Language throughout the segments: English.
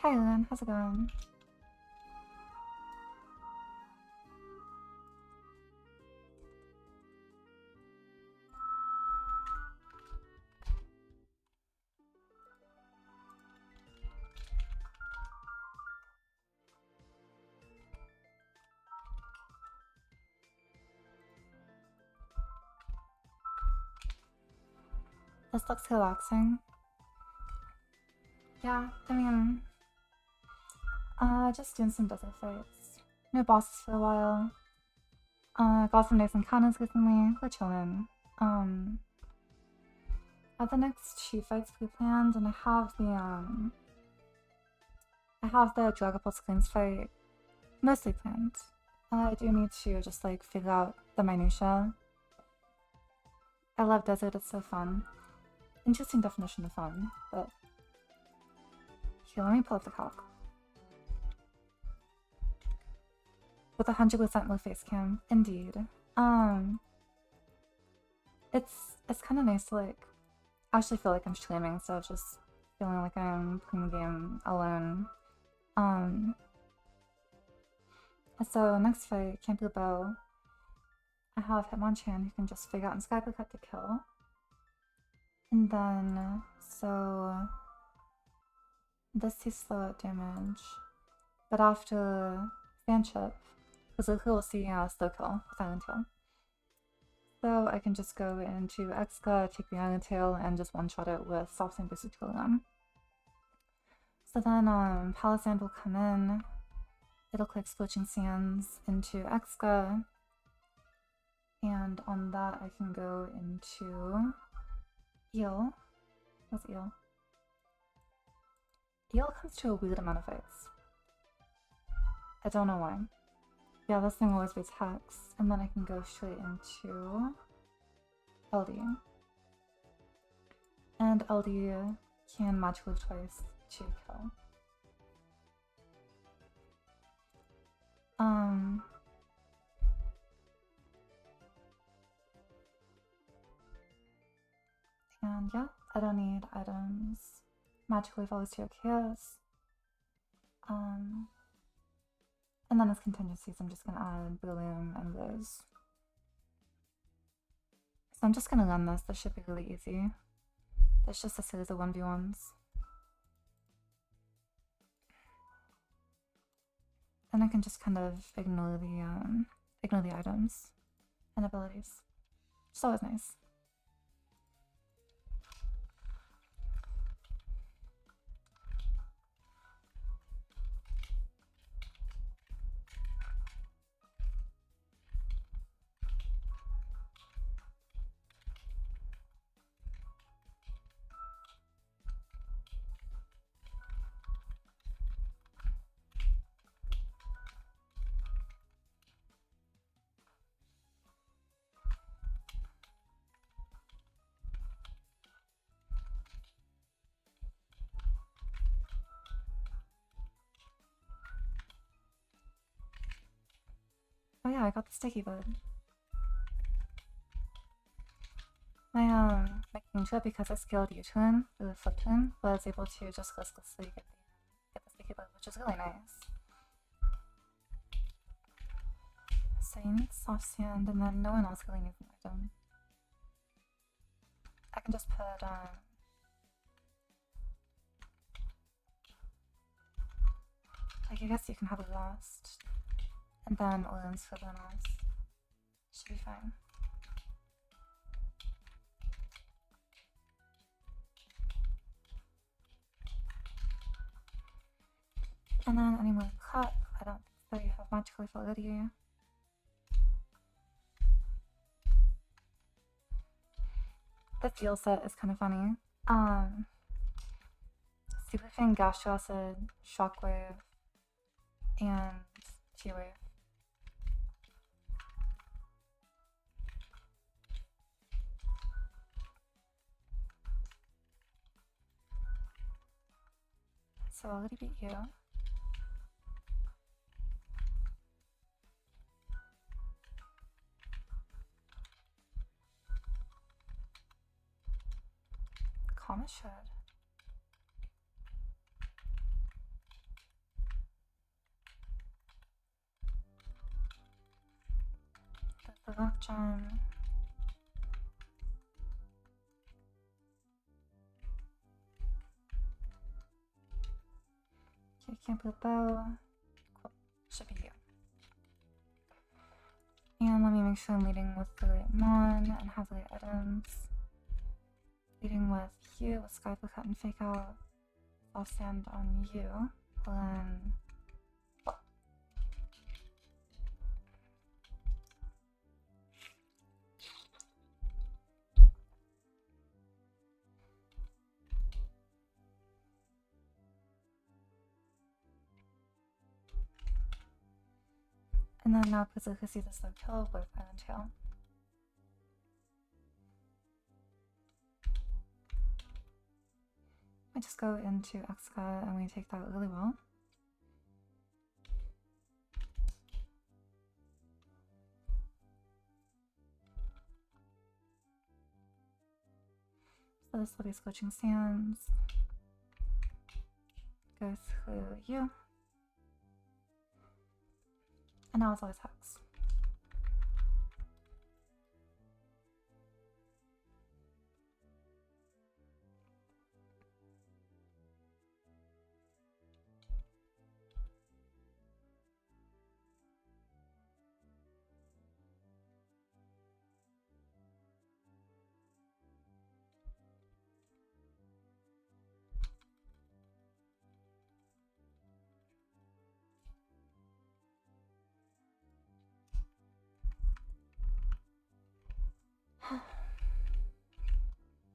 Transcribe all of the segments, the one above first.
Hi, Lynn. How's it going? This looks relaxing. Yeah, I mean, just doing some desert fights. No bosses for a while. Got some nice encounters recently. We're chilling. I have the next 2 fights pre-planned, and I have the Dragapult Screens fight mostly planned. I do need to just like figure out the minutia. I love desert, it's so fun. Interesting definition of fun, but here, let me pull up the calc. With 100% low face cam, indeed. It's kind of nice to like actually feel like I'm streaming instead of just feeling like I'm playing the game alone. So next fight, Campu Bow. I have Hitmonchan who can just figure out and Sky Cut to kill. And then, so this is slow at damage. But after Fanship, because Luca will see slow kill with Island Tail. So I can just go into Exca, take the Island Tail, and just one-shot it with Soft Sand Boosted Trillium. So then Palisand will come in. It'll click Scorching Sands into Exca. And on that I can go into Eel. What's Eel? Eel comes to a weird amount of fights. I don't know why. Yeah, this thing always waits Hex, and then I can go straight into LD. And LD can Magic Leaf twice to kill. And yeah, I don't need items. Magic Leaf always 2 chaos. And then as contingencies, I'm just gonna add Bloom and Rose. So I'm just gonna run this. This should be really easy. There's just a series of 1v1s. And I can just kind of ignore the items and abilities. It's always nice. Oh yeah, I got the sticky bud. My making sure because I scaled U-turn with a flip turn, but I was able to just listlessly get the sticky bud, which is really nice. So you need soft sand, and then no one else really needs an item. I can just put like I guess you can have a last, and then Orleans for everyone else. Should be fine. And then any more cut, I don't think so. You have Magic Leaf already. The fuel set is kind of funny. Super Fang, Gastro Acid, Shockwave, and G-Wave. So I'll already beat you. Karma should. the lockjaw. Okay, can't put a bow. Cool. Should be you. And let me make sure I'm leading with the right mon and have the right items. Leading with you with Skype cut and fake out. I'll stand on you. Then and then now because I can see this like kill with Iron Tail. I just go into Exca and we take that really well. So this will be Scorching Sands. Go through you. And now it's always Hex.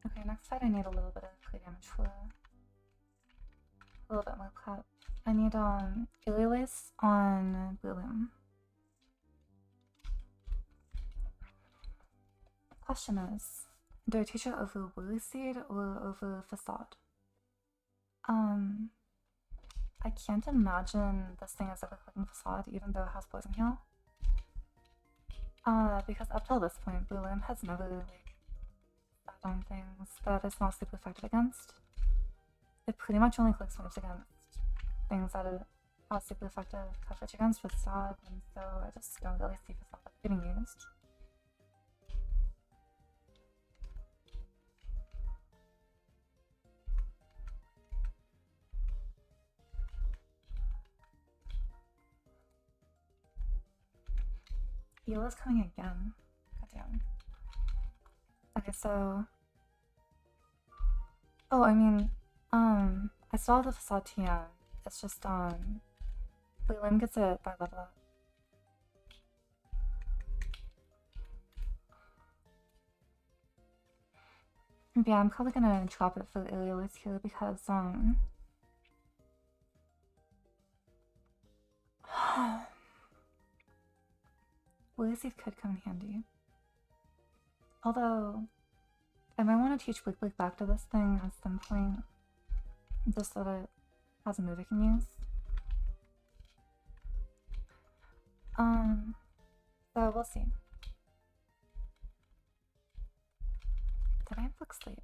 Okay, next fight I need a little bit of play damage for a little bit more clap. I need Ililis on Bloom. Question is, do I teach it over Woolly Seed or over Facade? I can't imagine this thing is ever clicking Facade even though it has Poison Heal. Because up till this point, Bloom has never like sat on things that it's not super effective against. It pretty much only clicks moves against things that it has super effective coverage against with Facade, and so I just don't really see Facade getting used. Eela's coming again. Goddamn. Okay, so. Oh, I mean, I still have the Facade TM. It's just, Lim gets it by level up. Yeah, I'm probably gonna drop it for Ililis here because, Woolly Seed could come in handy. Although, I might want to teach Blick Blick back to this thing at some point, just so that it has a move it can use. So we'll see. Did I book sleep?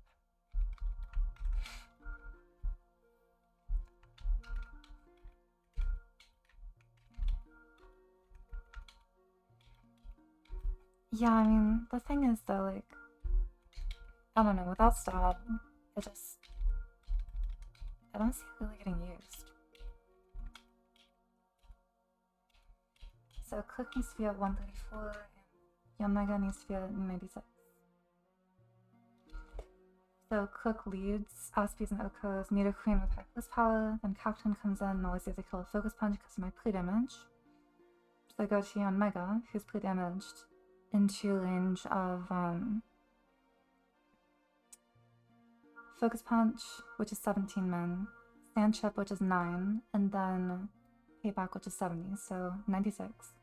Yeah, I mean, the thing is though, like, I don't know, without Stab, I don't see it really getting used. So Cook needs to be at 134, and Yanmega needs to be at 96. So Cook leads Aspies and Okos, Meter Queen with High Power, then Cacton comes in and always has a kill with Focus Punch because of my pre-damage. So I go to Yanmega, who's pre-damaged, into range of Focus Punch, which is 17 men, Sand Chip, which is 9, and then Payback, which is 70, so 96.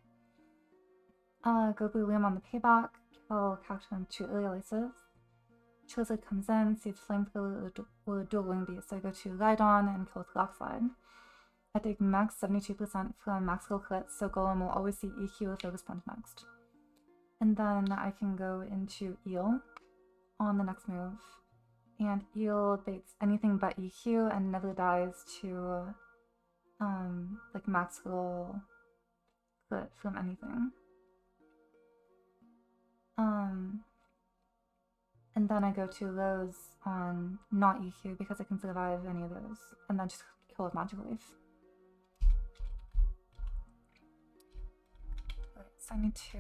Go Blue Liam on the Payback, kill Cacton 2 Ilialises. Charizard comes in, sees Flamethrower or Dual Wing Beast, so I go to Rhydon and kill with Rock Slide. I take max 72% from max skill crits, so Golem will always see EQ or Focus Punch next. And then I can go into Eel on the next move. And Eel baits anything but EQ and never dies to like max skill crit from anything. And then I go to Lowe's on not EQ because I can survive any of those. And then just kill with Magical Leaf. Right, so I need to...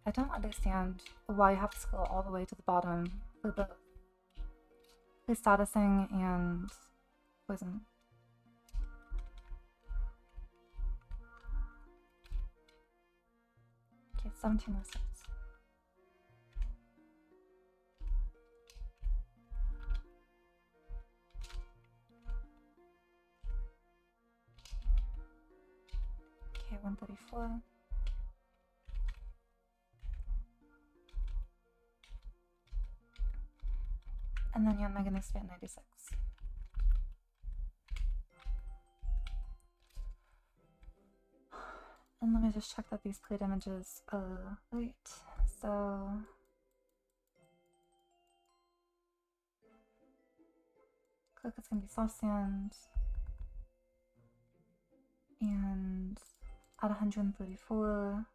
I don't understand why you have to scroll all the way to the bottom for both statusing and poison. Okay, 17 more steps. Okay, 134. And then you're Mega needs to be at 96. And let me just check that these plate images are right. So click is gonna be soft sand. And at 134.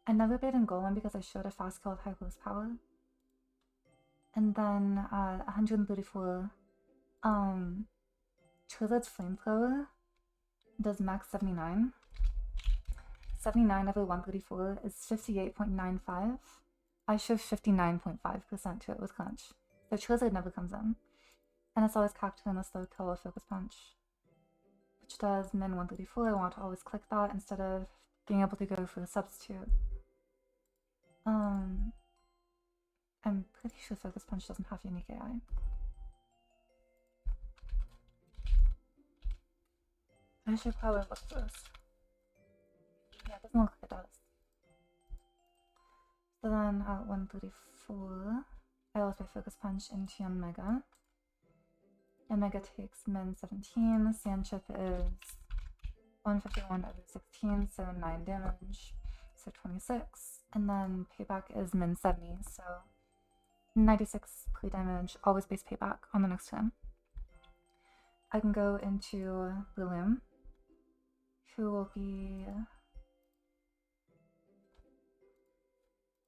I never played in Golem because I showed a fast kill with high close power. And then at 134, Charizard's Flamethrower does max 79. 79 over 134 is 58.95. I show 59.5% to it with Clench. So Charizard never comes in. And it's always Cactus in a slow kill or Focus Punch, which does min 134. I want to always click that instead of being able to go for a substitute. I'm pretty sure Focus Punch doesn't have unique AI. I should probably look for this. Yeah, it doesn't look like it does. So then at 134, I also Focus Punch into Yanmega. Yanmega takes min 17, Sand Chip is 151 over 16, so 9 damage, so 26. And then Payback is min 70, so 96 play damage, always base Payback on the next turn. I can go into William, who will be...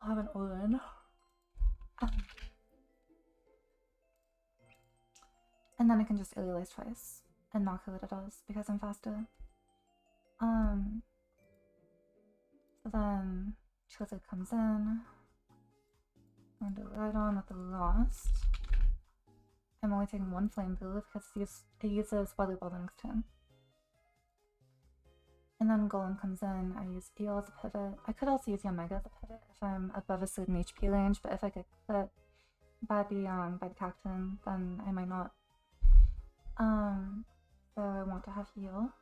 I'll have an Olin. And then I can just Illulize twice and not kill what it does because I'm faster. So then Charizard comes in. I'm going to ride on with the Lost. I'm only taking one Flame Pool because it uses Weather Ball the next turn. And then Golem comes in, I use Eel as a pivot. I could also use Yanmega as a pivot if I'm above a certain HP range, but if I get clipped by the Cacturne, then I might not. So I want to have heal.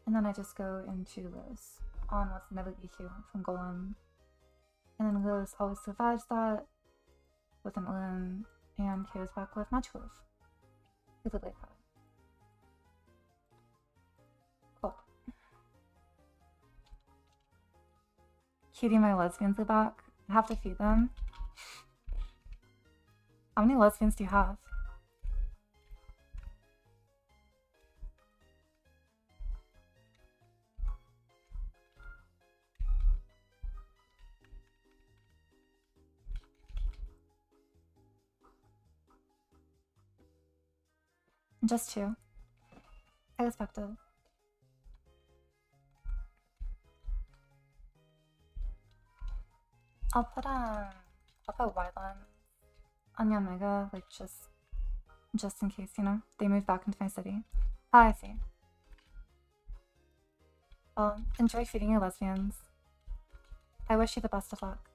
And then I just go into Rose on what's never EQ from Golem. And then Rose always survives that with an Olin and carries back with Magic Leaf. With a Blade Power. Cool. Cutie, my lesbians are back. I have to feed them. How many lesbians do you have? Just 2. I respect it. I'll put Wyland on Yanmega, like just in case, you know, they move back into my city. Ah, I see. Well, enjoy feeding your lesbians. I wish you the best of luck.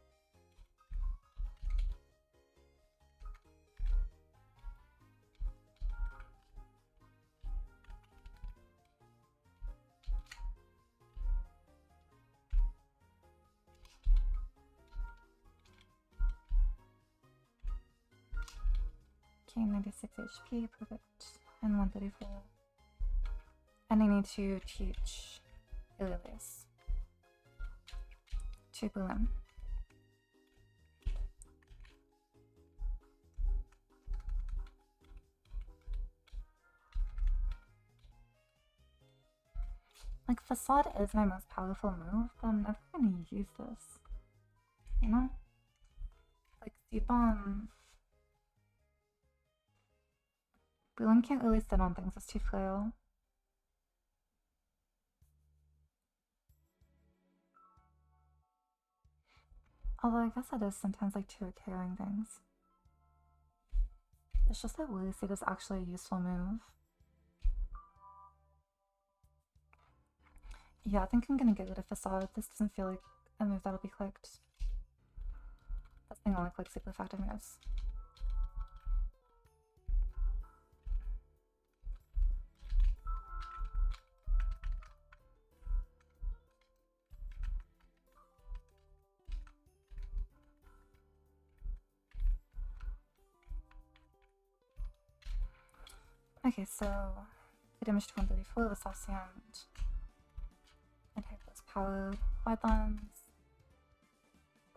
Okay, 96 HP, perfect. And 134. And I need to teach Illulize to Bloom. Like, Facade is my most powerful move, but I'm never gonna use this. You know? Like, C-Bomb. Bloom can't really sit on things, it's too frail. Although I guess that is sometimes like two carrying things. It's just that Willy Seed is actually a useful move. Yeah, I think I'm gonna get rid of Facade. This doesn't feel like a move that'll be clicked. This thing only clicks super effective moves. Okay, so the damage to 134 with Soft Sand. And Hyper's Power, Wildlands,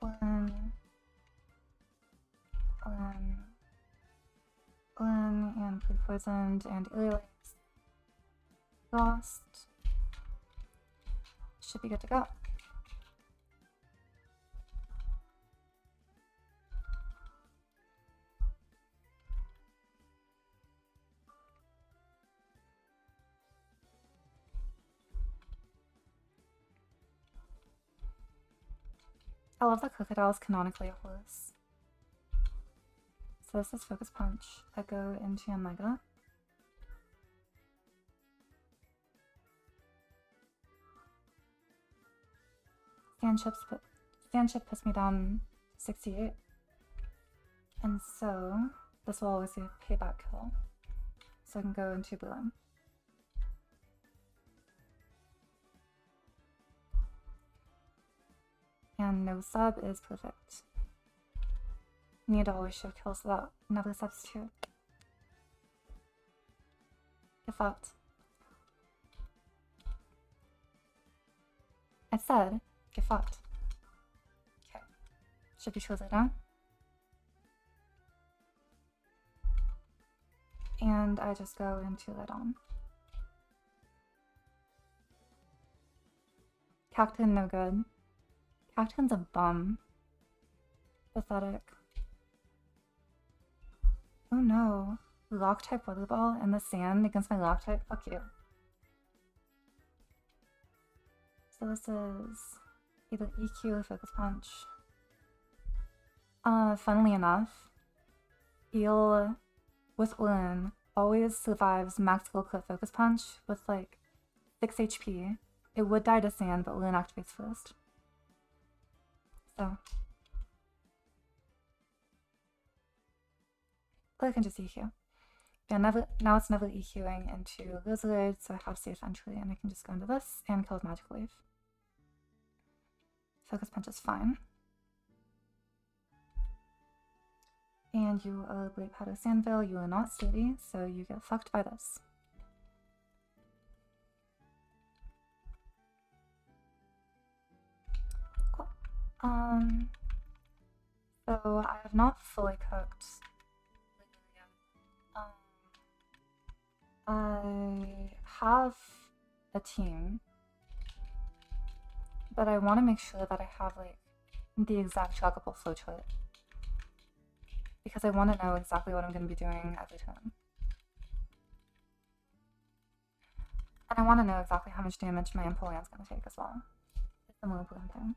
Blinn, and Pre-Poisoned, and Illylace. Lost. Should be good to go. I love that Crocodile is canonically a horse. So this is Focus Punch. I go into Omega. Sandship puts me down 68. And so this will always be a payback kill. So I can go into Bloom. And no sub is perfect. You need to always show kills without another substitute. Get fucked. I said, get fucked. Okay. Should be shortly down. And I just go into Let On. Cactus no good. Cactu's a bum. Pathetic. Oh no. Lock type Weatherball in the sand against my lock type? Fuck you. So this is either EQ or Focus Punch. Funnily enough, Eel with Lin always survives max skill crit Focus Punch with like 6 HP. It would die to sand, but Lin activates first. So or I can just EQ. Yeah, now it's never EQing into Lizard, so I have safe entry, and I can just go into this and kill with Magic Leaf. Focus Punch is fine. And you are Great Powder Sandville, you are not sturdy, so you get fucked by this. Cool. So I have not fully cooked. I have a team, but I want to make sure that I have like the exact trackable flowchart because I want to know exactly what I'm going to be doing every turn. And I want to know exactly how much damage my Empoleon's going to take as well. It's the more important thing.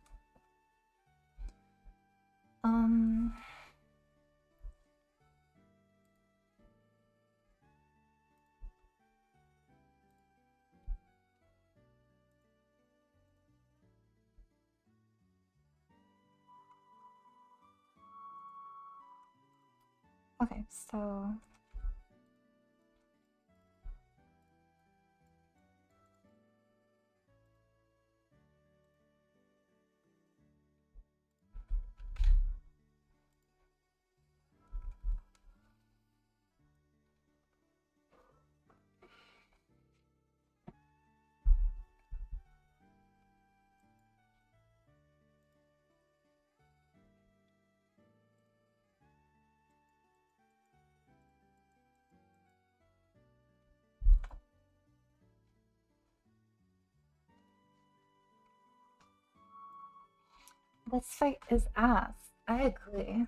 Okay, so This fight is ass. I agree.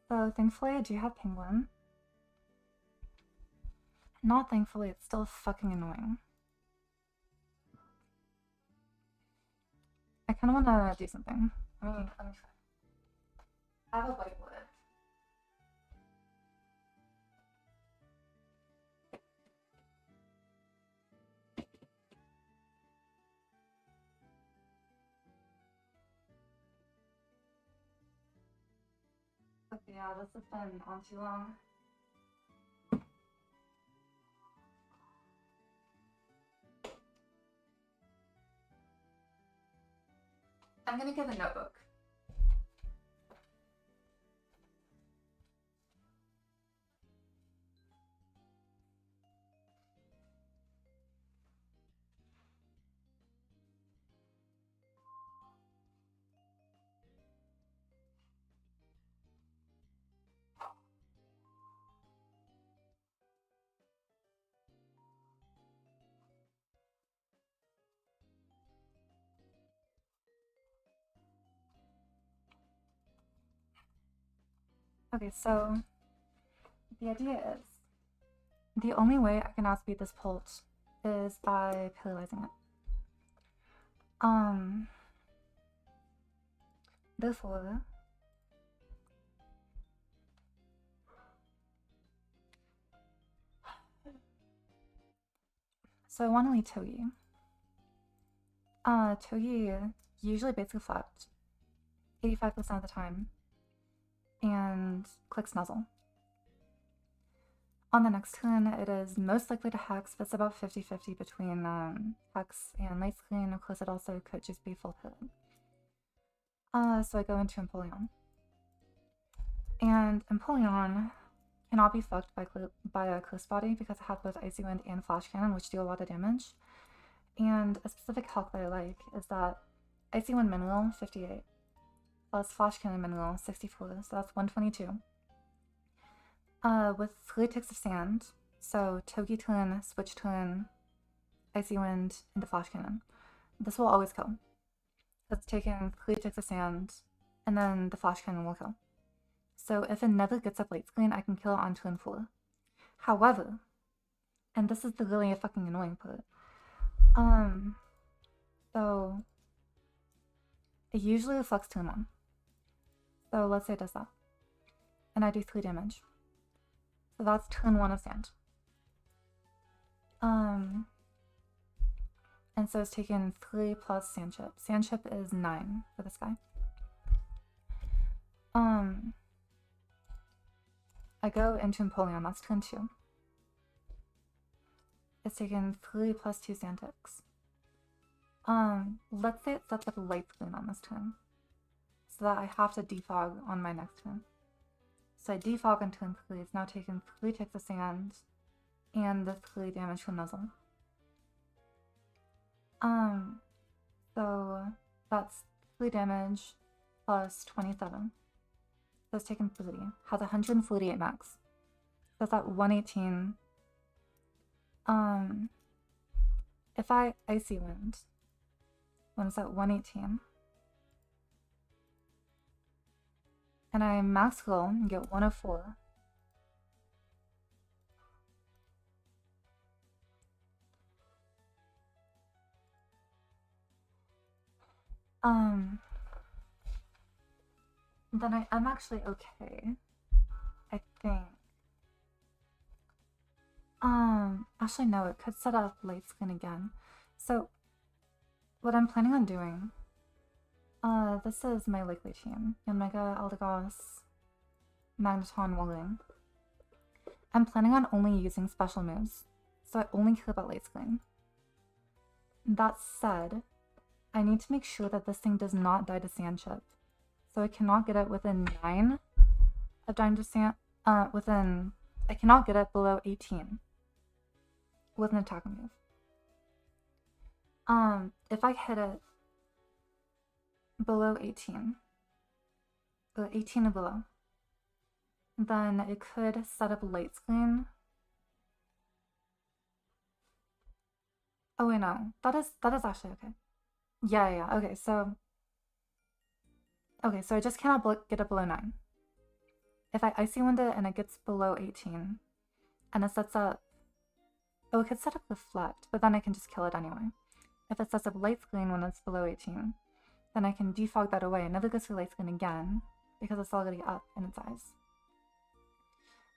So thankfully I do have Penguin. Not thankfully, it's still fucking annoying. I kind of want to do something. Let me try. I have a whiteboard. Okay, yeah, this has been on too long. I'm gonna get a notebook. Okay, so the idea is the only way I can outspeed this Pult is by paralyzing it. Therefore, so I want to lead Togi. Togi usually basically flapped 85% of the time and clicks Nuzzle. On the next turn, it is most likely to Hex, but it's about 50-50 between Hex and Light Screen. Of course, it also could just be full hit. So I go into Empoleon. And Empoleon cannot be fucked by a Close Body because I have both Icy Wind and Flash Cannon, which do a lot of damage. And a specific hack that I like is that Icy Wind Mineral, 58, plus Flash Cannon Mineral, 64, so that's 122. With 3 ticks of sand, so Togi turn, switch turn, Icy Wind into Flash Cannon. This will always kill. It's taking 3 ticks of sand, and then the Flash Cannon will kill. So if it never gets up Light Screen, I can kill it on turn 4. However, and this is the really fucking annoying part, so it usually reflects turn 1. So let's say it does that. And I do 3 damage. So that's turn 1 of sand. And so it's taken 3 plus sand chip. Sand chip is 9 for this guy. I go into Empoleon, that's turn 2. It's taken 3 plus 2 sand ticks. Let's say it sets up a Light Screen on this turn, so that I have to defog on my next turn. So I defog on turn 3, it's now taken 3 ticks of sand, and the 3 damage from Nuzzle. So that's 3 damage plus 27. So it's taken 30. Has 148 max. So it's at 118. If I Icy Wind, when it's at 118, and I max roll and get 104. Then I'm actually okay, I think. Actually no, it could set up Light Screen again. So, what I'm planning on doing, this is my likely team. Yanmega, Eldegoss, Magneton, Walling. I'm planning on only using special moves, so I only care about Light Screen. That said, I need to make sure that this thing does not die to Sand Chip. So I cannot get it within 9 of dying to Sand, I cannot get it below 18 with an attack move. If I hit it below 18, or 18 or below, then it could set up a Light Screen. Oh wait, no. That is actually okay. Yeah, yeah, yeah. Okay, so I just cannot get it below 9. If I icy wind it and it gets below 18, and it sets up, oh, it could set up reflect, but then I can just kill it anyway. If it sets up light screen when it's below 18, then I can defog that away and never goes through light screen again because it's already up in its eyes.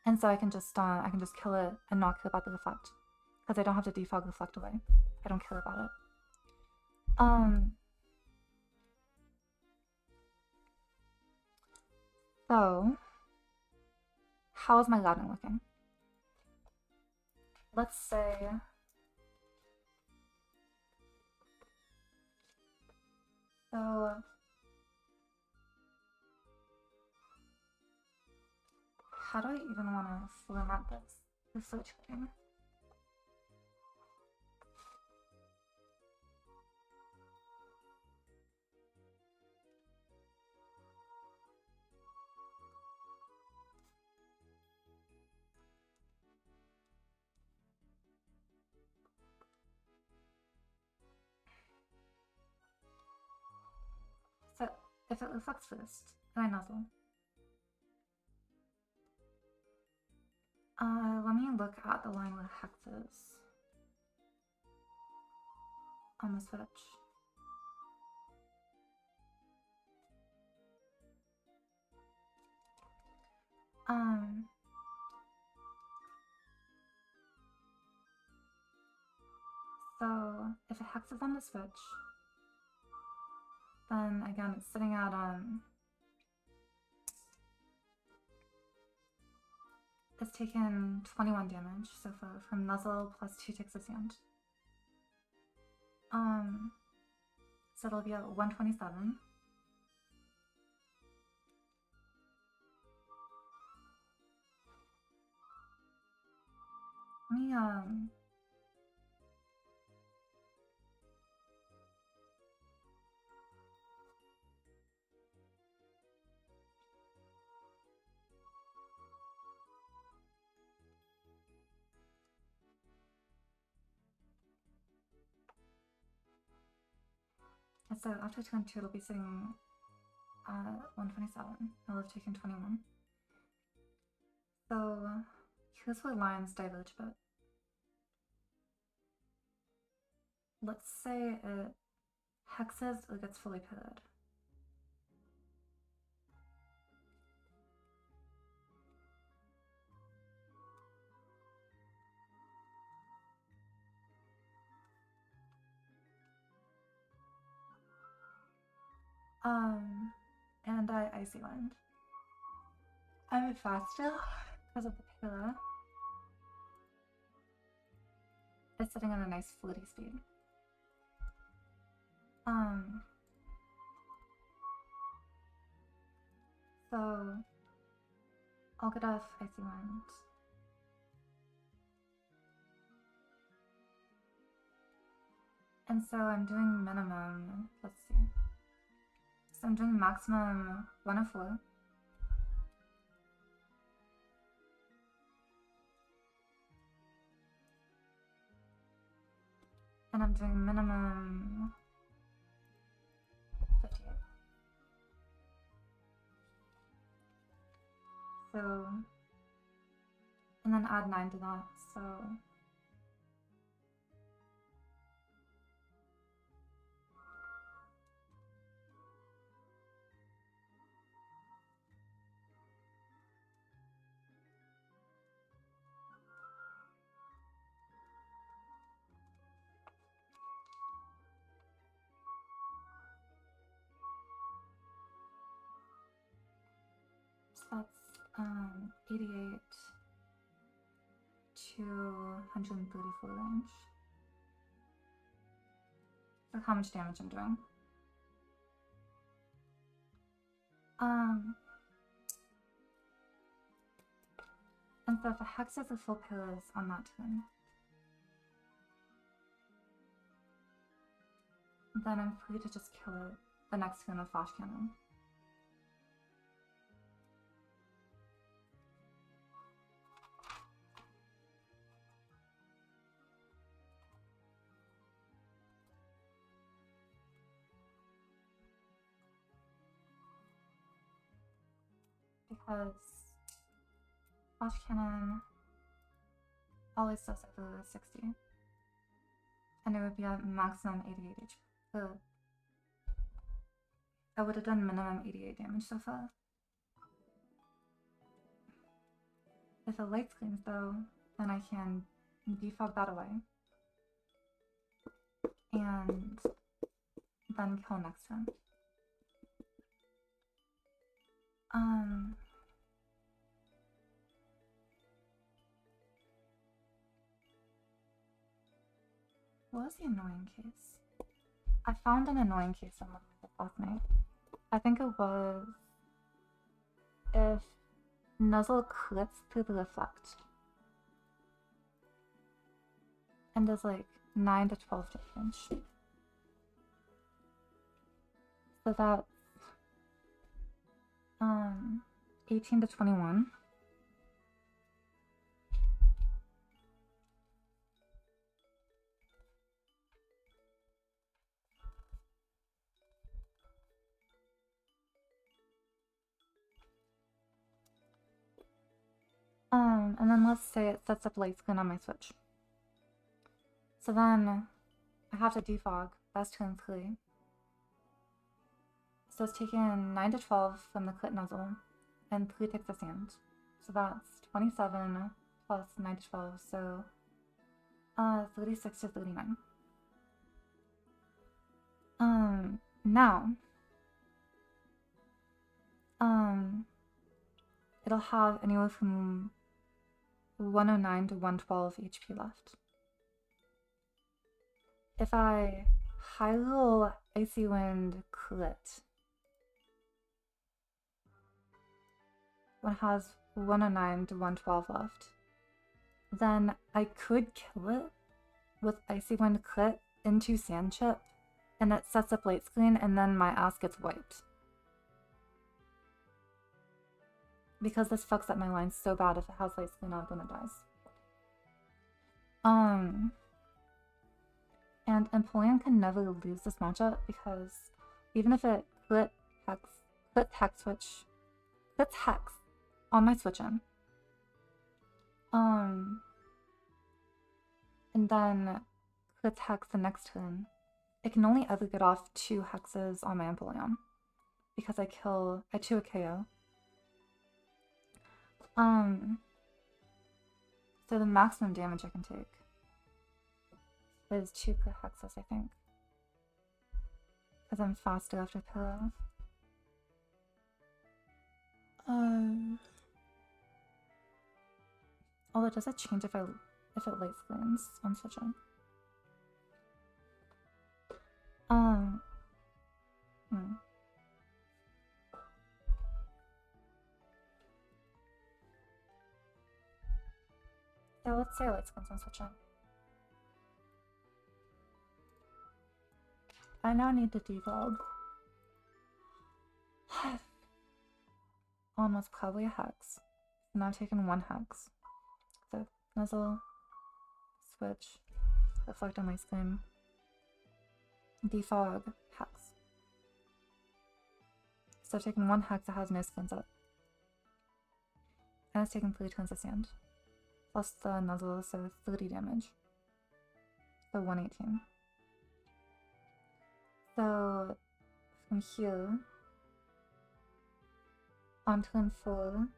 And so I can just kill it and not care about the reflect because I don't have to defog reflect away. I don't care about it. So how is my Latin looking? Let's say so. How do I even want to format this? The switch thing. So if it reflects first, then I nuzzle. Let me look at the line with hexes on the switch. So if it hexes on the switch, then again it's sitting at it's taken 21 damage so far from nuzzle plus 2 ticks of sand. So it'll be at 127. Let me so after turn 2 it'll be sitting at 127. It'll have taken 21. So here's where lines diverge a bit. Let's say it hexes or gets fully pitted. And I icy wind. I'm at faster because of the pillar. It's sitting on a nice floaty speed. So I'll get off icy wind. And so I'm doing minimum, let's see. So I'm doing maximum 104. And I'm doing minimum 58. So, and then add 9 to that, so. That's 88 to 134 range. Look how much damage I'm doing. And so if it hexes the full pillars on that turn, then I'm free to just kill it the next turn with flash cannon. because Flash Cannon always does over 60. And it would be at maximum 88 HP. So I would have done minimum 88 damage so far. If it light screens though, then I can defog that away. And then kill next turn. What was the annoying case? I found an annoying case on last night. I think it was if Nuzzle clips through the reflect and does like 9 to 12 damage. So that's 18 to 21. And then let's say it sets up light screen on my switch. So then I have to defog best turn 3. So it's taking 9 to 12 from the clit Nuzzle and 3 ticks of sand. So that's 27 plus 9 to 12, so 36 to 39. Now it'll have anywhere from 109 to 112 HP left. If I high roll Icy Wind crit, one has 109 to 112 left, then I could kill it with Icy Wind crit into Sand Chip, and it sets up light screen, and then my ass gets wiped. Because this fucks up my line so bad. If it has light screen on when it dies. And Empoleon can never lose this matchup because even if it clips hex on my switch in, and then clips hex the next turn, it can only ever get off 2 hexes on my Empoleon because I 2 a KO. So the maximum damage I can take is 2 per hexes, I think. Because I'm faster after pillow. Although does it change if it light screens on switching? Yeah, let's say light screens on switching. I now need to defog. On was probably a hex. And I've taken 1 hex. So Nuzzle, switch, reflect on my screen, defog, hex. So I've taken 1 hex that has no screens up. And it's taken 3 turns of sand. Plus the Nuzzle, so 30 damage. So 118. So from here on turn 4,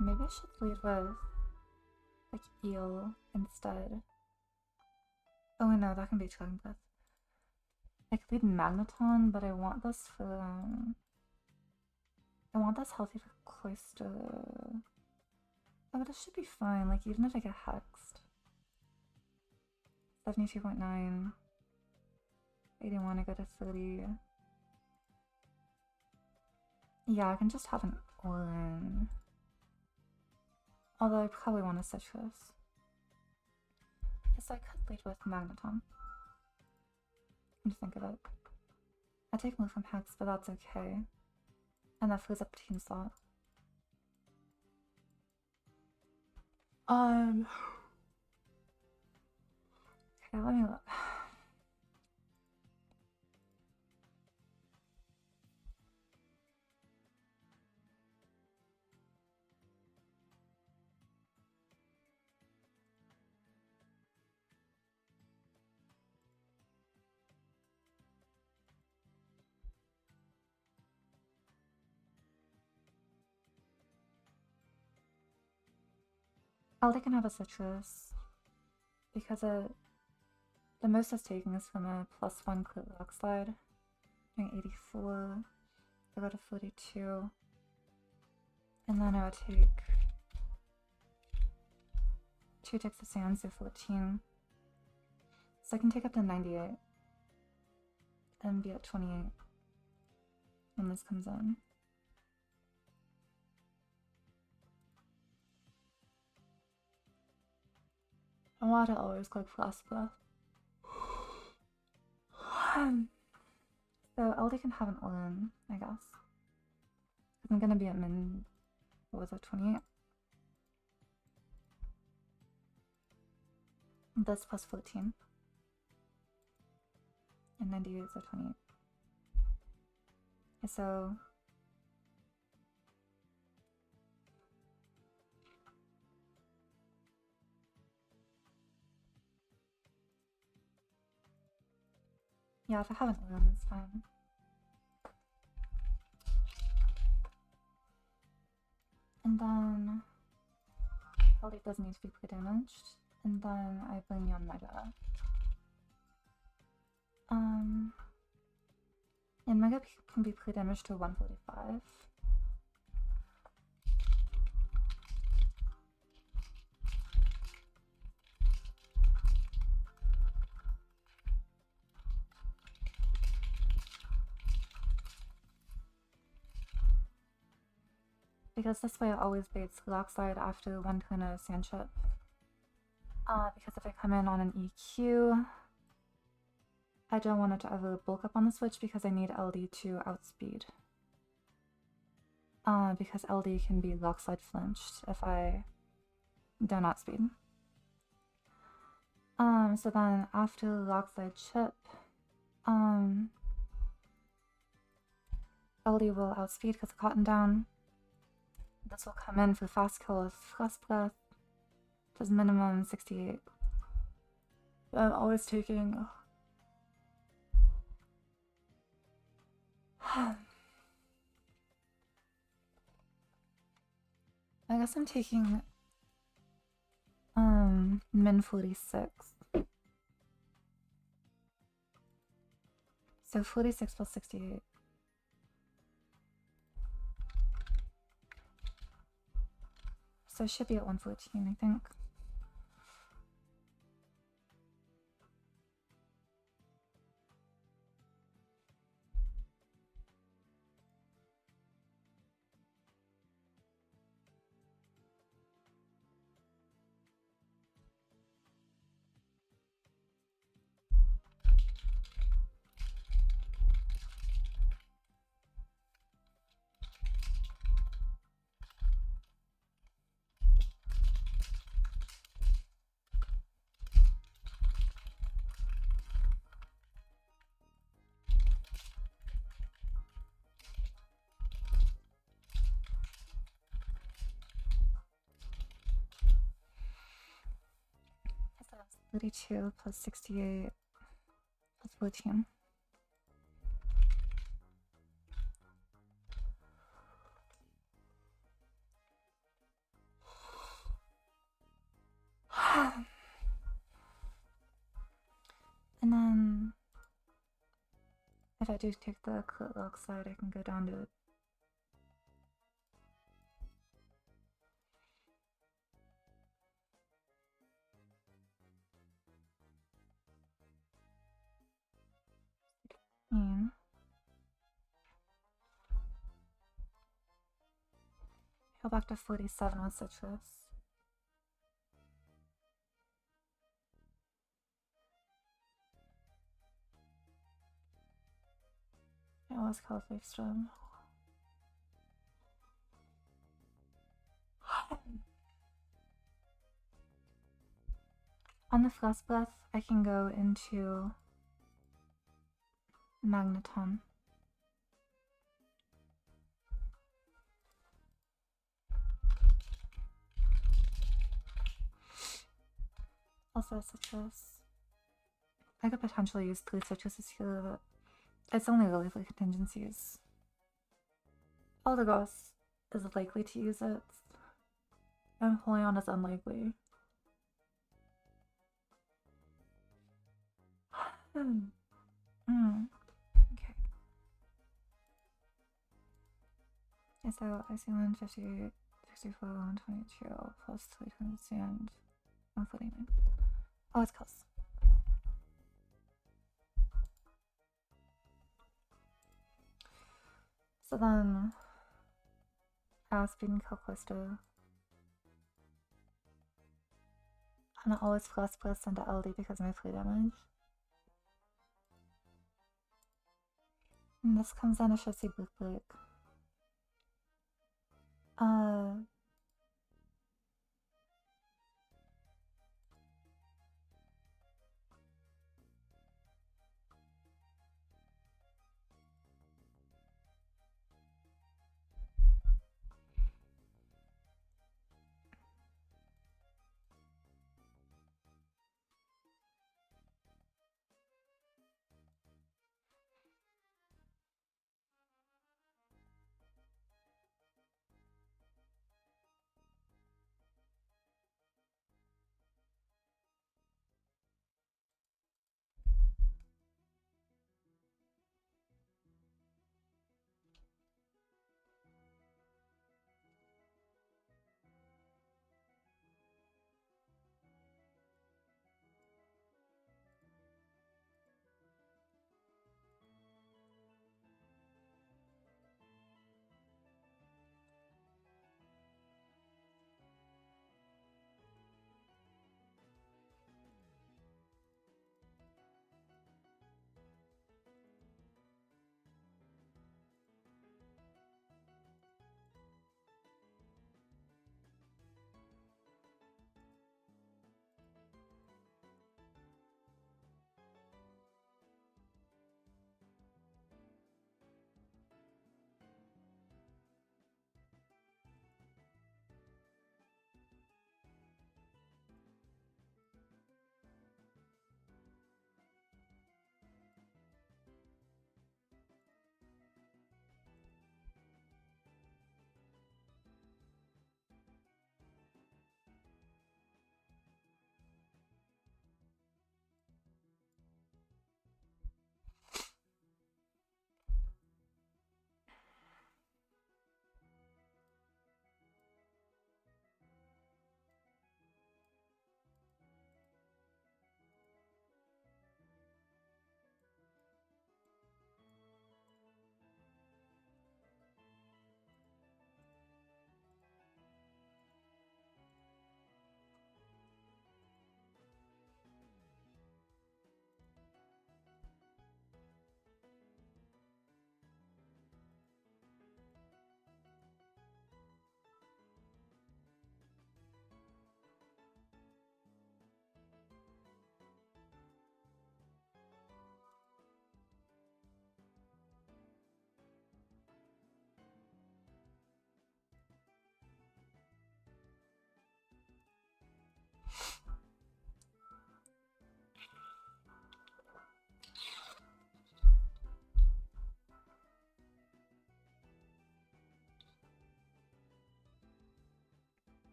maybe I should lead with like Eel instead. Oh no, that can be Dragon Breath. I could lead Magneton, but I want this for I want this healthy for Cloister. Oh, this should be fine, like even if I get hexed. 72.9. 81, I go to 30. Yeah, I can just have an Orin. Although I probably want a Citrus. Yes, I could lead with Magneton. Come to think of it. I take move from Hex, but that's okay. And that frees up a team slot. Okay, let me look. Oh, they can have a citrus because the most it's taking is from a +1 crit rock slide. Doing 84. I go to 42. And then I would take 2 ticks of sand, so 14. So I can take up to 98 and be at 28 when this comes in. I want to always click Frost Breath. So LD can have an Olin, I guess. I'm gonna be at min, what was it, 28? That's plus 14. And 98 is at 28. Okay, so yeah, if I have an Olin, it's fine. And then LD doesn't need to be pre-damaged. And then I bring you on Mega. And Mega can be pre-damaged to 145. Because this way it always baits Rockslide after one turn of Sand Chip. Because if I come in on an EQ, I don't want it to ever bulk up on the switch because I need LD to outspeed. Because LD can be Rockslide flinched if I don't outspeed. So then after Rockslide Chip, LD will outspeed because of Cotton Down. This will come in for fast kill with Frost Breath. Does minimum 68. I'm always taking. I guess I'm taking min 46. So 46 plus 68. So it should be at 114, I think. So that's 32 plus 68 plus 14. And then if I do take the crit lock side, I can go down to go back to 47 with citrus. I always call face strum. On the first breath, I can go into Magneton. Also a citrus. I could potentially use 3 citruses here, but it's only really for contingencies. Eldegoss is likely to use it, and Holion is unlikely. Okay. So I see 150, 64, 122 plus 3 times and 149. Oh, it's close. So then, Speed and Calclister. And I always first press into LD because of my play damage. And this comes down to Chassis Brick Break.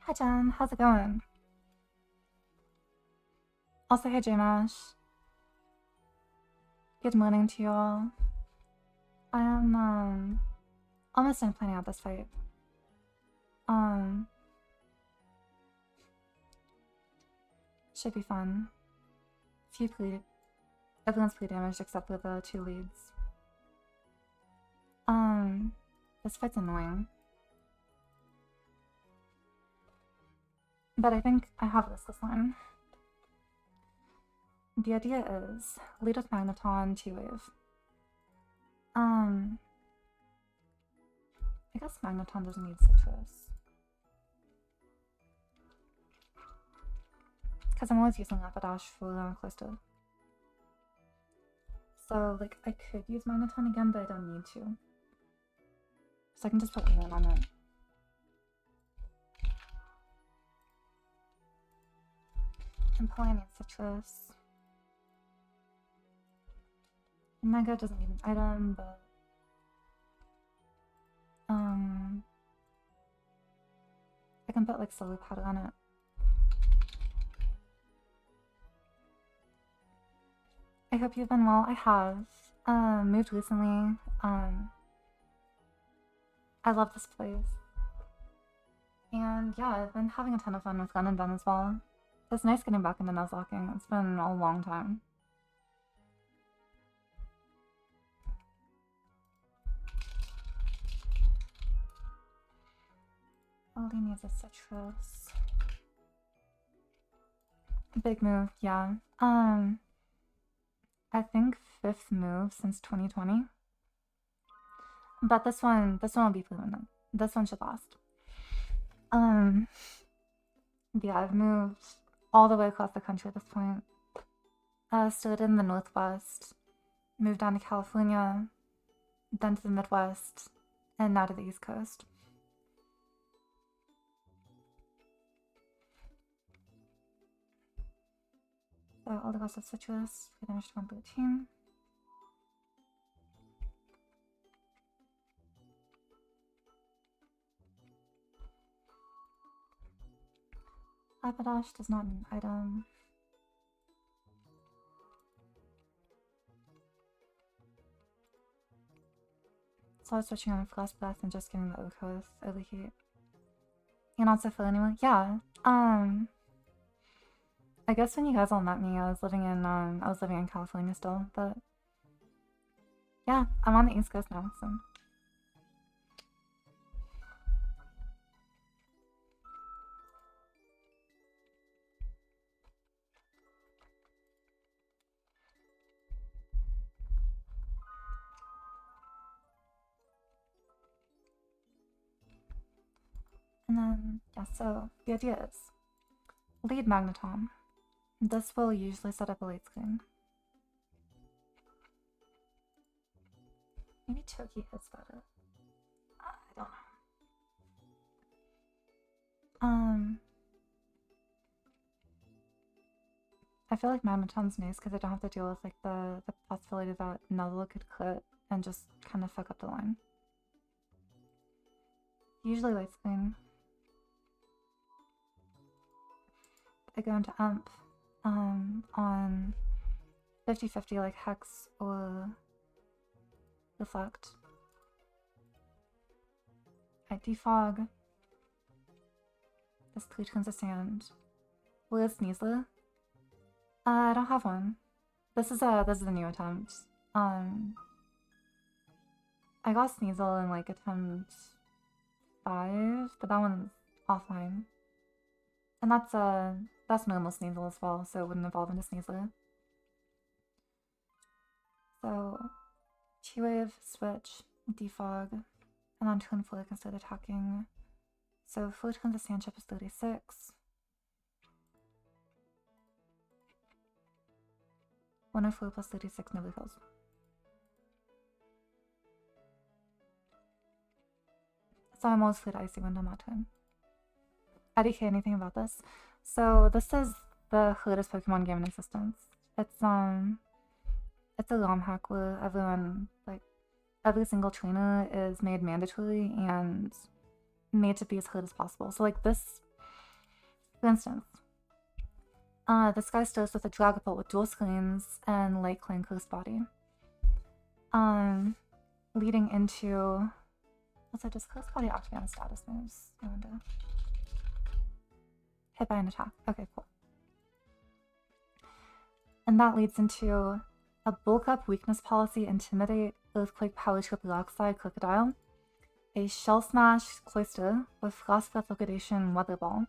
Hi Jen, how's it going? Also, hey Jmash. Good morning to you all. I am almost done planning out this fight. Should be fun. Few plead. Everyone's plead damaged except for the 2 leads. This fight's annoying. But I think I have this line. The idea is lead with Magneton, 2-wave. I guess Magneton doesn't need Citrus. Because I'm always using Rapidash for Cloyster. So, like, I could use Magneton again, but I don't need to. So I can just put 1 on it. And Polly needs Citrus. Mega doesn't need an item, but... I can put, like, Solar Powder on it. I hope you've been well. I have. Moved recently. I love this place. And yeah, I've been having a ton of fun with Gun and Ben as well. It's nice getting back into Nuzlocking. It's been a long time. All he needs is Citrus. Big move, yeah. I think 5th move since 2020. But this one will be permanent. This one should last. Yeah, I've moved all the way across the country at this point. Started in the Northwest, moved down to California, then to the Midwest, and now to the East Coast. So all the rest of Citrus, finished 113. Rapidash does not need an item. So I was switching on a Frost Breath and just getting the Oko with Overheat. You're not so full anymore? Yeah. I guess when you guys all met me, I was living in California still, but yeah, I'm on the East Coast now, so. And then, yeah, so the idea is lead Magneton. This will usually set up a late screen. Maybe Toki hits better. I don't know. I feel like Magneton's nice because I don't have to deal with like the possibility that Nuzzle could crit and just kind of fuck up the line. Usually late screen. I go into Ump on 50-50 like Hex or Reflect. I defog. This 3 turns of sand. Where's Sneasler? I don't have one. This is a new attempt. I got Sneasel in like attempt 5, but that one's offline. And that's normal Sneasel as well, so it wouldn't evolve into Sneasler. So 2-wave, switch, defog, and on turn 4 I can start attacking. So 4 turns of sand chip is 36. 104 plus 36 nearly kills. So I'm always clear to Icy Wind on that turn. IDK, anything about this? So this is the hardest Pokemon game in existence. It's a ROM hack where everyone, like, every single trainer is made mandatory and made to be as hard as possible. So like this For instance, this guy starts with a Dragapult with dual screens and Light Cling Close Body. Leading into... Also, does Close Body activate on status moves? I wonder. Hit by an attack. Okay, cool. And that leads into a Bulk Up Weakness Policy, Intimidate, Earthquake, Power Trip, Rockside, Crocodile, a Shell Smash, Cloister with Frost Breath, Liquidation, Weather Ball,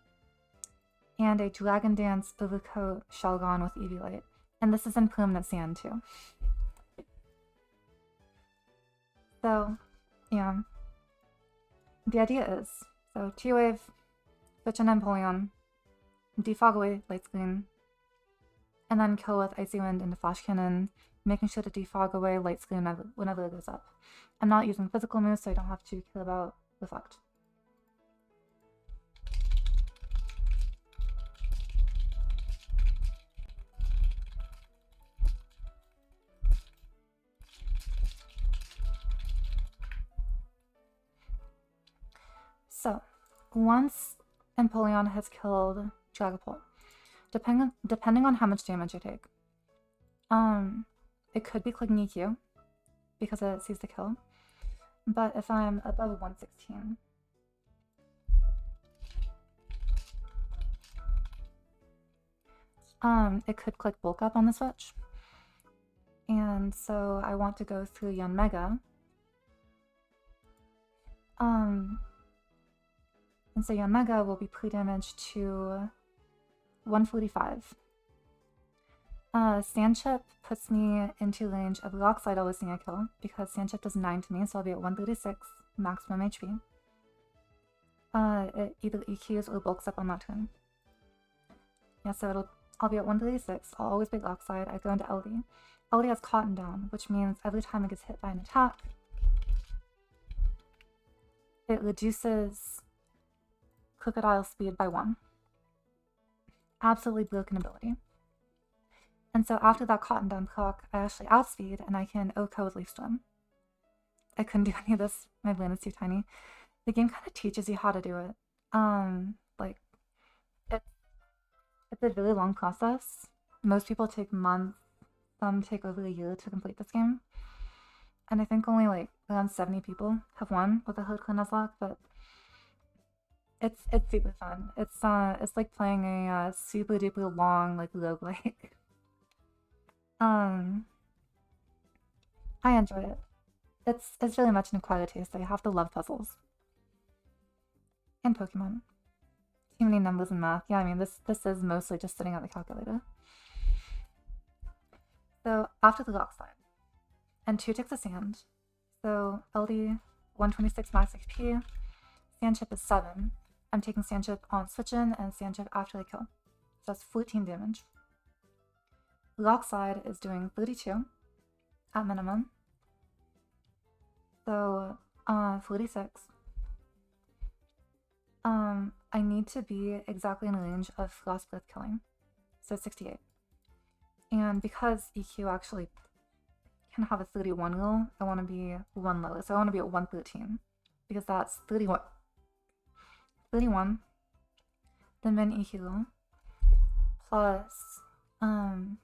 and a Dragon Dance, Overcoat, Shelgon with Eevee Light. And this is in Permanent Sand too. So, yeah. The idea is, so T-Wave, switch in Empoleon, defog away Light Screen, and then kill with Icy Wind into Flash Cannon, making sure to defog away Light Screen whenever it goes up. I'm not using physical moves, so I don't have to care about Reflect. So, once Empoleon has killed Dragapult, depending on how much damage I take, it could be clicking EQ because it sees the kill. But if I'm above 116, it could click Bulk Up on the switch. And so I want to go through Yanmega. And so Yanmega will be pre-damaged to 145. Sandchip puts me into range of Rockslide always seeing a kill, because Sandchip does 9 to me, so I'll be at 136, maximum HP. It either EQs or bulks up on that turn. Yeah, so I'll be at 136, I'll always be Rockslide, I go into LD. LD has Cotton Down, which means every time it gets hit by an attack, it reduces Crocodile speed by 1. Absolutely broken ability. And so after that Cotton Down proc, I actually outspeed and I can OHKO with Leaf Storm. I couldn't do any of this, my land is too tiny. The game kind of teaches you how to do it. Like, it's a really long process. Most people take months, some take over a year to complete this game. And I think only like around 70 people have won with a Hardcore Nuzlocke, but it's super fun. It's like playing a super duper long like roguelike. I enjoy it. It's really much an acquired taste. I have to love puzzles. And Pokemon. Too many numbers and math. Yeah, I mean this is mostly just sitting at the calculator. So after the Rockslide, and 2 ticks of sand. So LD 126 max HP. Sandchip is 7. I'm taking Sandchip on switch in and Sandchip after I kill. So that's 14 damage. Rockslide is doing 32 at minimum. So 46. I need to be exactly in range of Frost Breath killing. So 68. And because EQ actually can have a 31 rule, I want to be 1 lower. So I want to be at 113. Because that's 31. 31. The min EQ rule. Plus, and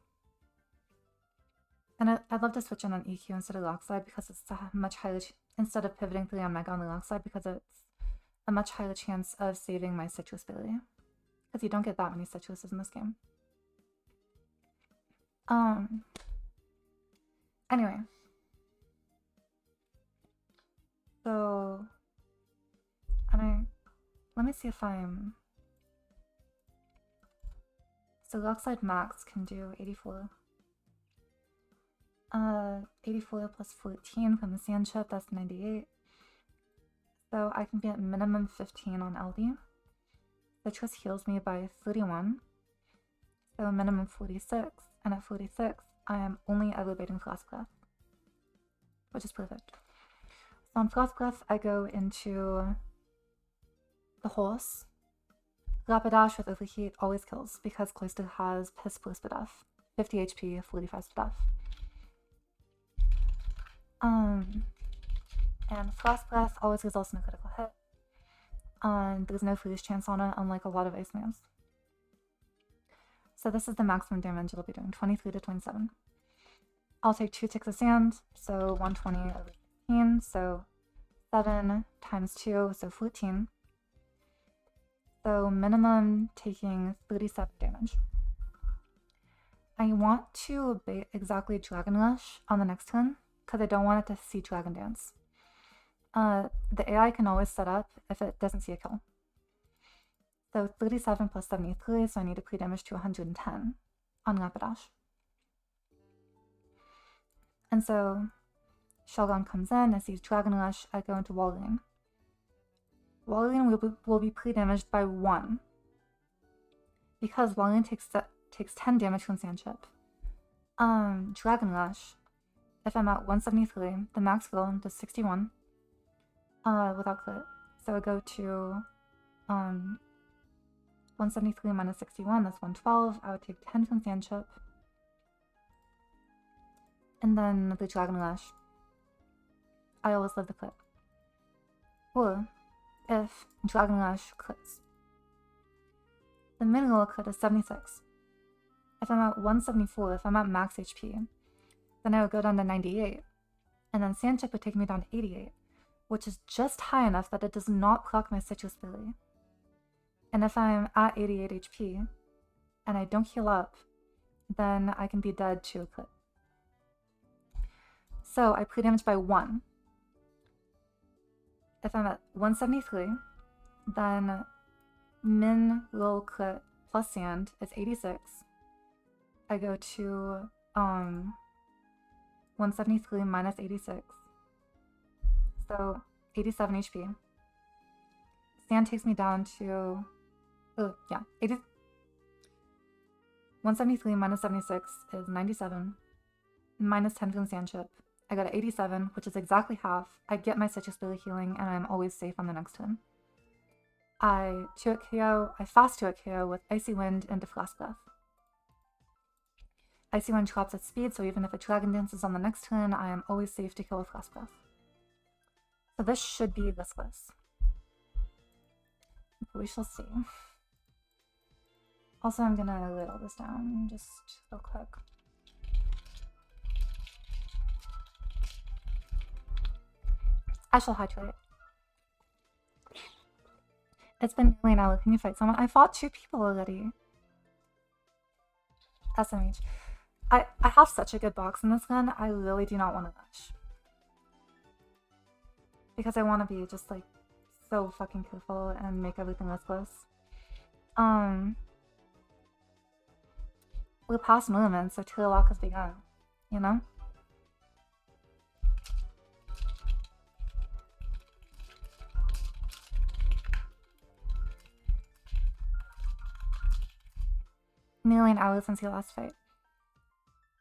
I'd love to switch in on EQ instead of Rockslide because it's a much higher, instead of pivoting through on Mega on the Rockslide, because it's a much higher chance of saving my citrus ability. Because you don't get that many citruses in this game. Anyway. So, let me see if I'm... So Rockslide max can do 84. 84 plus 14 from the Sandchip, that's 98. So I can be at minimum 15 on LD. Citrus heals me by 31. So minimum 46. And at 46, I am only elevating Frost Breath, which is perfect. So on Frost Breath, I go into the horse. Rapidash with Overheat always kills because Cloister has Piss plus buff. 50 HP, 45 buff. And Frost Breath always results in a critical hit. There's no freeze chance on it, unlike a lot of ice moves. So this is the maximum damage it'll be doing, 23 to 27. I'll take 2 ticks of sand, so 120 over 15, so 7 times 2, so 14. So minimum taking 37 damage. I want to bait exactly Dragon Rush on the next turn, because I don't want it to see Dragon Dance. The AI can always set up if it doesn't see a kill. So 37 plus 73, so I need to pre-damage to 110 on Rapidash. And so Shelgon comes in, I see Dragon Rush, I go into Walrein. Walrein will be pre-damaged by 1. Because Walrein takes 10 damage from Sandchip. Dragon Rush, if I'm at 173, the max roll does 61 without crit. So I go to 173 minus 61, that's 112. I would take 10 from Sandchip. And then the Dragon Rush. I always live the crit. Or if Dragon Rush crits. The min roll crit is 76. If I'm at 174, if I'm at max HP, then I would go down to 98. And then Sandchip would take me down to 88, which is just high enough that it does not proc my Citrus Berry. And if I'm at 88 HP, and I don't heal up, then I can be dead to a crit. So I pre-damage by 1. If I'm at 173, then min roll crit plus sand is 86. I go to 173 minus 86. So 87 HP. Sand takes me down to 173 minus 76 is 97. Minus 10 from Sandchip. I got to 87, which is exactly half. I get my Citrus Berry healing, and I'm always safe on the next turn. I 2-hit KO. I fast 2-hit KO with Icy Wind into Frost Breath. Icy Wind drops its speed, so even if a Dragon Dance is on the next turn, I am always safe to kill with Frost Breath. So this should be riskless. We shall see. Also, I'm gonna lay all this down just real quick. I shall hydrate. It's been nearly an hour. Can you fight someone? I fought 2 people already. SMH. I have such a good box in this gun, I really do not want to rush. Because I want to be just like so fucking careful and make everything riskless. We're past movement, so Tilawak has begun, you know? Nearly an hour since your last fight.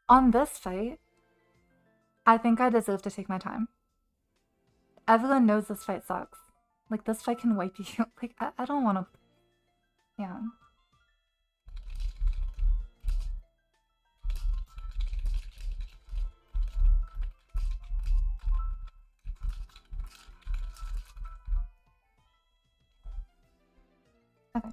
On this fight, I think I deserve to take my time. Everyone knows this fight sucks. Like, this fight can wipe you. Like, I don't want to... Yeah. Okay.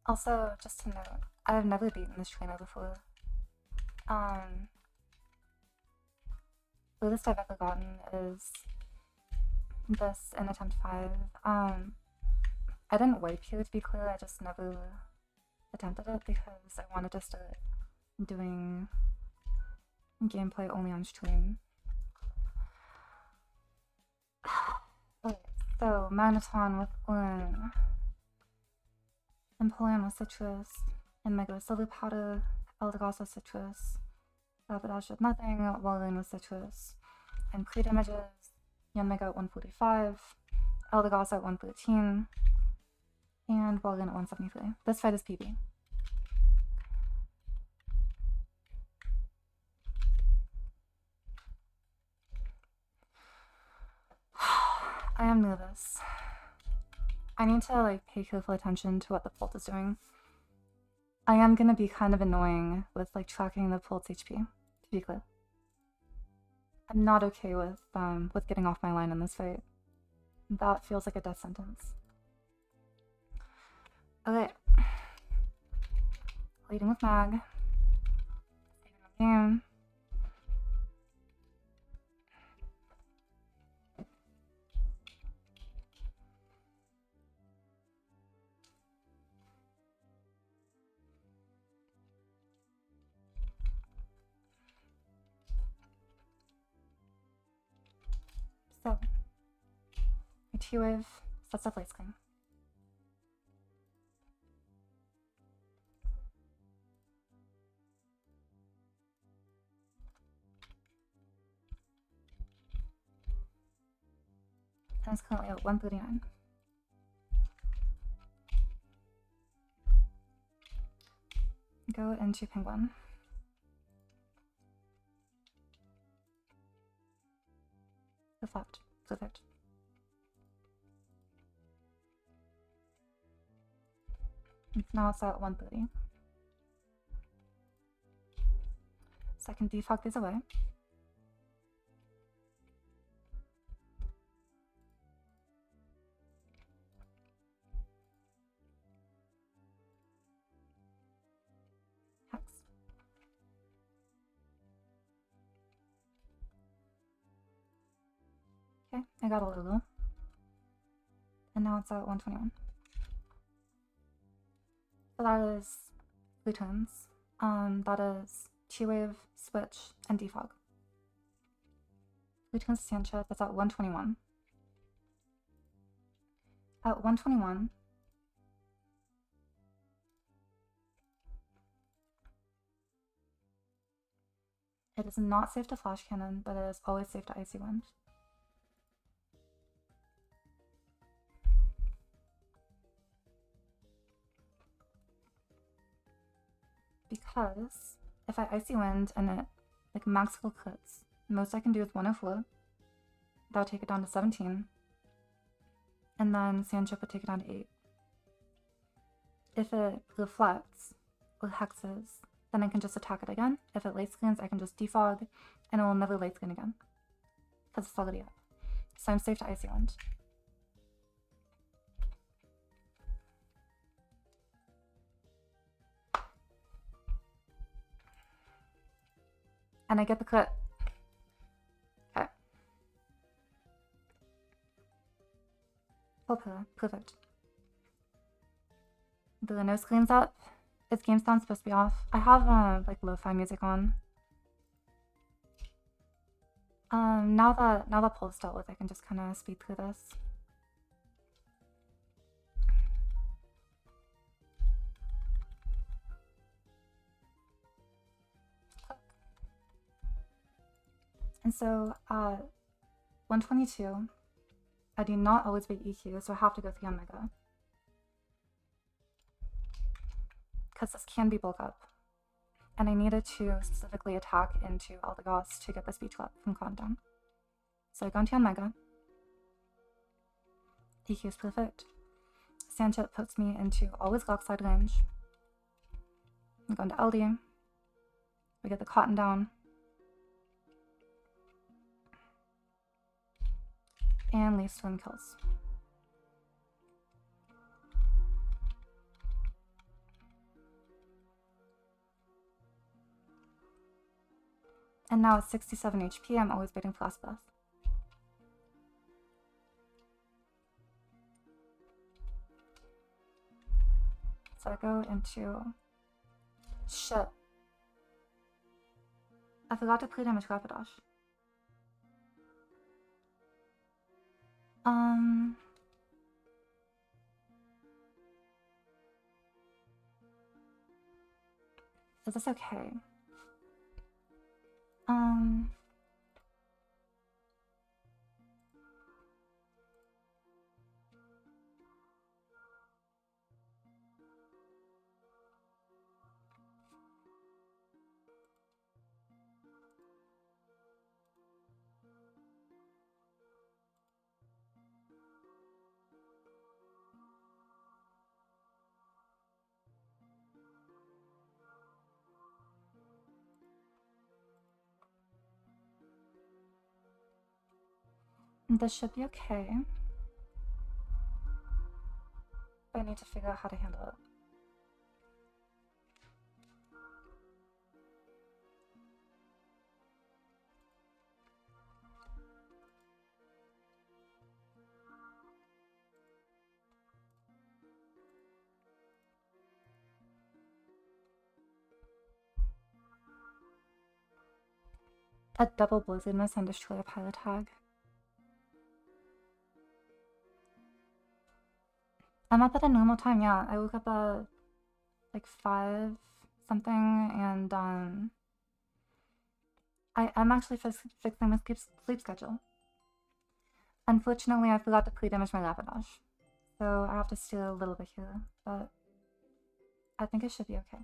Also, just to note, I've never beaten this trainer before. The furthest I've ever gotten is this in attempt 5. I didn't wipe here to be clear, I just never attempted it because I wanted to start doing gameplay only on stream. Okay, so Magneton with Glen, Empoleon with Citrus, and Mega Silver Powder, Eldegoss with Citrus, Rapidash with nothing, Walrein with Citrus, and crit damages, Yanmega at 145, Eldegoss at 113, and Walrein at 173. This fight is PB. I am nervous. I need to like pay careful attention to what the Pult is doing. I am gonna be kind of annoying with like tracking the Pult's HP, to be clear. I'm not okay with getting off my line in this fight. That feels like a death sentence. Okay. Leading with Mag. Saving the game. So, your T-Wave sets up light screen. And it's currently at 139. Go into Penguin. Reflect. Perfect. Now it's at 130. So I can defog these away. Hex. Okay, I got a Lulu. And now it's at 121. So that is blue turns. That is T-Wave, Switch, and Defog. Blue turns Sancha, that's at 121. At 121, it is not safe to Flash Cannon, but it is always safe to Icy Wind. Because if I Icy Wind and it like maximal crits, most I can do is 104. That would take it down to 17. And then Sandchip would take it down to 8. If it reflects or hexes, then I can just attack it again. If it light screens, I can just defog and it will never light screen again. Because it's already up. So I'm safe to Icy Wind. And I get the crit. Okay. Oh, perfect. The no screen's up. Its game sound's supposed to be off. I have like lo-fi music on. Now that Pult's dealt with, I can just kind of speed through this. And so, 122, I do not always beat EQ, so I have to go 3 on Mega. Because this can be bulk up. And I needed to specifically attack into Eldegoss to get the speech up from Calm Down. So I go into Mega. EQ is perfect. Sandchip puts me into always Glock side range. I go into LD. We get the Cotton down. And Leaf Storm kills. And now it's 67 HP, I'm always waiting for last breath. So I go into... Shit. I forgot to pre-damage Rapidash. Is this okay? This should be okay. But I need to figure out how to handle it. A double blizzard miss and destroy a pilot tag. I'm up at a normal time, yeah. I woke up at like 5 something, and I'm actually fixing my sleep schedule. Unfortunately, I forgot to pre-damage my Rapidash, so I have to steal a little bit here, but I think it should be okay.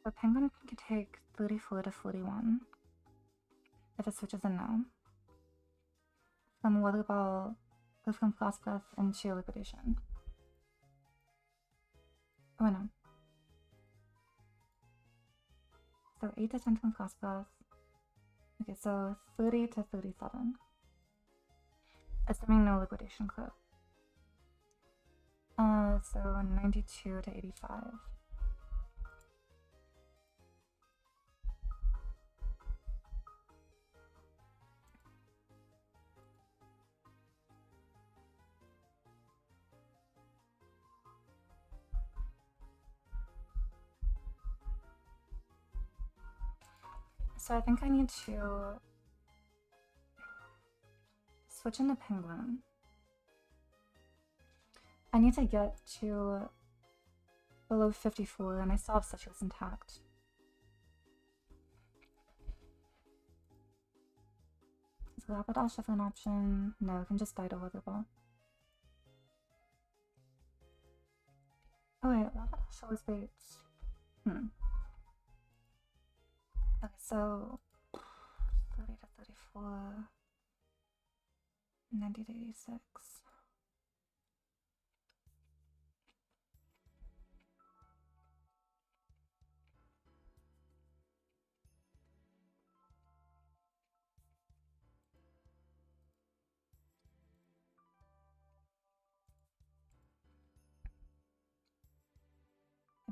So Penguin can take 34 to 41 if it switches in now. Then what about goes from Frost Breath into Liquidation? Oh no. So 8 to 10 from Frost Breath, Okay, so 30 to 37. Assuming no liquidation clip. So 92 to 85. So I think I need to switch in the penguin. I need to get to below 54 and I still have citrus intact. Is Rapidash definitely an option? No, I can just die to Witherball. Oh wait, Rapidash always waits. Okay, so 30 to 34, 90 to 86.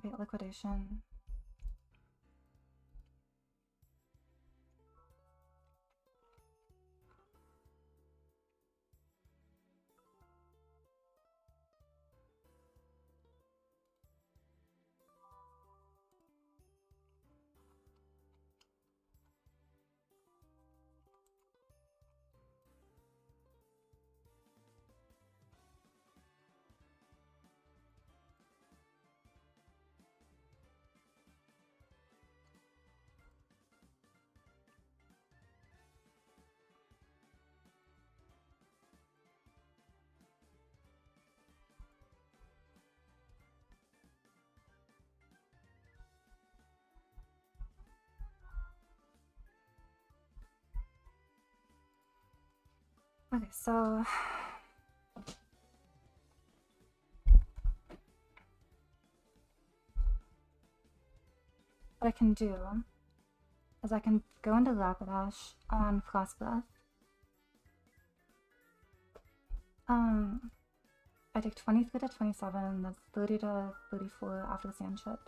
Maybe liquidation. Okay, so what I can do is I can go into Rapidash on Frost Breath. I take 23 to 27, that's 30 to 34 after the sand chip.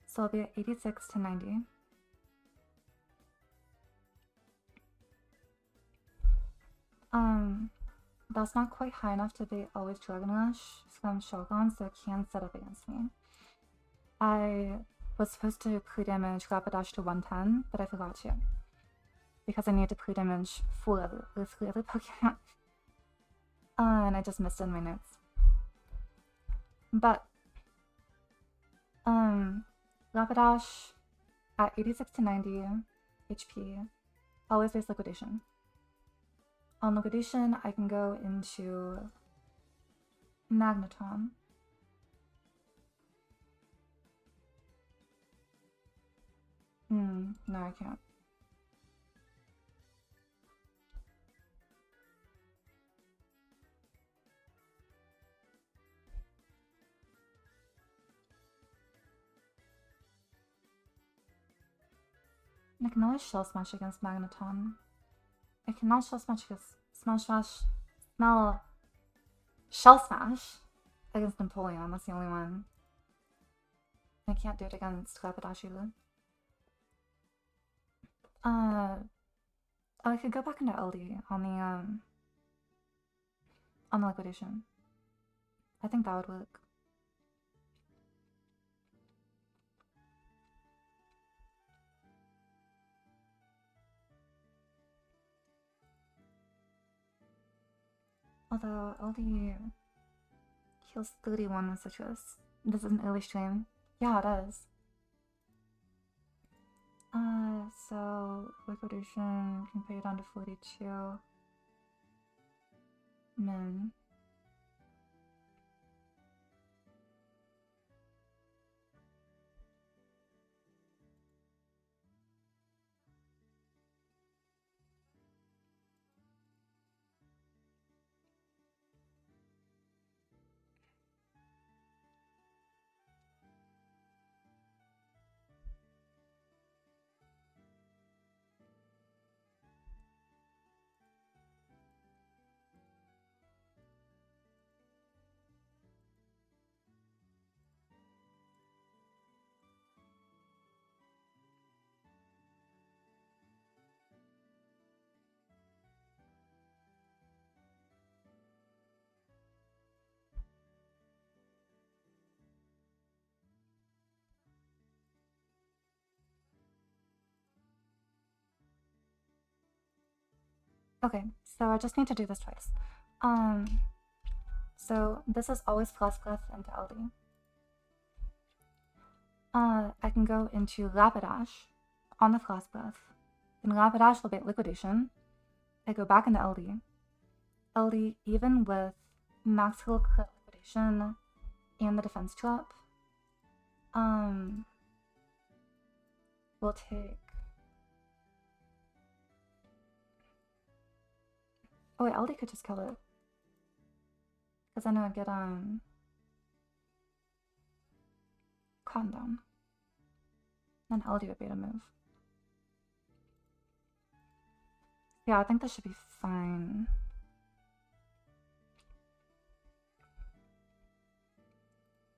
So I'll be at 86 to 90. That's not quite high enough to be always Dragon Rush from Shogun, so it can set up against me. I was supposed to pre-damage Rapidash to 110, but I forgot to. Because I needed to pre-damage 4 or 3 other Pokemon. And I just missed it in my notes. But, Rapidash at 86 to 90 HP, always face liquidation. On liquidation, I can go into Magneton. No, I can't. I can always Shell Smash against Magneton. I cannot Shell Smash against Shell Smash against Napoleon, that's the only one. I can't do it against Rapidash either. Oh, I could go back into LD on the liquidation. I think that would work. Although LD heals 31 with citrus. This is an early stream. Yeah, it is. So liquidation can pay it down to 42. Min. Okay, so I just need to do this twice. So this is always Frost Breath into LD. I can go into Rapidash on the Frost Breath. Then Rapidash will be Liquidation. I go back into LD. LD even with Max Heal Crit Liquidation and the Defense Drop. We'll take... Oh wait, LD could just kill it. Because I know I'd get, Cotton Down. Then LD would be able to move. Yeah, I think this should be fine.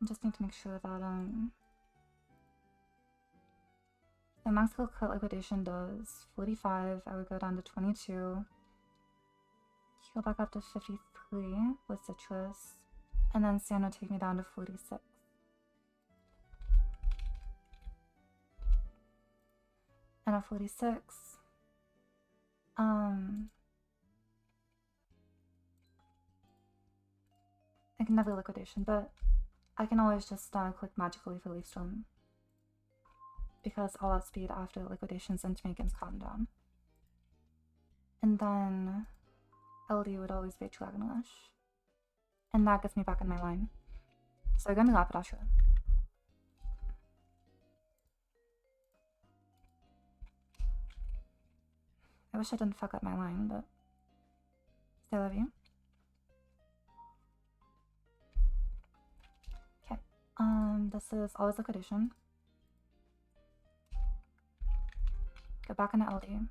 I just need to make sure that, the Max Heal Crit Liquidation does 45. I would go down to 22. Heal back up to 53 with Citrus. And then Sand will take me down to 46. And at 46, I can never Liquidation, but I can always just click Magical Leaf or Leaf Storm. Because I'll outspeed after Liquidation's into me against Cotton Down. And then LD would always be Dragon Rush. And that gets me back in my line. So I'm gonna Rapidash. I wish I didn't fuck up my line, but still love you. Okay. This is always Liquidation. Go back into LD.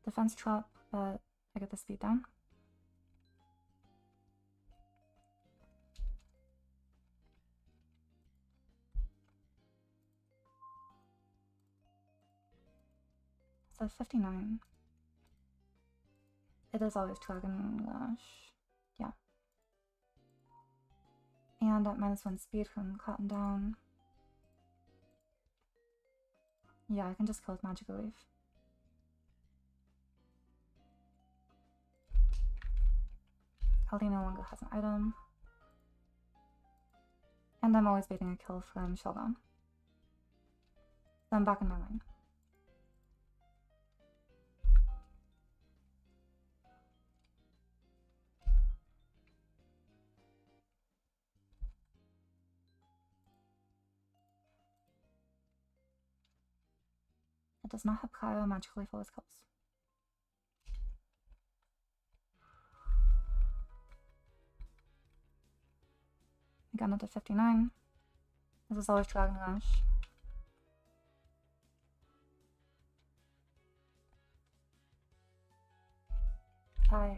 Defense Drop, but I get the speed down. So 59. It is always Dragon Rush. Yeah. And at -1 speed from Cotton Down. Yeah, I can just kill with Magical Leaf. LD no longer has an item. And I'm always waiting a kill from Shogun. So I'm back in my line. It does not have Cryo, Magical Leaf always kills. I got up to 59. This is always Dragon Rush.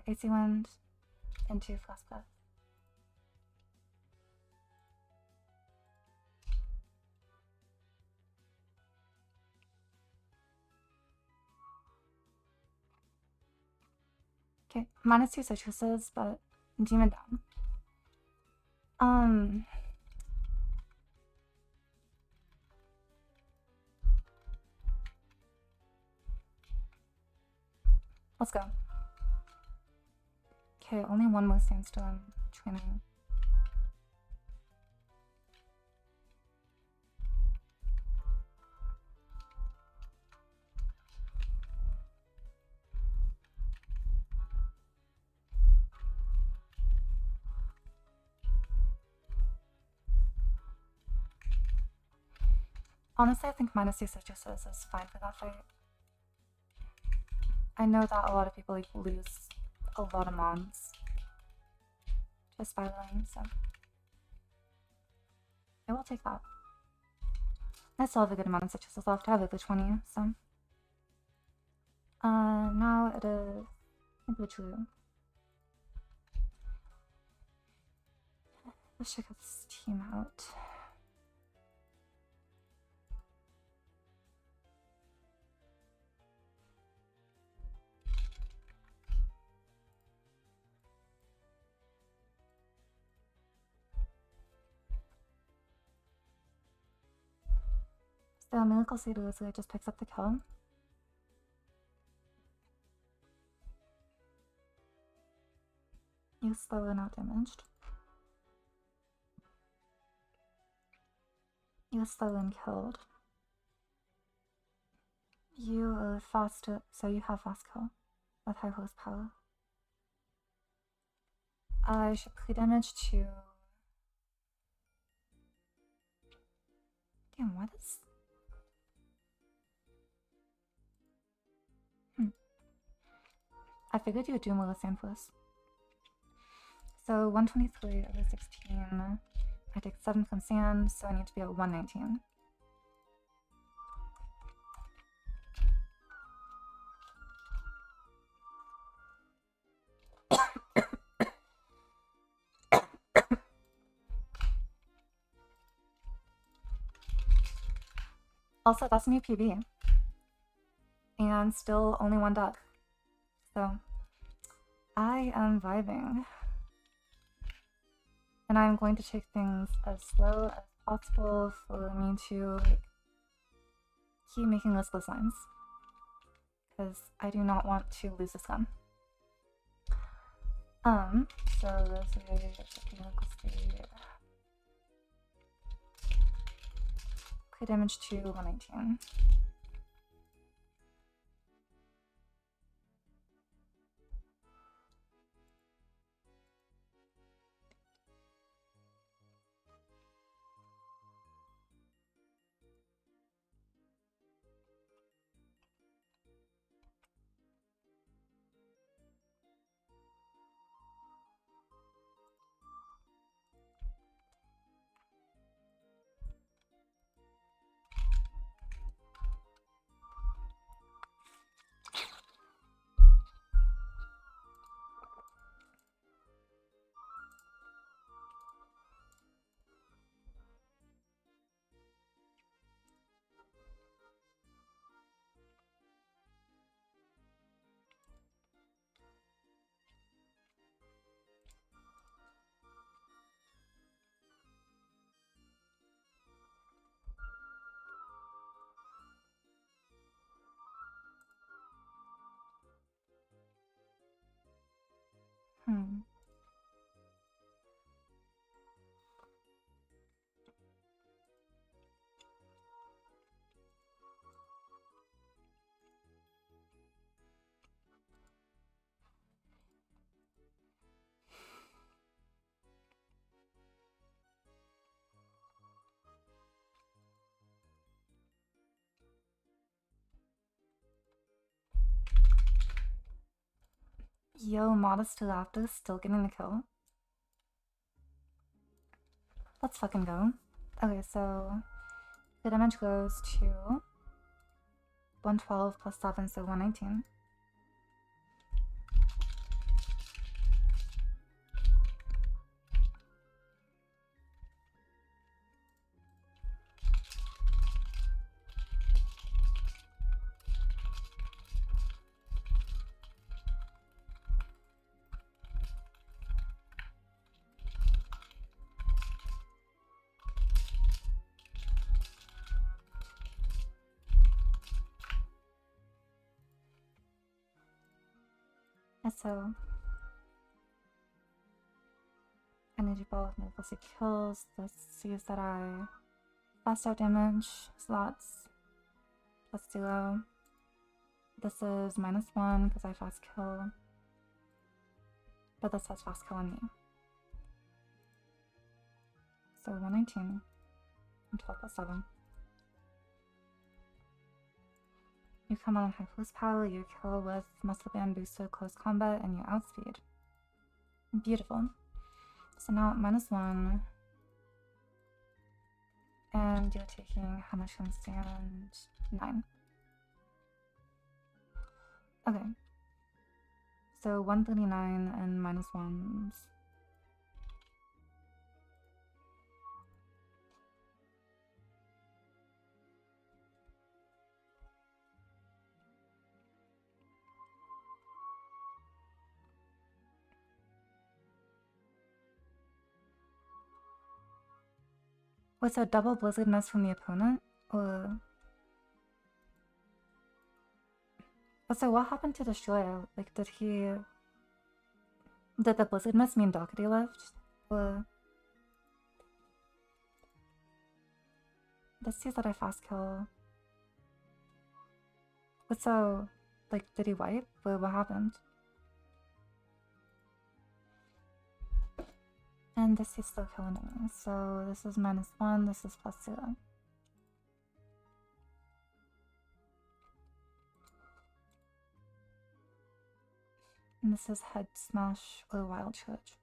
AC Wind into Frost Breath. Okay, -2 citruses, but Demon down. Let's go. Okay, only one more standstill. I'm training. Honestly, I think -2 citruses is fine for that fight. I know that a lot of people lose a lot of mons just by lane, so I will take that. I still have a good amount of citruses left. I have over 20, so. Now it is Blue. Let's check this team out. The Miracle Seed Lizard just picks up the kill. You slow and out damaged. You slow and killed. You fast, so you have fast kill with high horsepower. I should pre-damage to... Damn, what is... I figured you would do Melisande for this. So 123 over 16. I take 7 from sand, so I need to be at 119. Also, that's a new PB. And still only 1 death. So, I am vibing. And I'm going to take things as slow as possible for me to keep making listless lines. Because I do not want to lose this gun. So this is Miracle Seed. Crit damage to 119. Yo, Modest Laughter still getting the kill. Let's fucking go. Okay, so the damage goes to 112 plus 7, so 119. And so energy ball with Miracle Seed kills. This sees that I fast out damage slots plus 0. This is -1 because I fast kill. But this has fast kill on me. So 119 and 12 plus 7. You come on high horsepower, you kill with muscle band booster, close combat, and you outspeed. Beautiful. So now at -1. And you're taking how much from stand? 9. Okay. So 139 and -1s. Wait, so double Blizzard Mist from the opponent? Or But so what happened to Destroyer? Like, did the Blizzard Mist mean Doherty left? Or... This sees that I fast kill. But so, like, did he wipe? What happened? And this is still killing me. So this is -1, this is +0. And this is Head Smash or Wild Charge.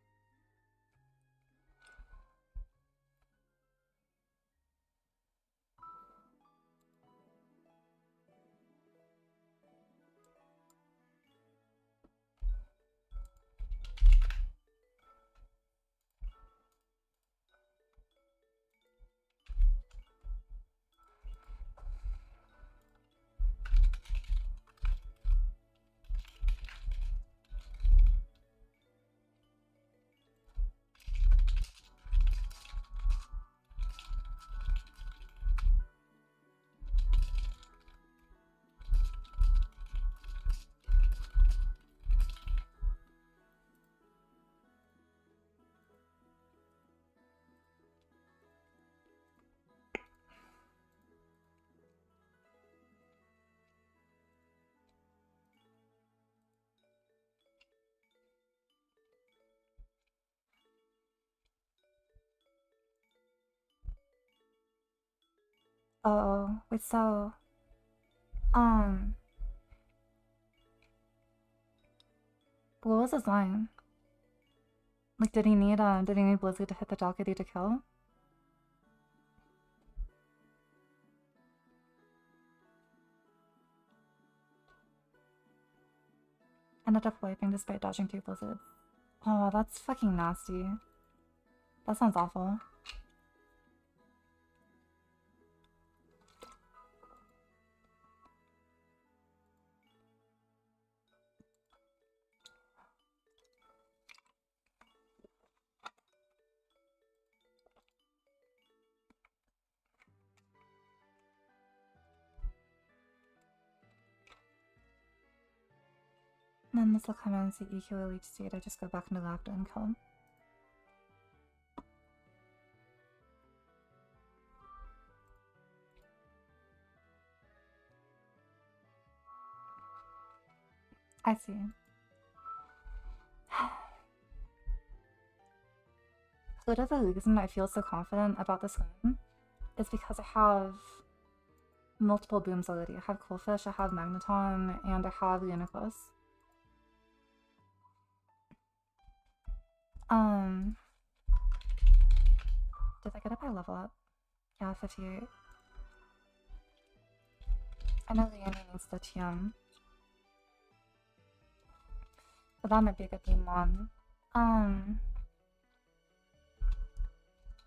Oh, wait, so, what was his line? Like, did he need Blizzard to hit the Doherty to kill? Ended up wiping despite dodging 2 Blizzards. Oh, that's fucking nasty. That sounds awful. And then this will come in and see EQ or Leech Seed. I just go back into Lapdor and kill him. I see. Literally the reason I feel so confident about this game is because I have multiple booms already. I have Coalfish, I have Magneton, and I have Uniclus. Did I get it by level up? Yeah, 58. I know Leonie needs the TM. But that might be a good game one. And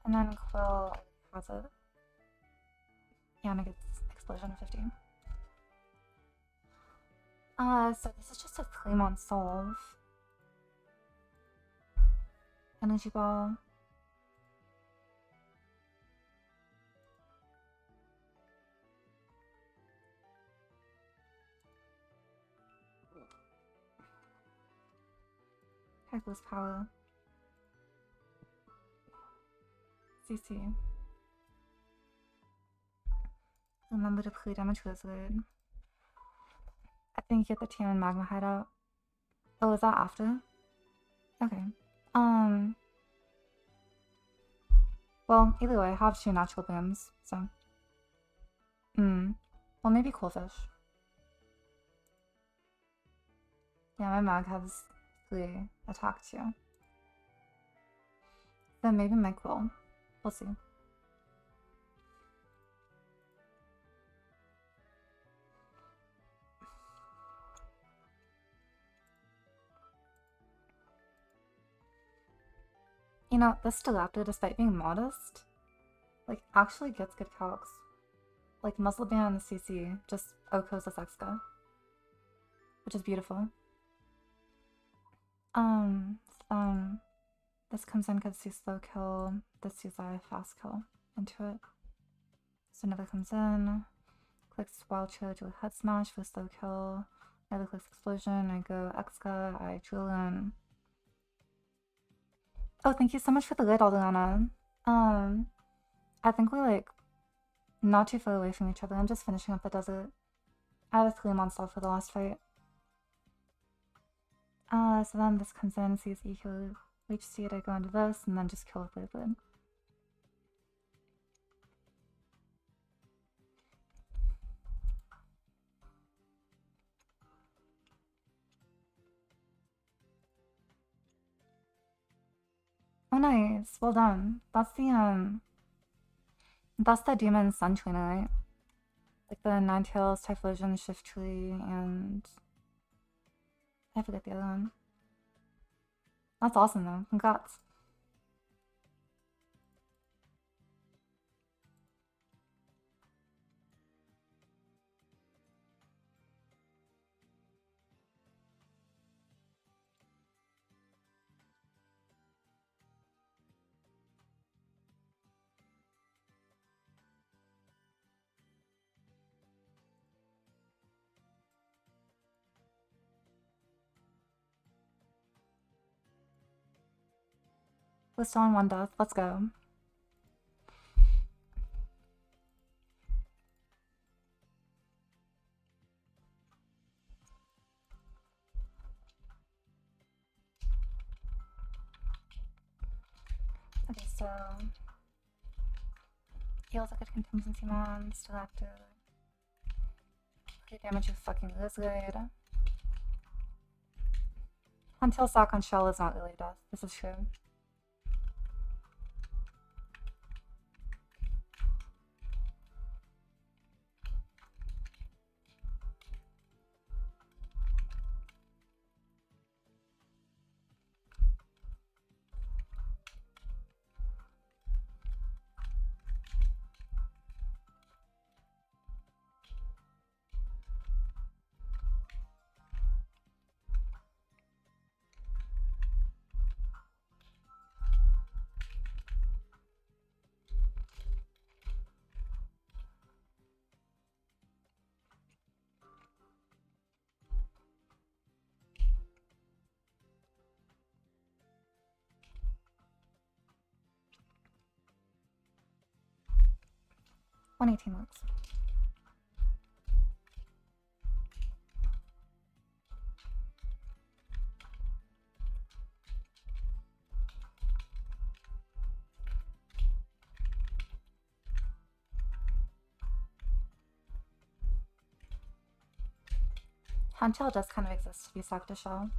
then Quill has it. Yeah, and it gets Explosion of 15. So this is just a Claymon solve. Energy Ball. Heckless Power. CC. Remember to play Damage Wizard. I think you get the TM and Magma Hideout. Oh, is that after? Okay. Well, either way, I have 2 natural booms, so. Well, maybe Coalfish. Yeah, my Mag has 3 attack too. Then maybe my Quill. We'll see. You know, this Stilaptor, despite being modest, like, actually gets good calcs. Like, Muzzle Band CC just OHKOs this Exca. Which is beautiful. This comes in because sees slow kill, this sees I fast kill into it. So Nova comes in, clicks Wild Chill to a head smash for slow kill, I look like Explosion, I go Exca, I Julian. Oh, thank you so much for the lid, Aldeana. I think we're like not too far away from each other. I'm just finishing up the desert. I have 3 months off for the last fight. So then this comes in, sees you kill Leech Seed, I go into this, and then just kill with Blade. Oh nice, well done. That's the Demon Sun Trainer, right? Like the Ninetales, Typhlosion, Shiftry, and I forget the other one. That's awesome though, congrats. We're still on 1 death, let's go. Okay, so heals like a contingency man, still active. Okay, damage you fucking lizard. Until Sock on Shell is not really death, this is true. $118 works. Handtail does kind of exist to be Sock to Shell.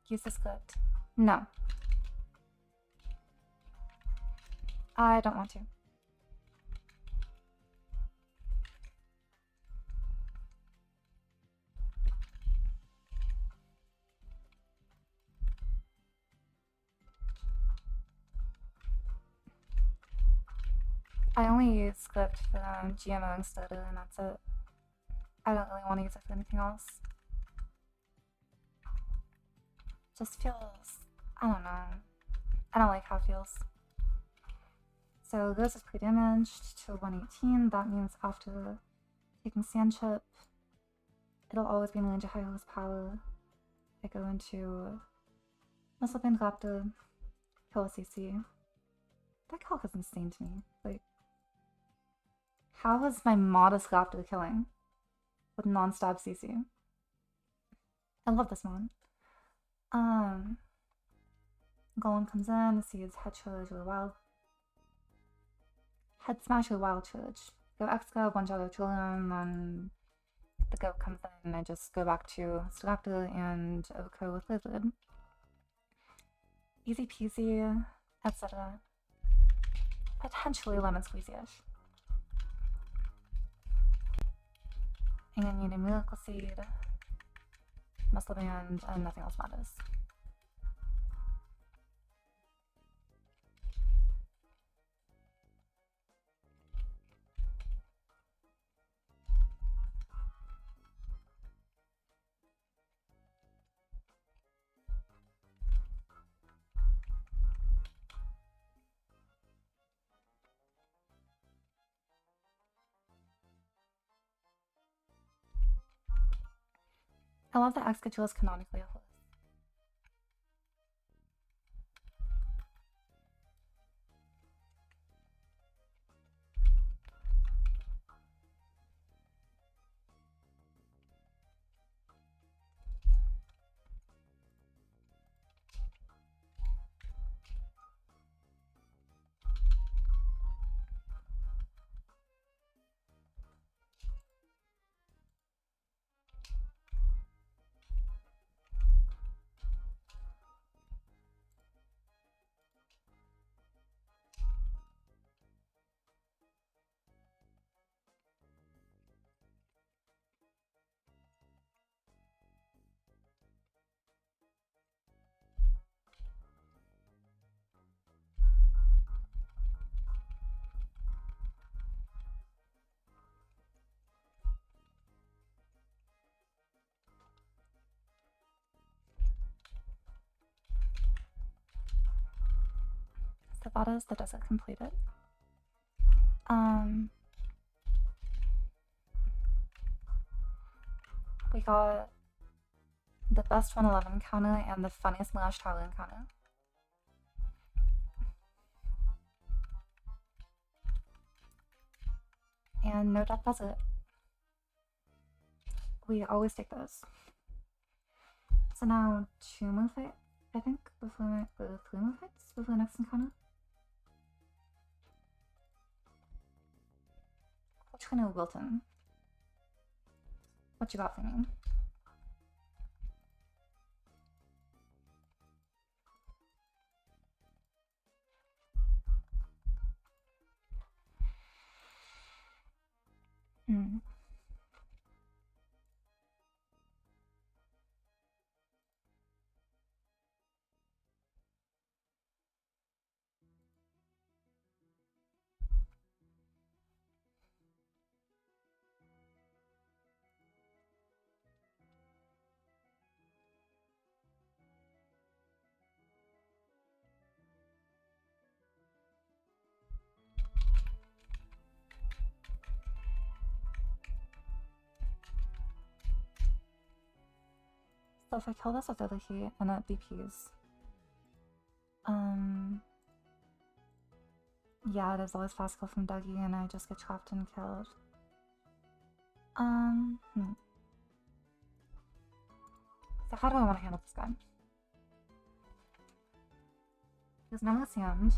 Use the script. No. I don't want to. I only use script for GMOing stutter and that's it. I don't really want to use it for anything else. Just feels, I don't know. I don't like how it feels. So this is pre-damaged to 118. That means after taking Sand Chip, it'll always be in range of high horsepower. I go into Muscle Band Raptor, kill a CC. That calc is insane to me. Like, how is my modest Raptor killing with non-stab CC? I love this one. Golem comes in, sees Head Charge or Wild. Head Smash or Wild Charge. Go Exca, one shot of Trillium, then the goat comes in, and I just go back to Staraptor and Oko with Lizard. Easy peasy, etc. Potentially lemon squeezy-ish. And then you need a Miracle Seed, Muscle Band, and nothing else matters. I love that Excadrill is canonically a horse. So that is the desert completed. We got the best 111 counter and the funniest Mirage Tower encounter. And no doubt desert. We always take those. So now 2 more fights, I think, before 3 more fights before the next encounter. Which one of Wilton? What you got for me? So if I kill this with other heat and it BPs, yeah, there's always fast kill from Dougie and I just get trapped and killed. So how do I want to handle this guy? Because now it's Sand.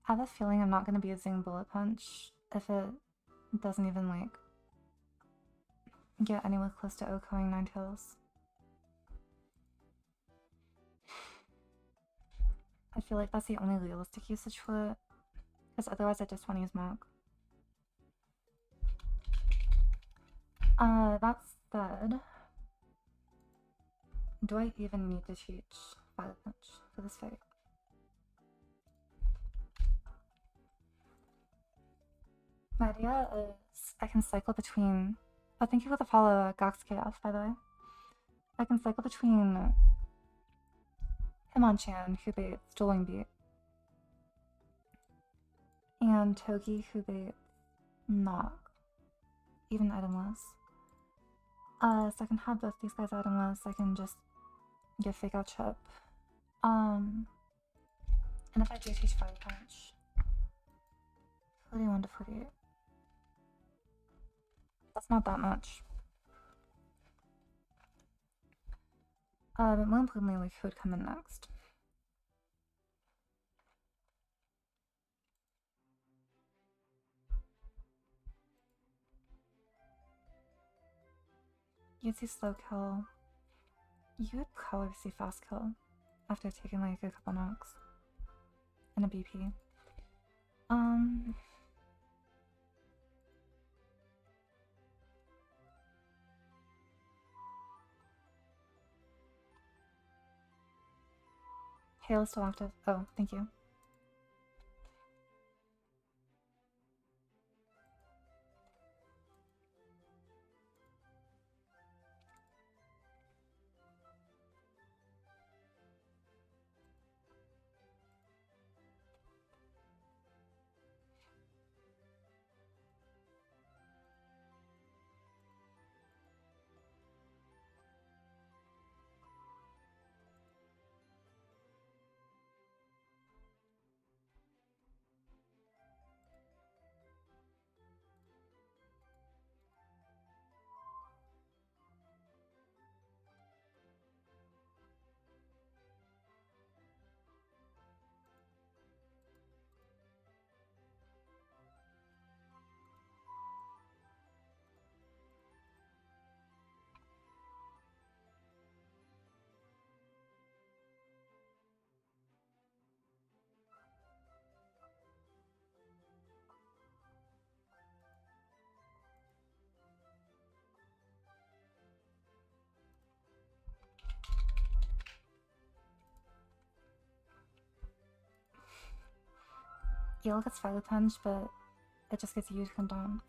I have a feeling I'm not going to be using Bullet Punch if it doesn't even, like, get anywhere close to OHKOing Ninetales. I feel like that's the only realistic usage for it, because otherwise I just want to use Mark. That said, do I even need to teach Violet Punch for this fight? My idea is I can cycle between. Oh, thank you for the follow, GoxKF, by the way. I can cycle between Hitmonchan, who baits Dueling Beat, and Togi, who baits Knock, even itemless. So I can have both these guys itemless. I can just get Fake Out Chip. And if I do teach Fire Punch, 41 to 48. That's not that much. But more importantly, like, who would come in next? You'd see slow kill. You would probably see fast kill after taking like a couple knocks and a BP. Hail is still active. Oh, thank you. Eel gets Fire Punch, but it just gets used to come down.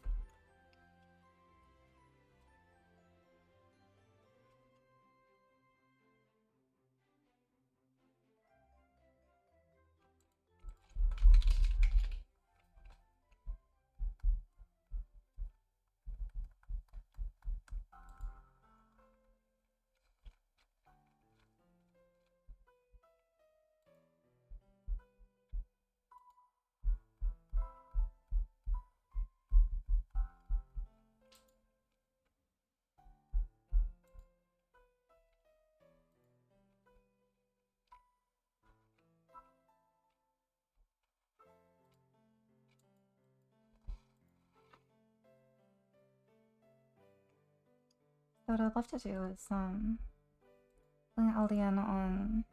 So what I'd love to do is bring Aldian on.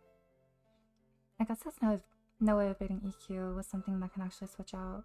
I guess there's no way of beating EQ with something that can actually switch out.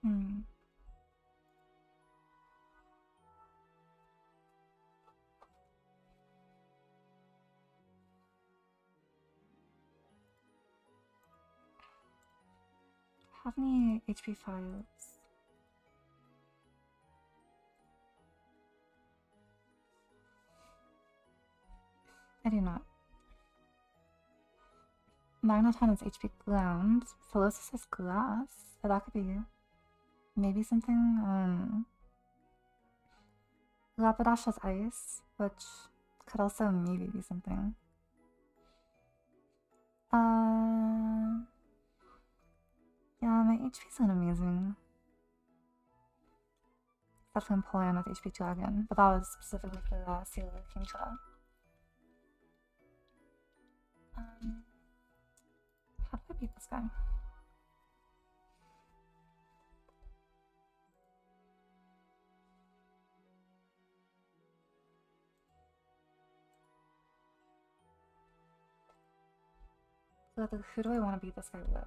Hmm. How many HP files? I do not. Magneton is HP ground. Philosophy is glass. So that could be maybe something. Rapidash has ice, which could also maybe be something. Yeah, my HP's not amazing. Except for Empoleon with HP Dragon, but that was specifically for Sailor Kingtra. How do I beat this guy? Who do I want to beat this guy with?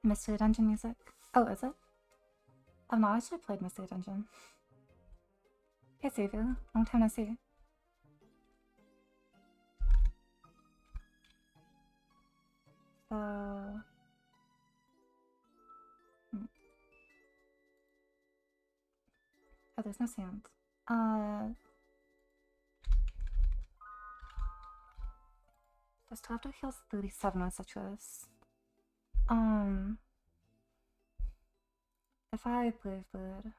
Mystery Dungeon music. Oh, is it? I've not actually played Mystery Dungeon. Hey, Savior. Long time no see. So... Oh, there's no sand. This chapter heals 37 with citrus. If I Brave Bird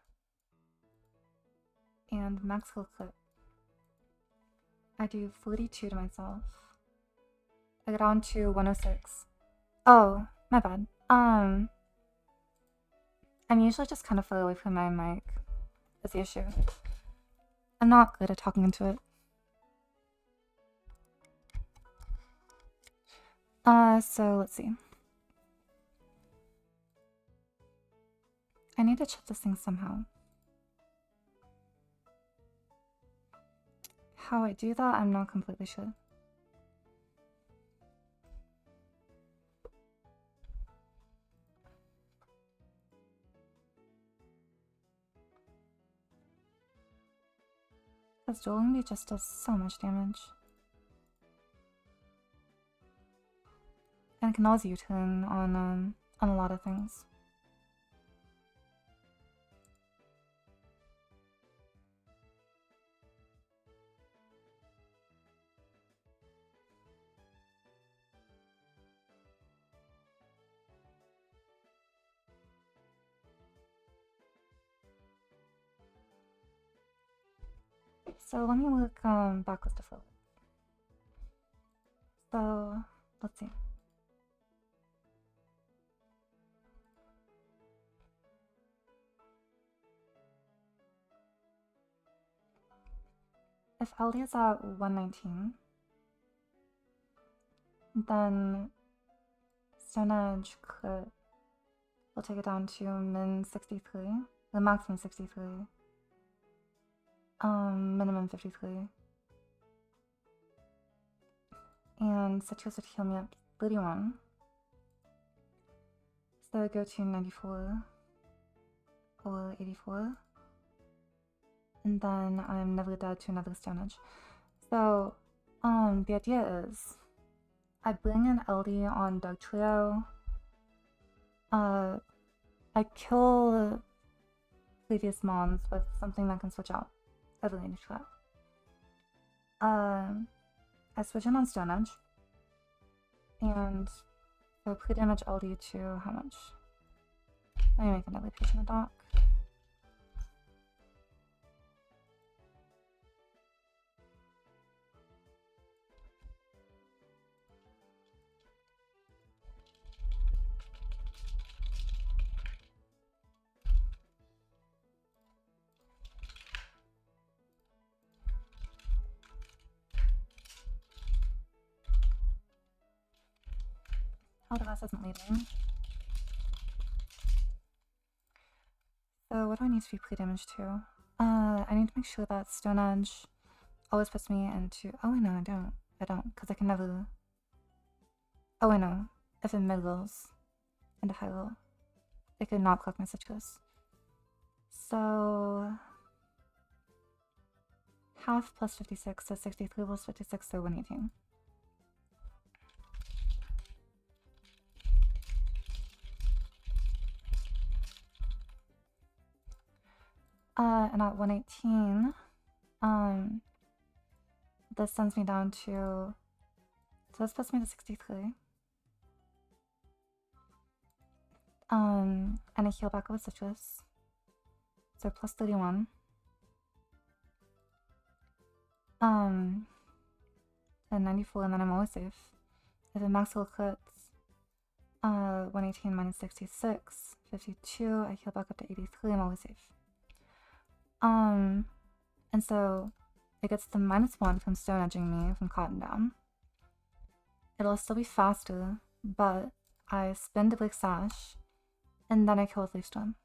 and Max Heal Clip, I do 42 to myself. I get on to 106. Oh, my bad. I'm usually just kind of far away from my mic. That's the issue. I'm not good at talking into it. So let's see. I need to check this thing somehow. how I do that, I'm not completely sure. Because Dueling Beat just does so much damage. And it can also U-turn on a lot of things. So let me look backlist to forward. So let's see. If LD is at 119, then Stone Edge could, we'll take it down to min 63, the maximum 63, minimum 53. And Citrus would heal me up 31. So I go to 94 or 84. And then I'm never dead to another Stone Edge. So, the idea is I bring in LD on Dugtrio. I kill previous mons with something that can switch out every range trap. I switch in on Stone Edge. And so pre-damage LD to how much? Let me make another page in the dock. Oh, the rest isn't leaving. So what do I need to be pre-damage to? I need to make sure that Stone Edge always puts me into... Oh, no, I don't. I don't, because I can never... Oh, I know. If it mid-rolls into high roll, it could not collect my citrus. So... half plus 56, so 63 plus 56, so 118. And at 118, this sends me down to, so this puts me to 63. And I heal back with citrus, so plus 31. And 94, and then I'm always safe. If it max level crits, 118 minus 66, 52, I heal back up to 83, I'm always safe. And so it gets the -1 from Stone Edging me from Cotton down. It'll still be faster, but I spin to Blake Sash, and then I kill with Leaf Storm.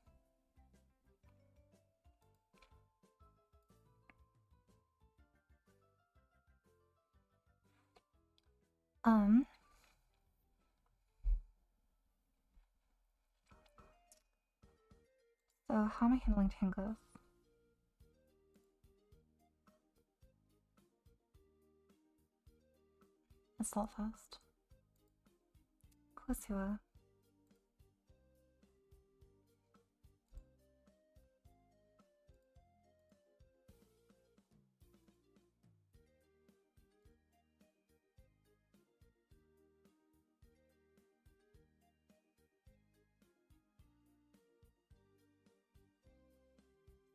So how am I handling Tangrowth? Assault fast. Of course you are.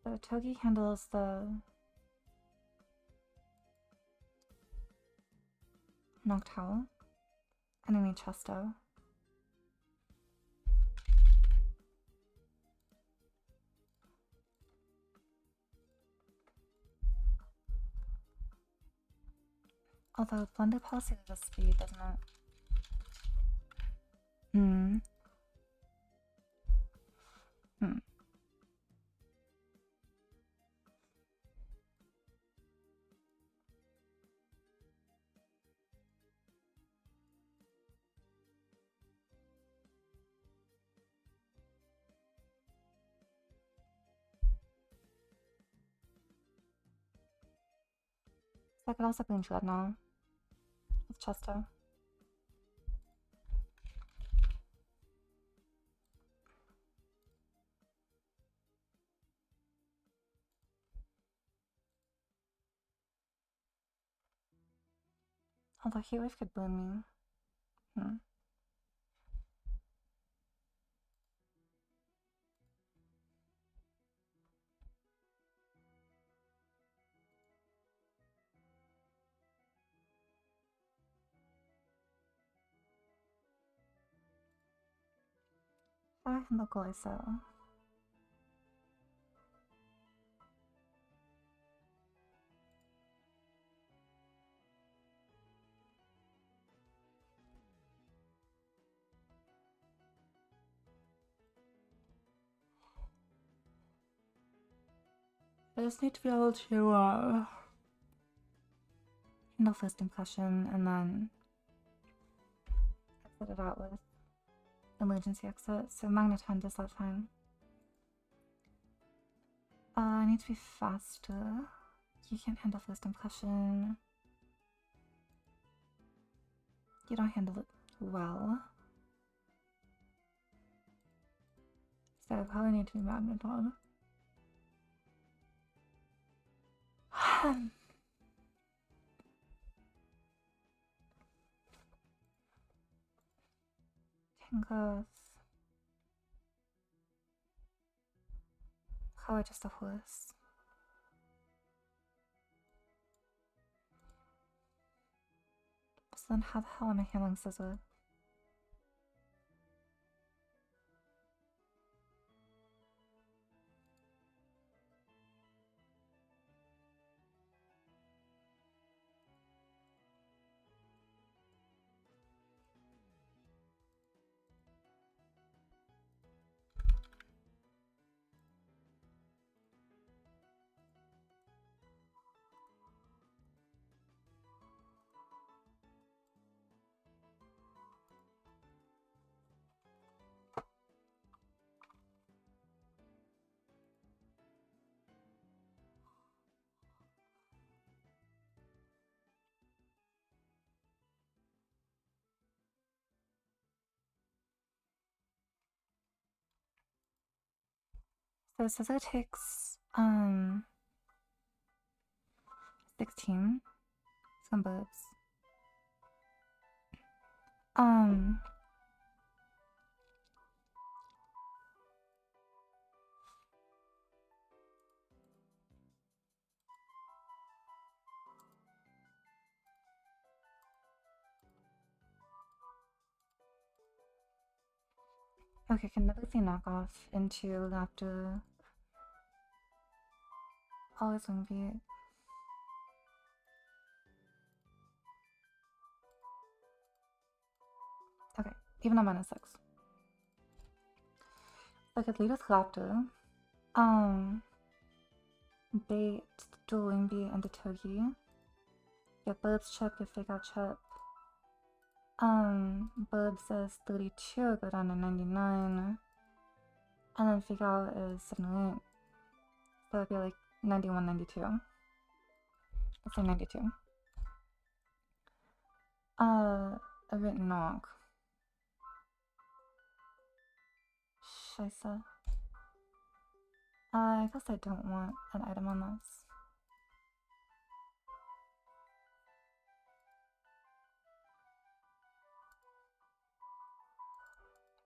So Togi handles the Noctowl, enemy Chesto. Although Blunder Policy does speed, doesn't it? So I could also bring Dreadnought with Chester. Although Heatwave could boon me. I can look also. I just need to be able to handle first impression and then exit it out with emergency exit. So Magneton does that fine. I need to be faster. You can't handle first impression. You don't handle it well. So I probably need to be Magneton. Tangrowth. How are just a horse? So then how the hell am I handling Scizor? So Scizor takes 16 some birds. Okay, can Nibithi knock off into Raptor? Always wing beat. Okay, even on -6. So I could lead with Raptor. Bait, dual wing beat, and a Togi. Get Burbs chip, get Fake Out chip. Burb says 32, go down to 99. And then Fake Out is 78. So it'd be like 91, 92. Let's say 92. A bit knock. Scheiße. I guess I don't want an item on this.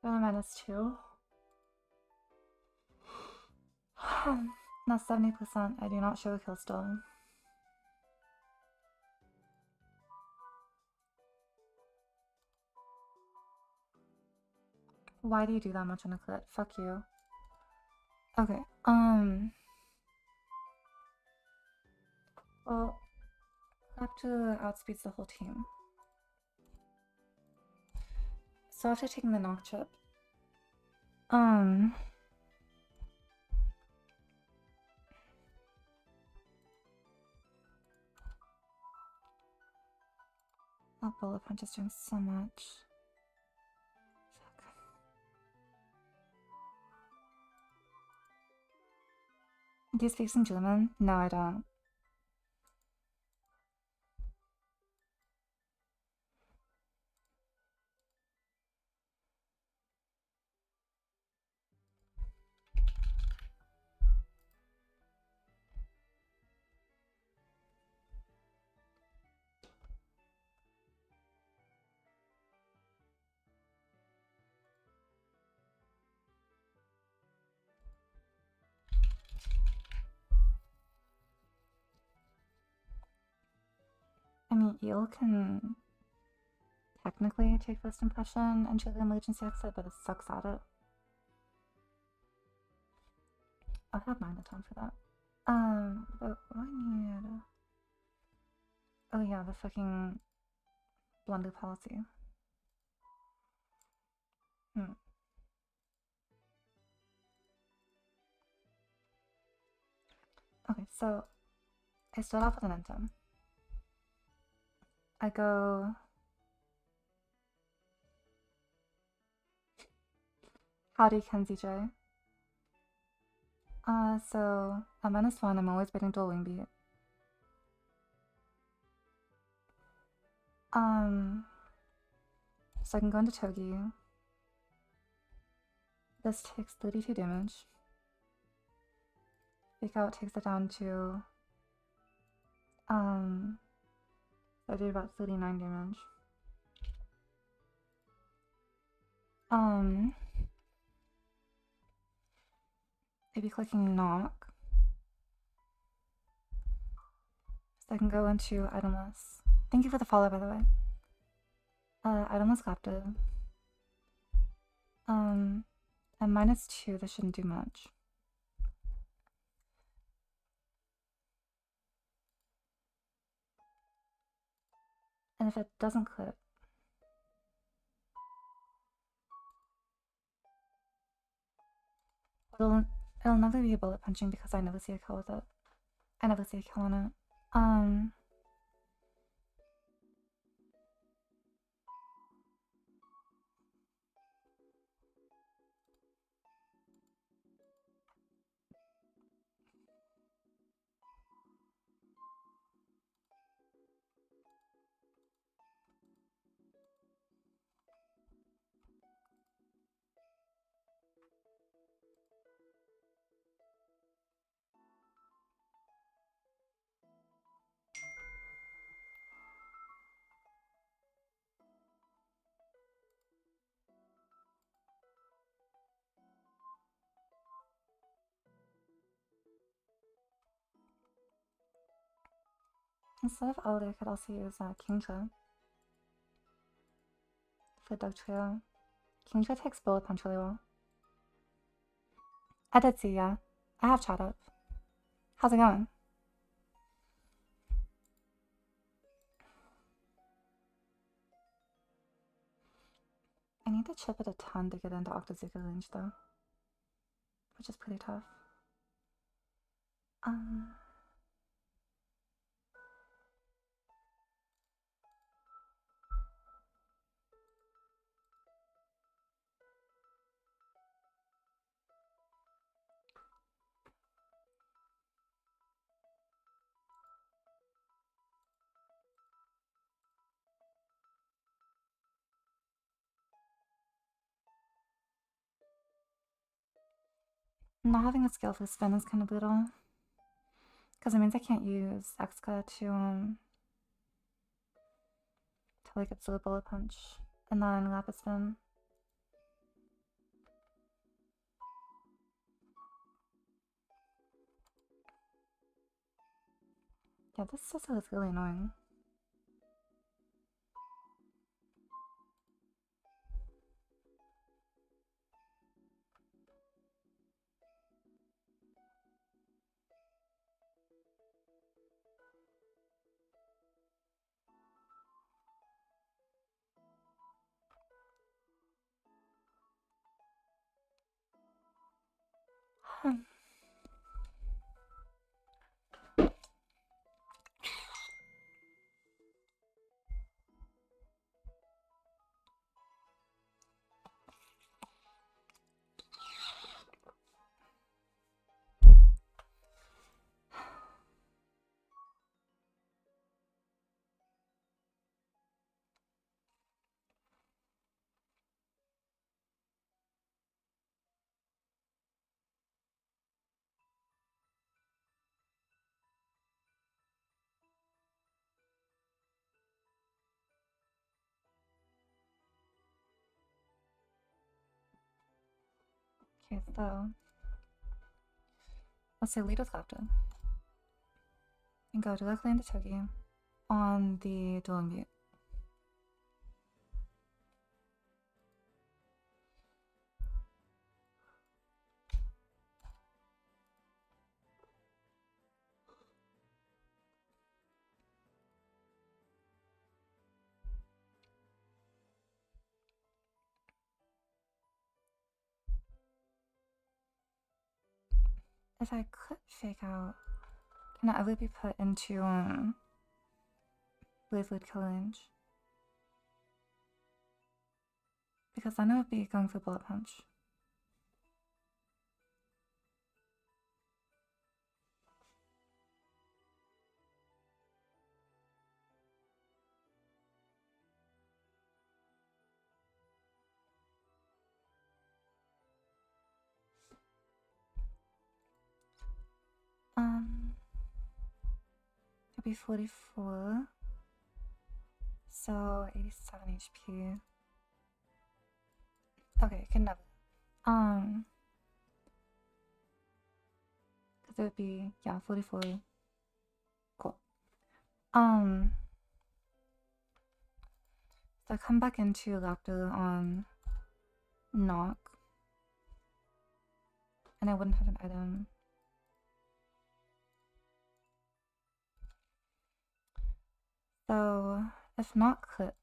Go to -2. Now 70%. I do not show a kill still. Why do you do that much on a crit? Fuck you. Okay, well, Raptor outspeeds the whole team. So after taking the knock chip, I'll Bullet Punch is doing so much. Fuck. Do you speak some German? No, I don't. Eel can technically take first impression and trigger emergency exit, but it sucks at it. I'll have mine a ton for that. But what do I need? Oh yeah, the fucking blunder policy. Okay, so I start off with an intem. I go howdy Kenzie J. So at -1, I'm always waiting dual wing beat. So I can go into Togi. This takes 32 damage. Fake Out takes it down to I did about 39 damage. Maybe clicking knock. So I can go into itemless. Thank you for the follow, by the way. Itemless captive. At -2, this shouldn't do much. And if it doesn't clip, it'll never be a bullet punching because I never see a kill with it. I never see a kill on it. Instead of Elder, I could also use Kingdra for Dugtrio. Kingdra takes bullet punch really well. I did see, yeah. I have chat up. How's it going? I need to chip it a ton to get into Octazooka range though, which is pretty tough. Not having a skill for spin is kind of brutal. Because it means I can't use Exca to like absorb bullet punch. And then Lapis Spin. Yeah, this Sizzle is really annoying. Okay, so let's say lead with Clapton. And go directly into Togi. on the dual mute. If I could fake out, can it ever be put into Blade Kill range? Because then it would be going for Bullet Punch. It'd be 44. So 87 HP. Okay, can never. Cause it would be, yeah, 44. Cool. So I come back into Lapter on Knock. And I wouldn't have an item. So if Knock crit,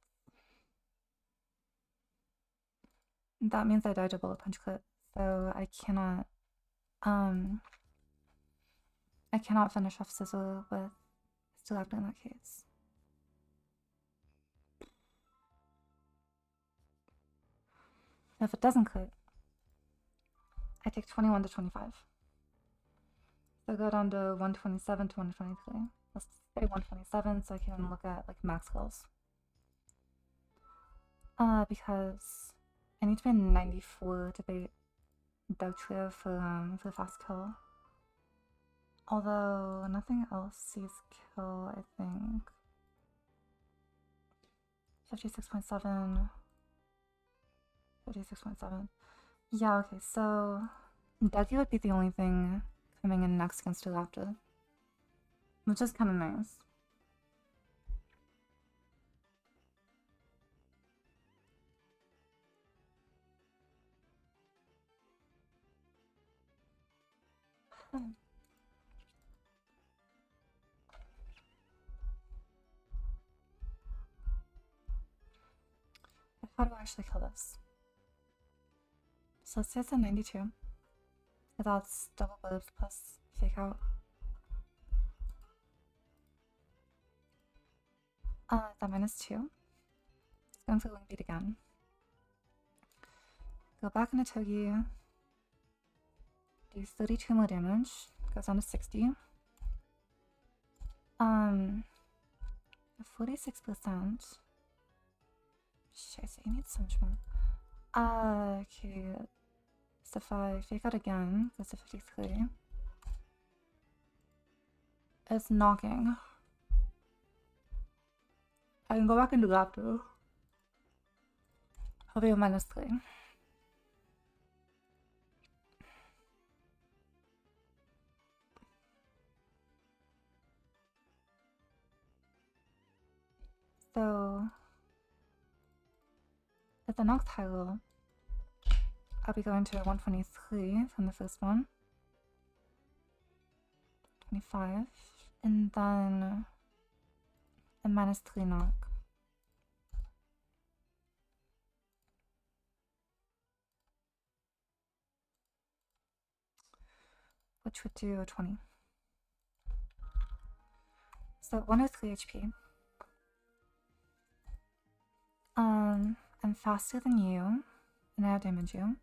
that means I dodge a Bullet Punch crit. So I cannot finish off Sizzle with still Lapter in that case. If it doesn't crit, I take 21 to 25. So I go down to 127 to 123. Let's say 127 so I can look at like max kills. Because I need to be in 94 to beat Dugtrio for the fast kill. Although nothing else sees kill, I think. 56.7. 56.7. Yeah, okay, so Dougie would be the only thing coming in next against Lapter, which is kind of nice. How do I actually kill this? So let's say it's a 92. That's double boobs plus fake out. That -2. It's going for Wing Beat again. Go back into Togi. Do 32 more damage. Goes down to 60. 46%. Scheiße, I need so much more. Okay. So if I fake out again, goes to 53. It's knocking. I can go back into Lapter. I'll be a -3. So at the knock tile, I'll be going to 123 from the first one. 25. And then a -3 knock. Which would do 20. So 103 HP. I'm faster than you, and I outdamage you.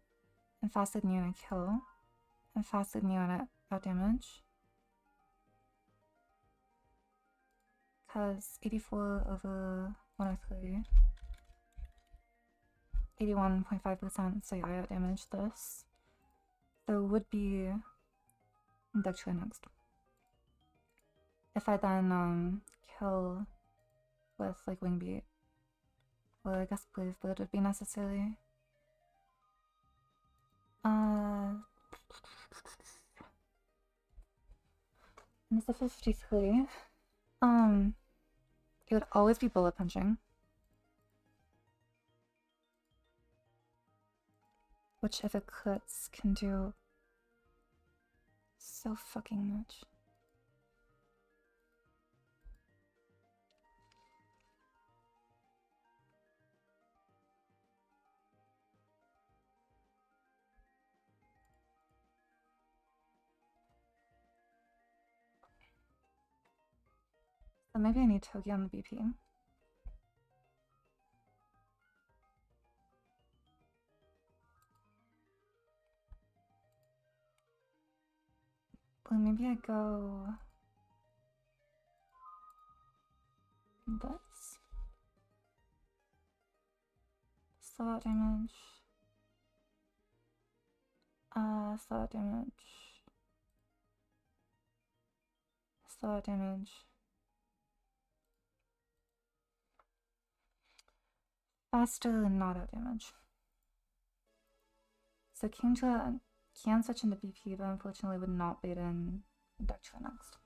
I'm faster than you and I kill. I'm faster than you and I outdamage. Because 84 over 103. 81.5%, so yeah, I outdamage this. So would be Dugtrio next. If I then kill with like Wing Beat, well, I guess Brave Bird would be necessary. And it's a 53. It would always be bullet punching. Which, if it crits, can do so fucking much. So maybe I need Togi on the BP. Well, maybe I go this. Slow damage. Slow damage. Slow damage. Faster and not out damage. So Kingdra can switch into BP, but unfortunately would not bait in Darktra next.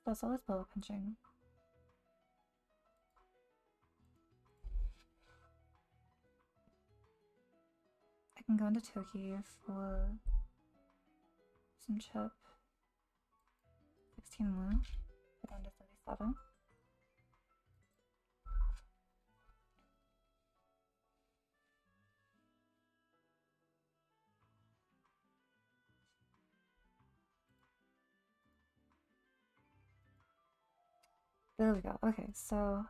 That's always bullet punching. I can go into Toki for some chip. 16 more. Go down to 37. There we go. Okay, so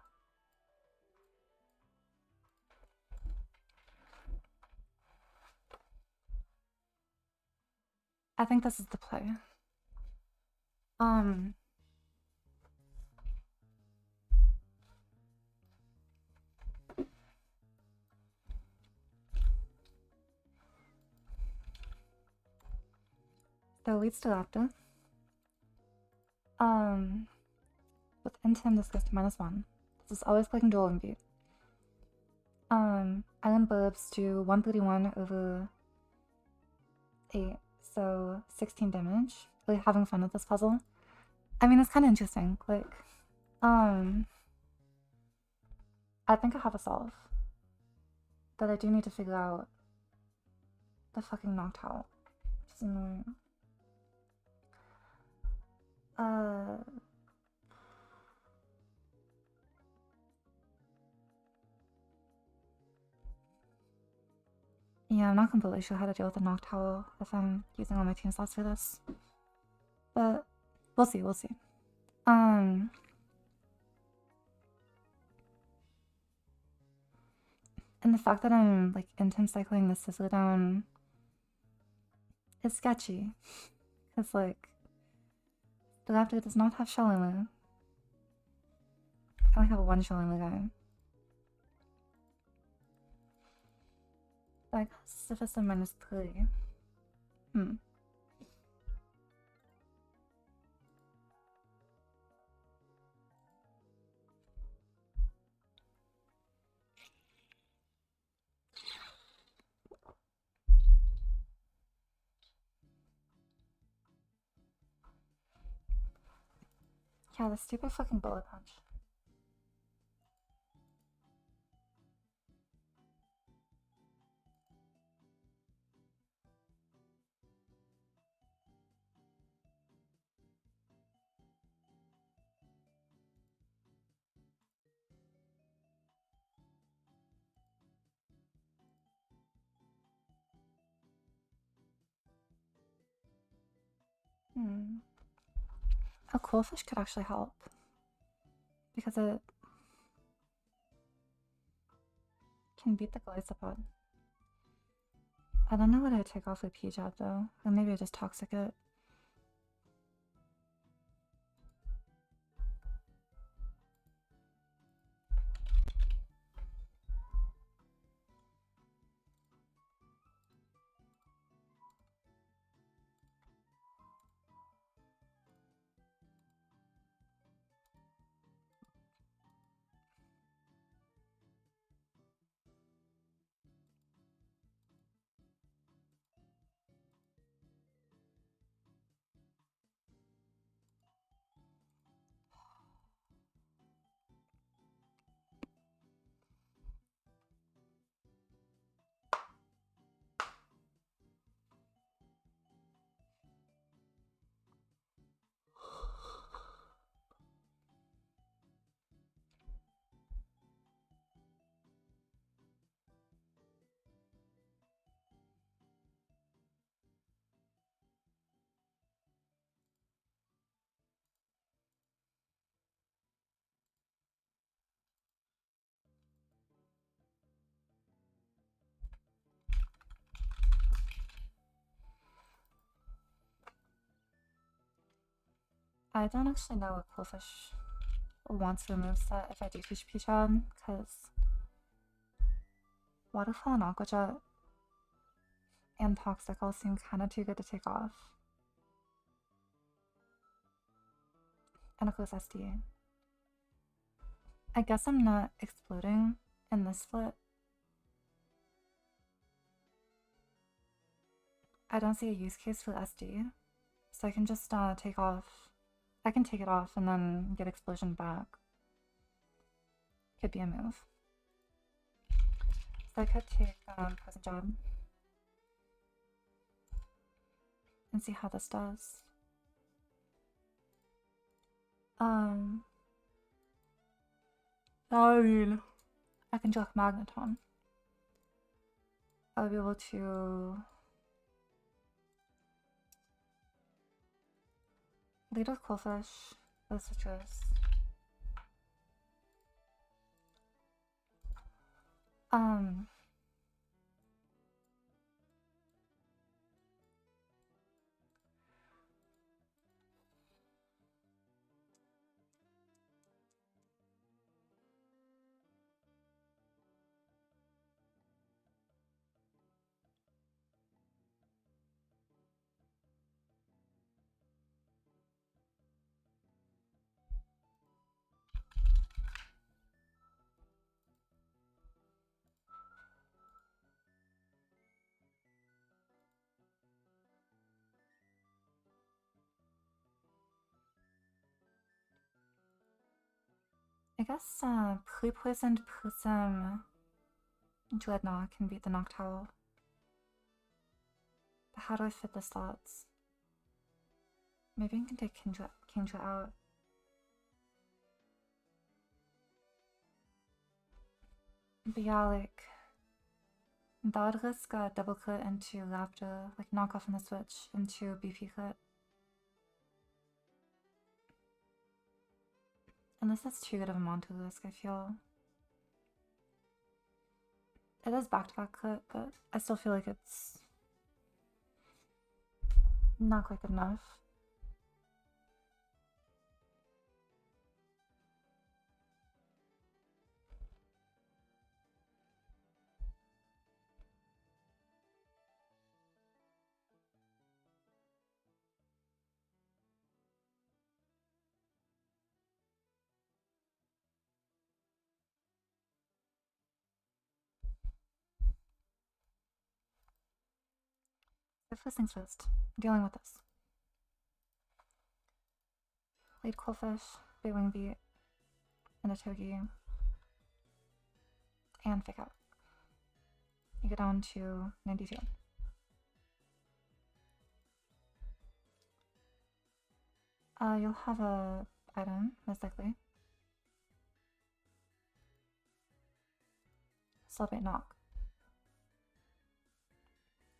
I think this is the play. So leads to after. With N10 this goes to -1. This is always clicking dual and beat. Island Burbs do 131 over 8, so 16 damage. Really having fun with this puzzle. I mean, it's kind of interesting. Like, I think I have a solve, but I do need to figure out the fucking knocked out, which is annoying. Yeah, I'm not completely sure how to deal with the Noctowl if I'm using all my team slots for this. But we'll see, we'll see. And the fact that I'm like intim cycling the Sizzledown is sketchy. Because like the Raptor does not have Shellimu. I only have one Shellimu guy. Like Sisyphus -3. Yeah, the stupid fucking bullet punch. A Coolfish could actually help. Because it can beat the Golisopod. I don't know what I'd take off with P-Jab though. Or maybe I just toxic it. I don't actually know what Coolfish wants to remove set if I do teach P-Jab, because Waterfall and Aqua Jet and Toxic all seem kind of too good to take off. And of course SD. I guess I'm not exploding in this split. I don't see a use case for SD, so I can just take off. I can take it off and then get explosion back. Could be a move. So I could take Poison Jab and see how this does. I mean, I can do like Magneton. I'll be able to lead with Coolfish, with Citrus. I guess pre-poisoned Prism Dreadnought can beat the Noctowl. But how do I fit the slots? Maybe I can take Kingdra out. But yeah, like That would risk a double crit into Laughter, like knock off on the switch into BP crit. And this is too good of a amount to risk, I feel. It is back-to-back crit, but I still feel like it's not quite good enough. But first things first, dealing with this. Lead Qwilfish, Big-Wing Beat, and a Togi, and Fake Out. You go down to 92. You'll have a item, most likely. Celebrate Knock.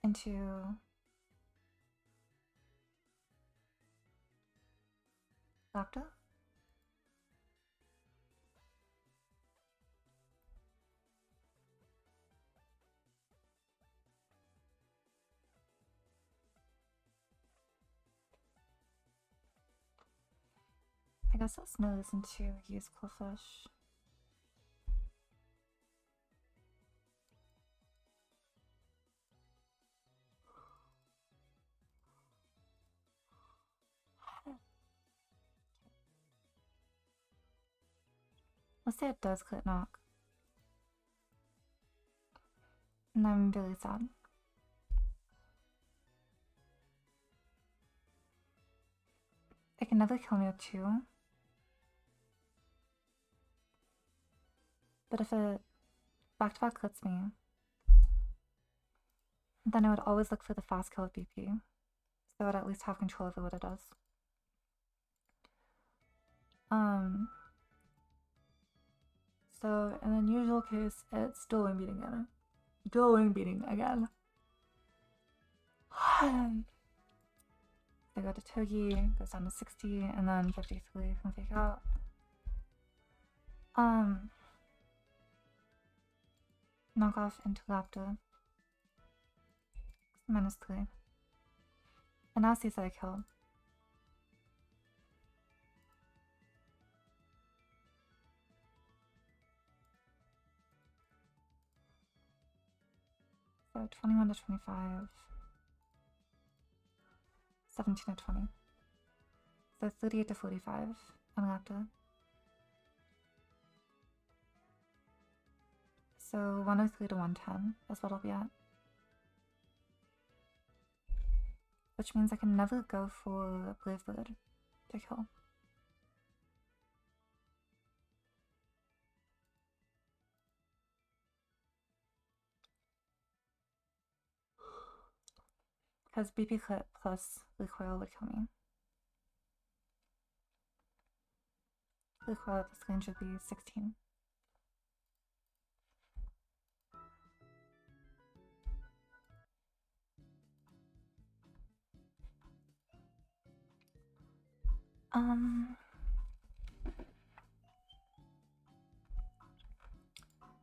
Into Lapta. I guess that's no reason to use Qwilfish. Let's say it does crit knock. And I'm really sad. It can never kill me with 2. But if it back-to-back crits me, then I would always look for the fast kill with BP. So I would at least have control over what it does. So in an unusual case, it's dual wing beating again. Dual wing beating again. I go to Togi, goes down to 60, and then 53 from Fake Out. Knock off into Lapta. -3. And now sees that I kill. So 21 to 25. 17 to 20. So 38 to 45 on Lapta. So 103 to 110 is what I'll be at. Which means I can never go for Brave Bird to kill. Because BP crit plus recoil would kill me. Recoil at this range would be 16.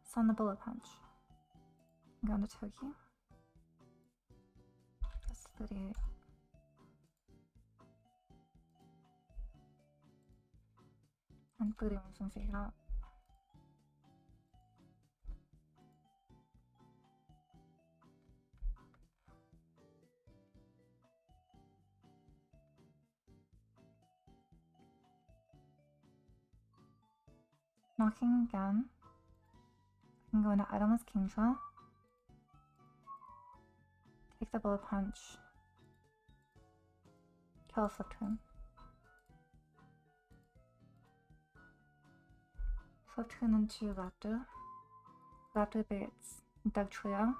So on the Bullet Punch, I'm going to Togi. That's 38. And 31 from Fake Out. Knocking again. I can go into Itemless Kingdra. Take the Bullet Punch. Kill a Flip Turn. Flip Turn into Lapta. Lapta baits Dugtrio.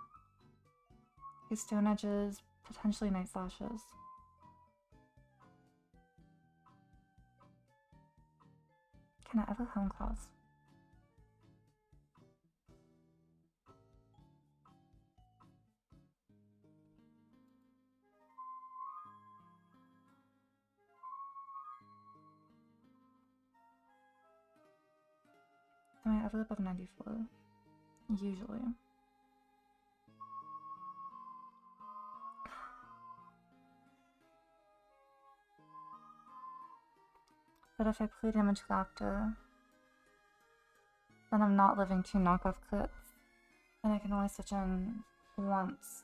His Stone Edges, potentially Night Slashes. Can I ever Hone Claws? Am I ever above 94? Usually. But if I play Damage Collector, then I'm not living 2 knockoff crits, and I can only switch in once.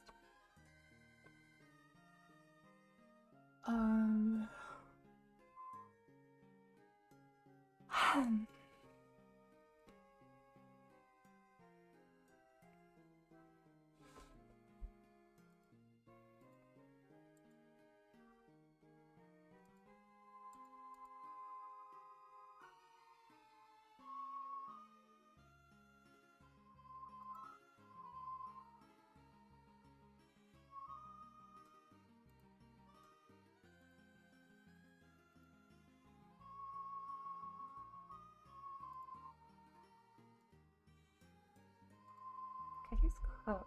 Cookies cook.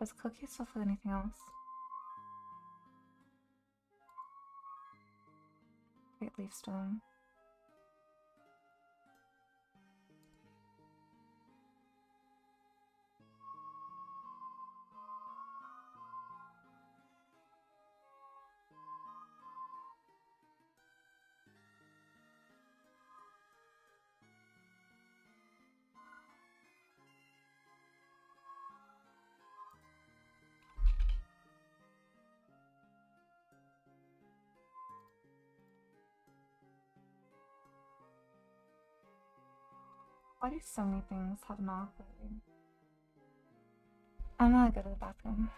Does cookies still for anything else? Great leaf stone. Why do so many things have knock lately? I'm gonna go to the bathroom.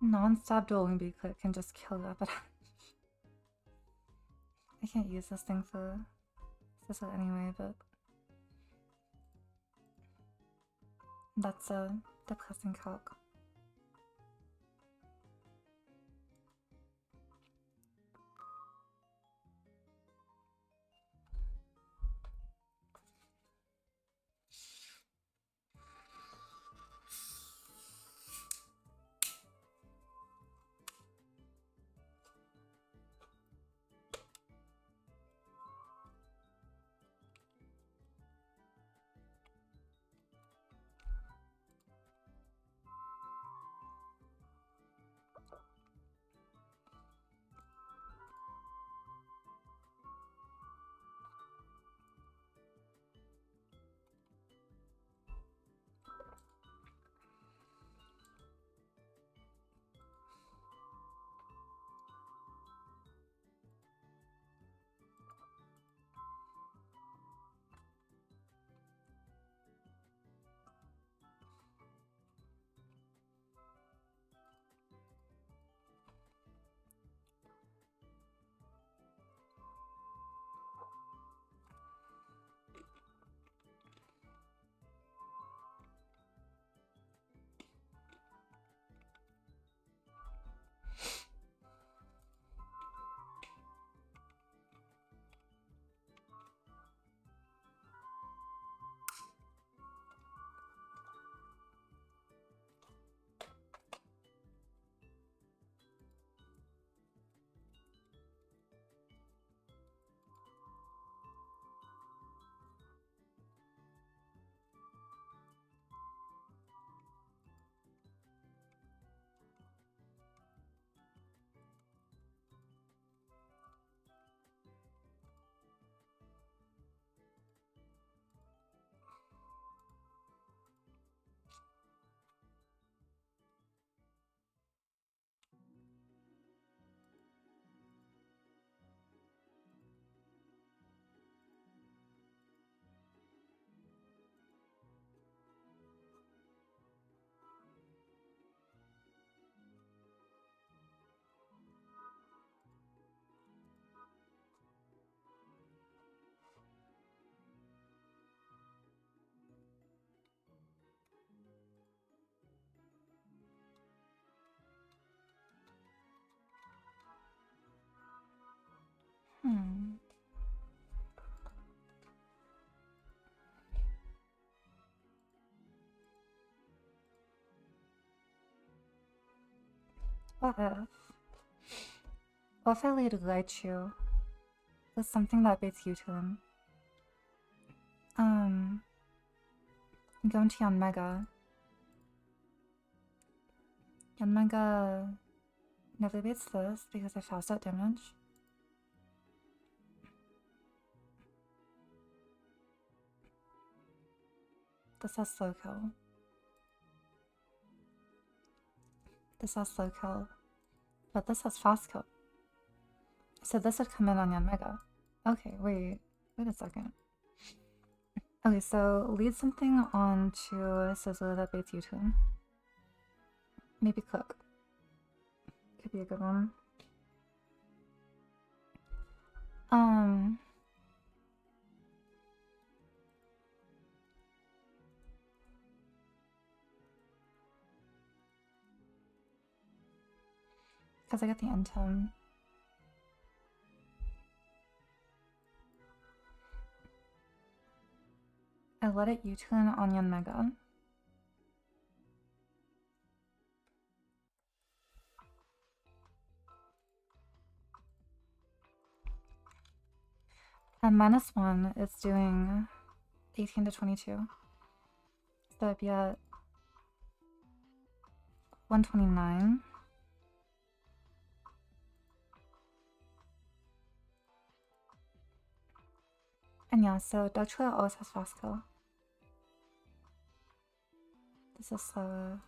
Non-stop dueling B click can just kill you, but I can't use this thing for this anyway, but that's a depressing calc. Hmm. What if? What if I lead Raichu with something that beats U-turn? Go into Yanmega. Yanmega never beats this because I fast out damage. This has slow kill. This has slow kill. But this has fast kill. So this would come in on Yanmega. Okay, wait a second. Okay, so lead something on to Sizzler that baits U-turn. Maybe Cook. Could be a good one. Because I got the end tone. I let it U-turn on Yanmega. And -1 is doing 18 to 22. So I'd be at 129. And yeah, so Dugtrio always has fast kill. This is slower.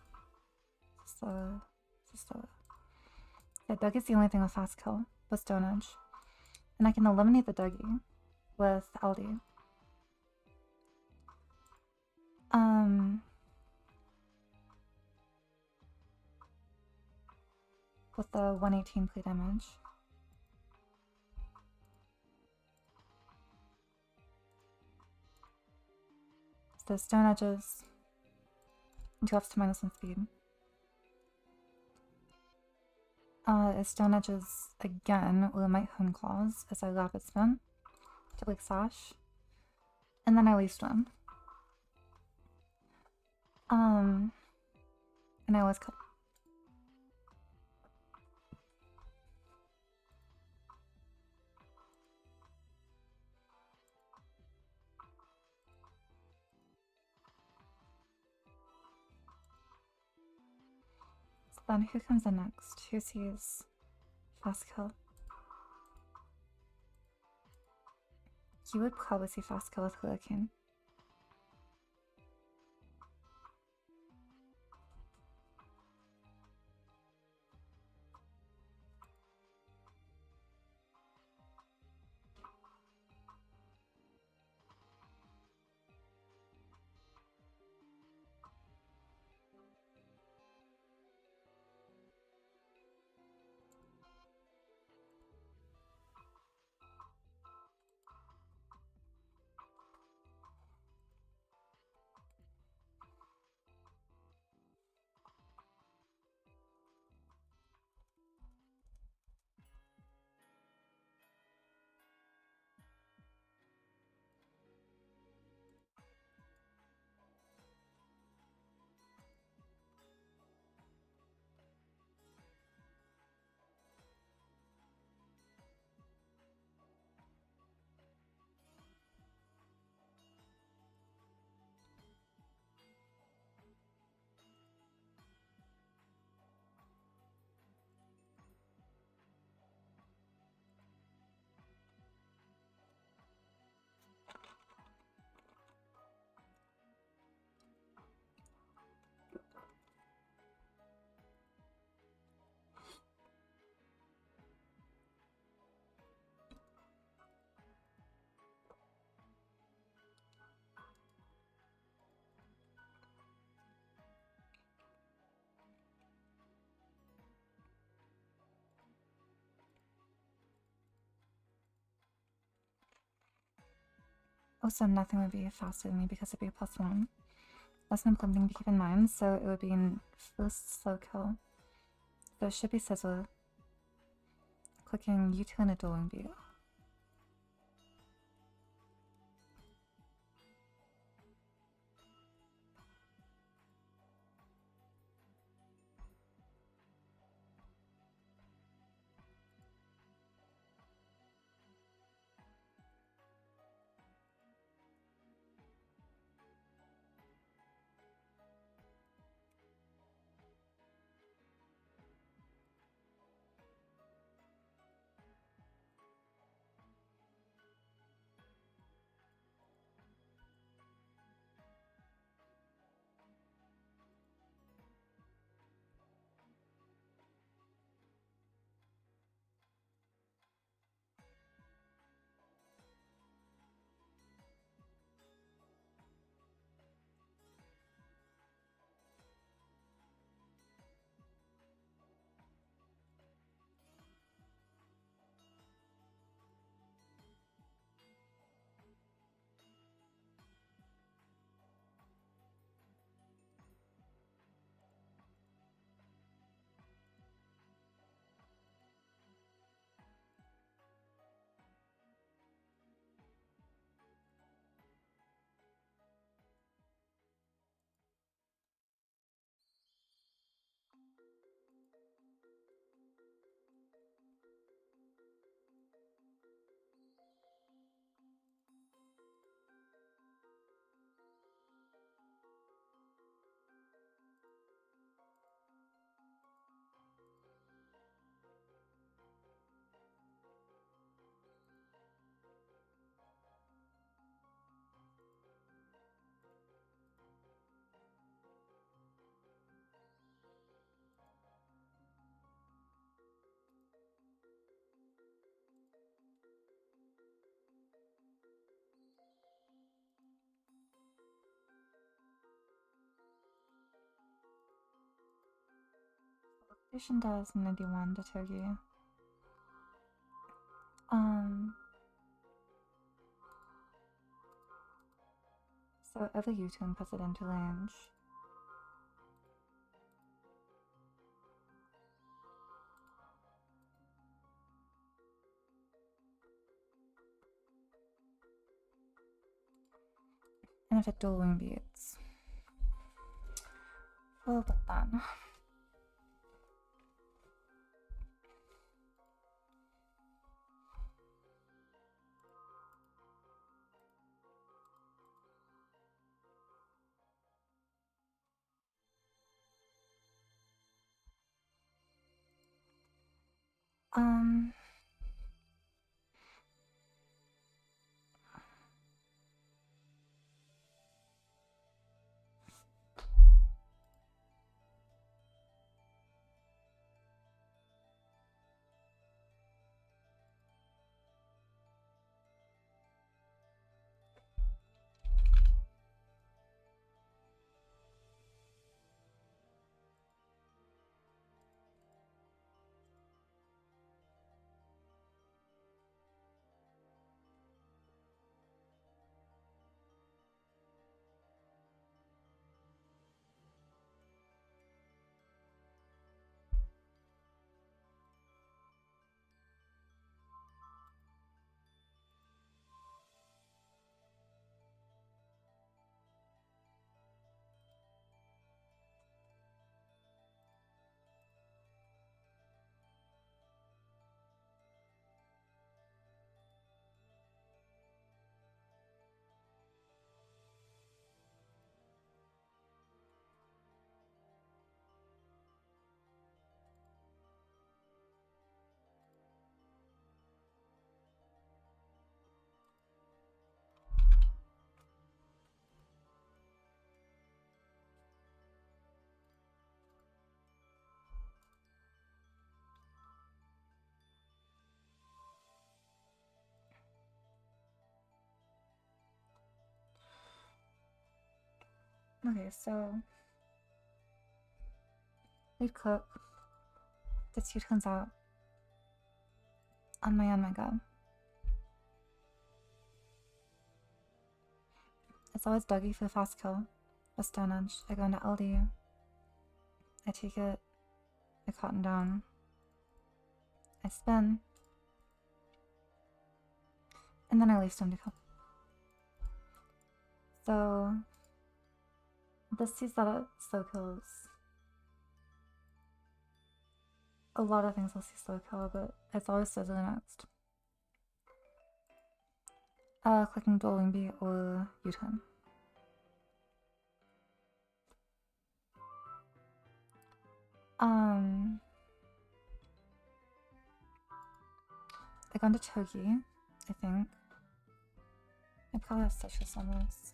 This is slower. This is slower. Yeah, Doug is the only thing with fast kill with Stone Edge. And I can eliminate the Dougie with Aldi. with the 118 play damage. So Stone Edges drops to -1 speed. Stone Edges again, or might Hone Claws as I Rapid Spin to Blink Slash. And then I Leaf Swim. And I always kill. So then who comes in next? Who sees Fast Kill? You would probably see Fast Kill with Hurricane. Also, nothing would be faster than me because it'd be a +1. That's an important thing to keep in mind, so it would be in first slow kill. So it should be Sizzler. Clicking U-turn a Dueling Beat. Station does 91 to Turkey. So every U-turn puts it into range. And if it dual wing beats, well, but then. Okay, so lead cook. The 2 turns out on my go. It's always Dougie for the fast kill. A stone edge. I go into LD. I take it. I cotton down. I spin. And then I leave stone to kill. So this sees that it slow kills. A lot of things will see slow kill, but it's always so to the next. Clicking dual wing beat or U-turn. I got into Togi, I think. I probably have citrus on this.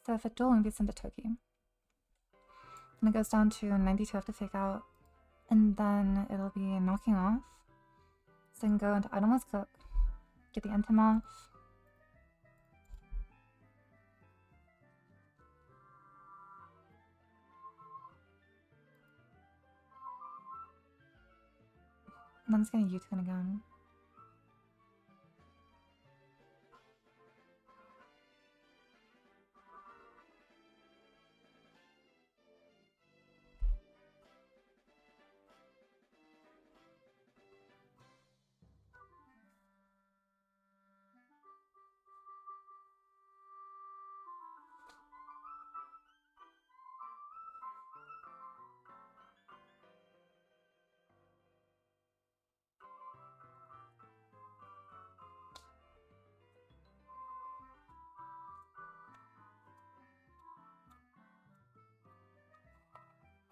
So if it dual wing beats into Togi, and it goes down to 92 to fake out, and then it'll be knocking off. So I can go into Itemless Cook, get the Entom off. And then it's gonna U-turn again.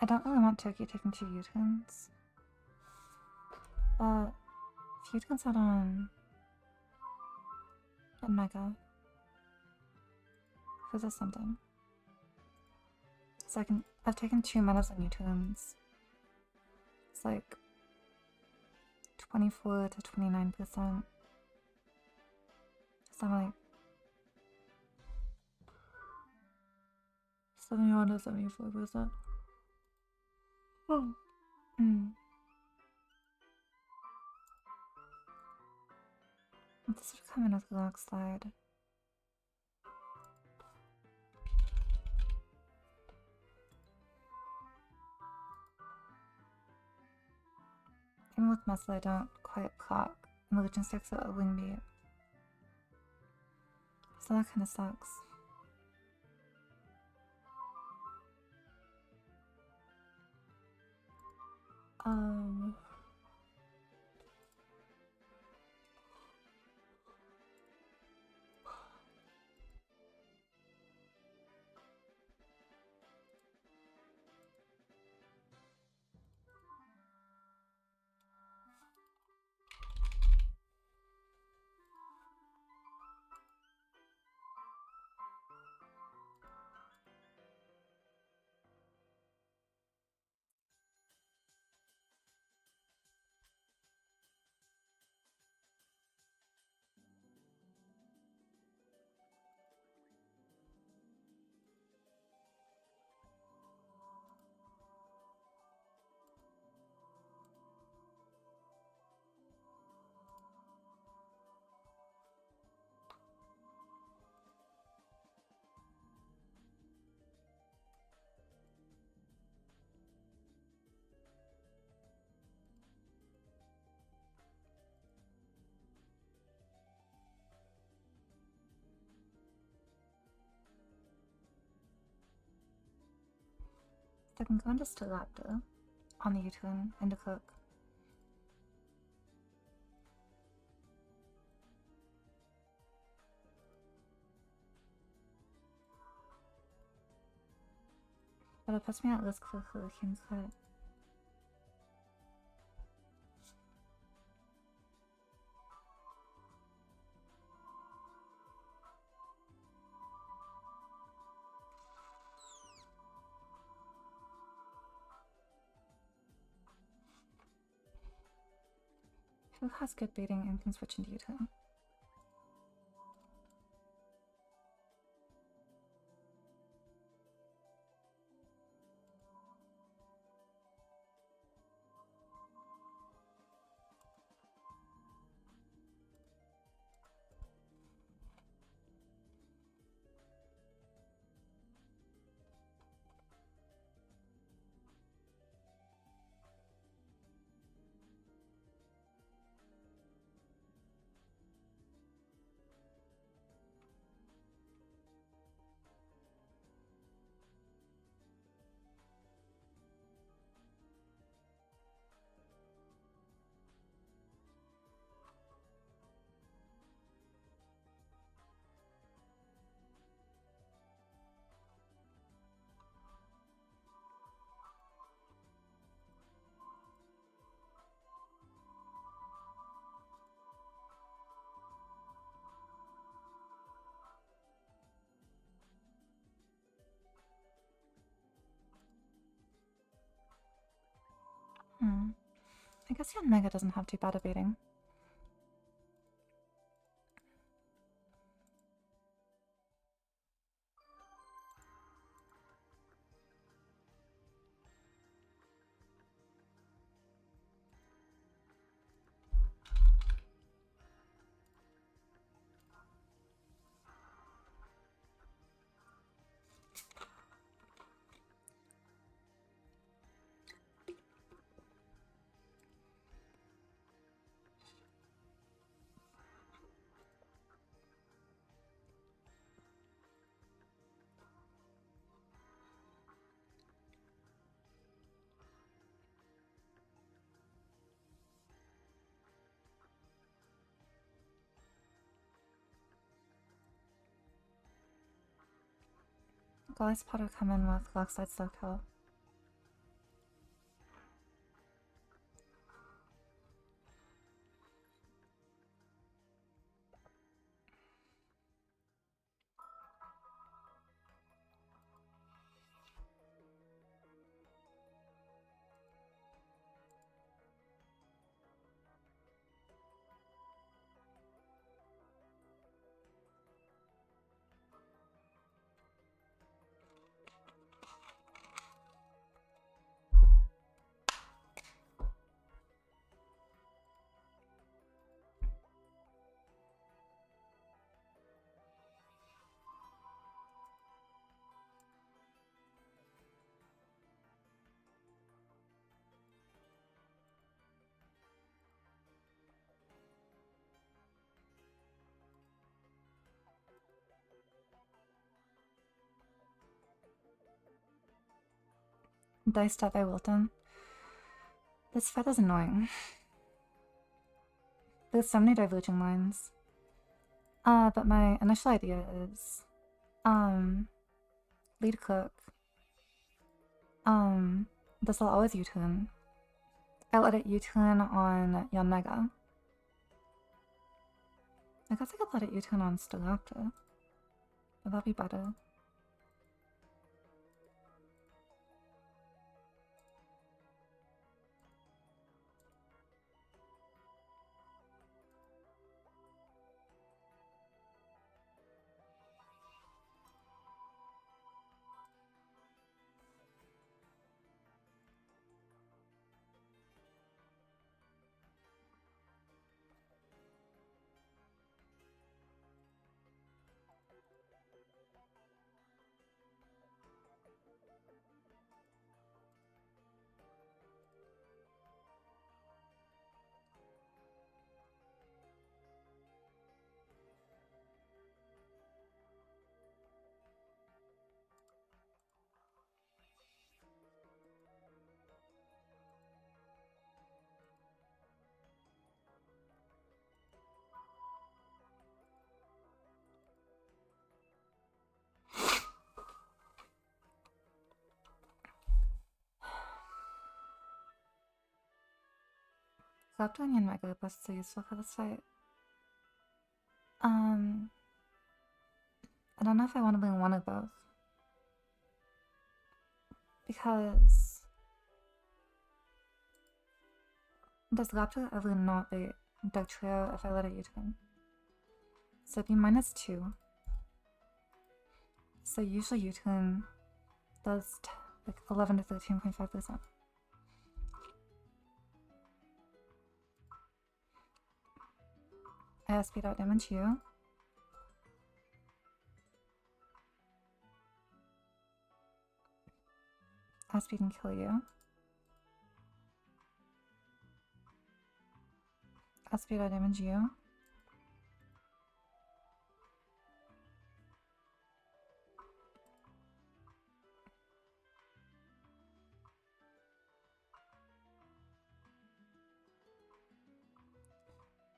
I don't really want Turkey taking 2 U-turns. But if U-turns out on Mega, who's this something? So I've taken 2 metas on U-turns. It's like 24 to 29%. So I'm like 71 to 74%. Oh. This would come in with Log Slide. Even with muscle, I don't quite clock. And the Legion sticks at a wing beat. So that kind of sucks. So I can go into Stilapta on the U-turn and to cook. But it puts me at risk for Hurricane's Cut. Who has good baiting and can switch into U-turn? I guess Yan Mega doesn't have too bad a baiting. Goliath Potter come in with Log Slide Slow Kill. Diced out by Wilton. This fight is annoying. There's so many diverging lines. But my initial idea is, lead cook. This will always U-turn. I let it U-turn on Yanmega. I guess I could let it U-turn on Staraptor. But that'd be better. Zapdos and Yanmega are both so useful for this fight. I don't know if I want to bring one or both. Because does Raptor ever not beat Dugtrio if I let it U-turn? So it'd be -2. So usually U-turn does like 11 to 13.5%. I speed out damage you. I speed and kill you. I speed out damage you.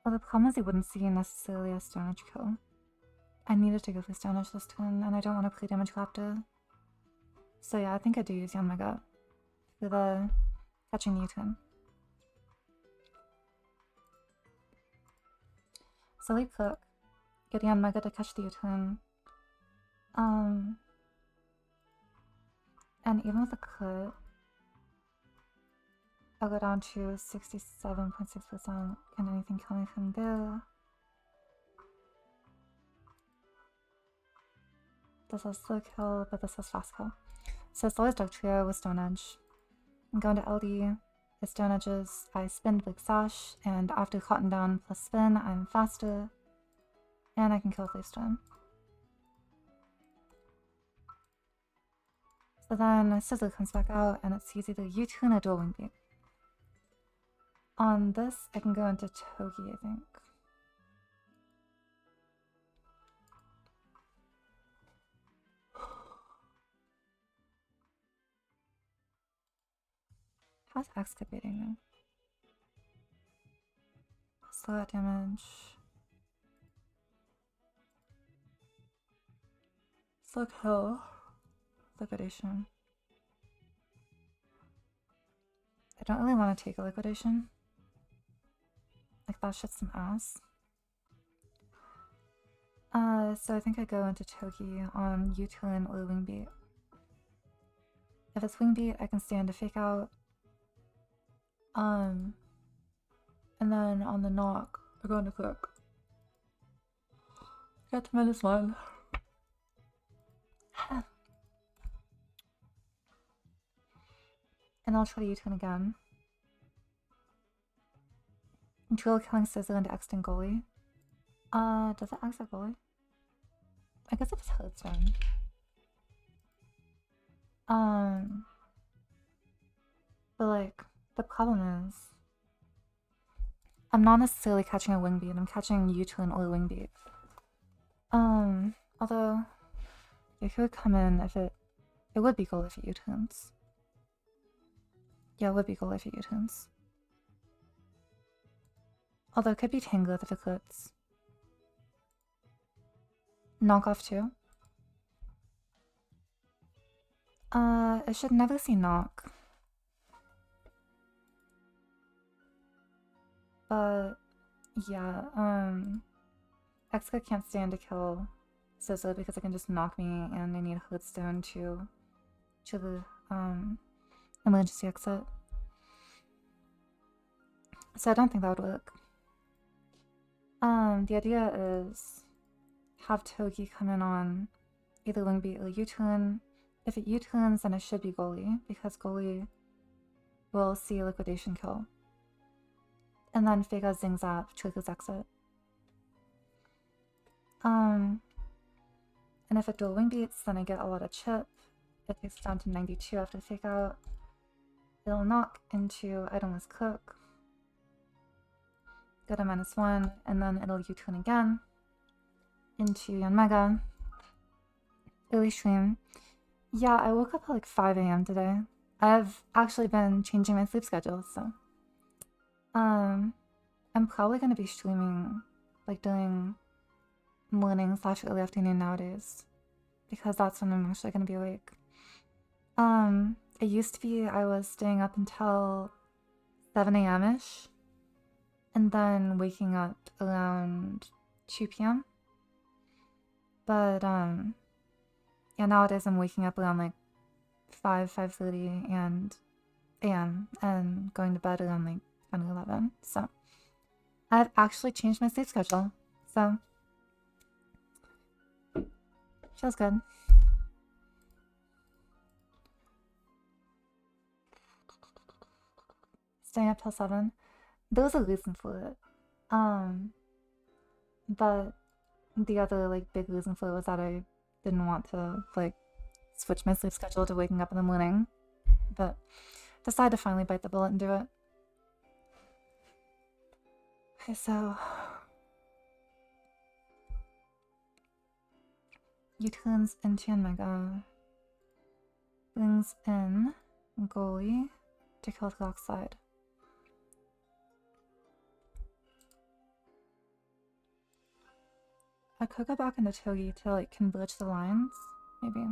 Well, the problem is he wouldn't see necessarily a Stone Edge kill. I needed to go for Stone Edge this turn, and I don't want to play damage Raptor. So yeah, I think I do use Yanmega for the catching U-turn. So lead cook, get Yanmega to catch the U-turn. And even with a crit, I'll go down to 67.6%. Can anything kill me from there? This has slow kill, but this has fast kill. So it's always Dugtrio with Stone Edge. I'm going to LD. It's Stone Edges. I spin Big Sash, and after Cotton Down plus spin, I'm faster. And I can kill with Storm. So then Sizzle comes back out, and it sees either U-turn or Dual Wing Beat. On this, I can go into Togi, I think. How's excavating though? Slow out damage. Slow kill. Liquidation. I don't really want to take a liquidation. Like that shit's some ass. So I think I go into Togi on U-turn or Wing Beat. If it's Wing Beat, I can stand to Fake Out. And then on the knock, I go into Cook. Got to -1. And I'll try to U-turn again. Drill killing Scissor into Extant Goalie. Does it exit Goalie? I guess it was Hearthstone. But like, the problem is I'm not necessarily catching a Wing Beat, I'm catching U-turn or Wing Beat. Although if it would come in, if it would be cool if it U-turns. Yeah, it would be Golly for U-turns. Although it could be Tangled if it clicks. Knock off too. It should never see knock. But yeah, Exca can't stand to kill Sizzler because it can just knock me and I need Hoodstone to the emergency exit. So I don't think that would work. The idea is have Togi come in on either Wing Beat or U-turn. If it U-turns, then it should be Goalie, because Goalie will see liquidation kill. And then Fega Zing Zap triggers exit. And if it dual Wing Beats, then I get a lot of chip. It takes it down to 92 after Fake Out. It'll knock into Itemless Cook. Get a -1, and then it'll U-turn again into Yanmega. Early stream. Yeah, I woke up at like 5 AM today. I've actually been changing my sleep schedule, so I'm probably gonna be streaming like during morning / early afternoon nowadays, because that's when I'm actually gonna be awake. It used to be I was staying up until 7 AM-ish, and then waking up around 2 PM. But yeah, nowadays I'm waking up around like 5:30 AM and going to bed around like 10 or 11. So I've actually changed my sleep schedule. So feels good. Staying up till 7. There was a reason for it. But the other like big reason for it was that I didn't want to like switch my sleep schedule to waking up in the morning, but decided to finally bite the bullet and do it. Okay, so U-turns into Yanmega, brings in Goalie to kill the clock side. I could go back into Togi to like converge the lines, maybe.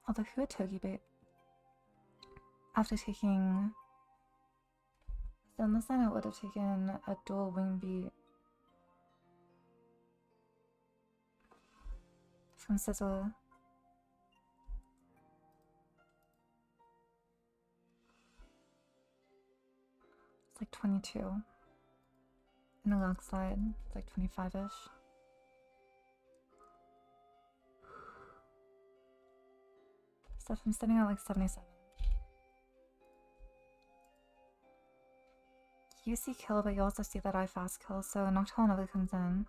Although who would Togi bait? After taking... So in this line I would have taken a dual Wing Beat from Sizzle. It's like 22. In the long slide, it's like 25-ish. Stuff I'm sitting at like 77. You see kill, but you also see that I fast kill, so Noctowl never comes in.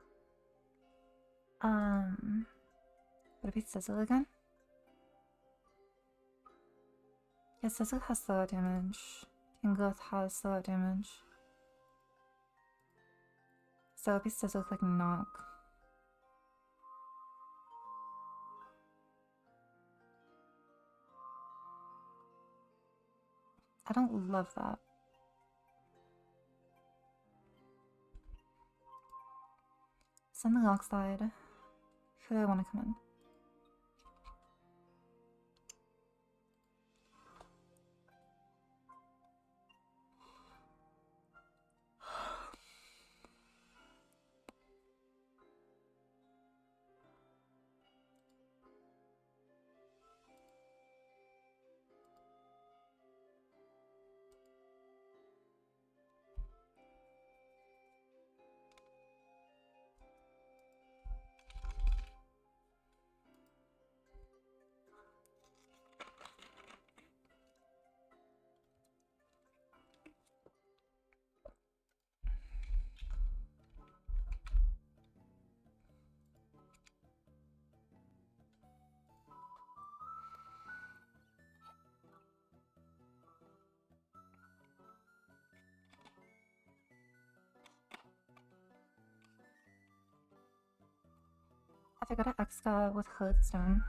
Would it be Sizzle again? Yeah, Sizzle has slow damage. Tangrowth has slow damage. So it'd be Sizzle clicking knock. I don't love that. Send the lock slide. Who do I want to come in? I gotta exit with Hoodstone.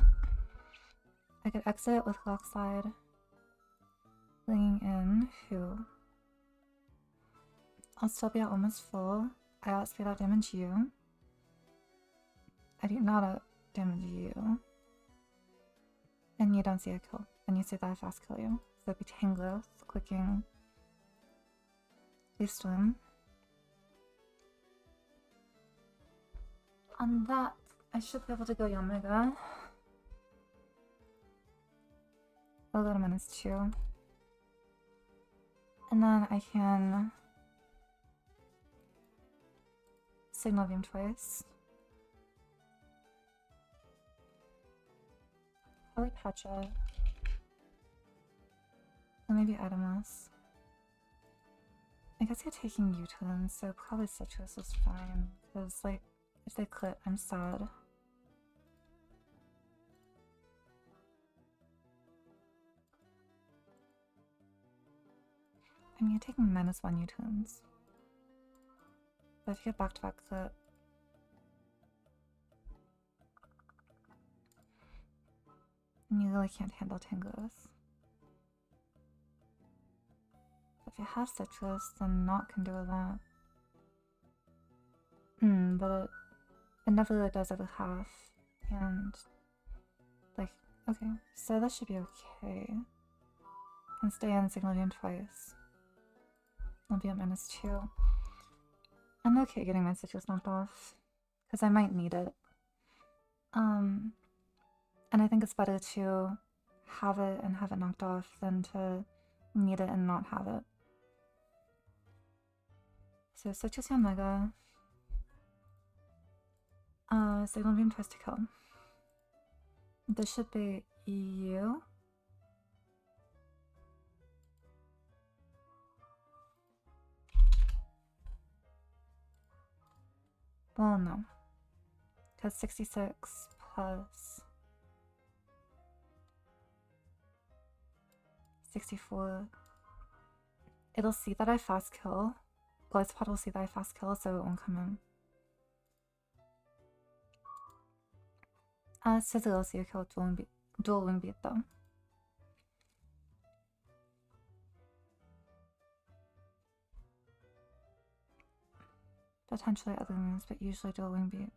I could exit with Lockslide. Bringing in who? I'll still be at almost full. I outspeed out damage you. I do not out damage you. And you don't see a kill. And you say that I fast kill you. So it'd be Tanglos clicking Leaf Swim. On that, I should be able to go Yamega. I'll go to -2. And then I can Signal Beam twice. Probably Petra. Or maybe Itemless. I guess you're taking U-turns, so probably Citrus is fine. Because, like, if they clit, I'm sad. I mean, you're taking -1 U-turns. But if you get back-to-back clit... and you really can't handle Tangos. If you have Citrus, then Not can do that. But it never really does every half. And, like, okay, so that should be okay. Can stay in Signal Beam twice. I'll be at -2. I'm okay getting my Citrus knocked off, because I might need it. And I think it's better to have it and have it knocked off than to need it and not have it. So Citrus on Mega. Signal Beam twice to kill. This should be you. Well, no. Because 66 plus 64. It'll see that I fast kill. Blitzpot will see that I fast kill, so it won't come in. Sizzle will see a kill dual wing beat though. Potentially other moves, but usually dual wing beat.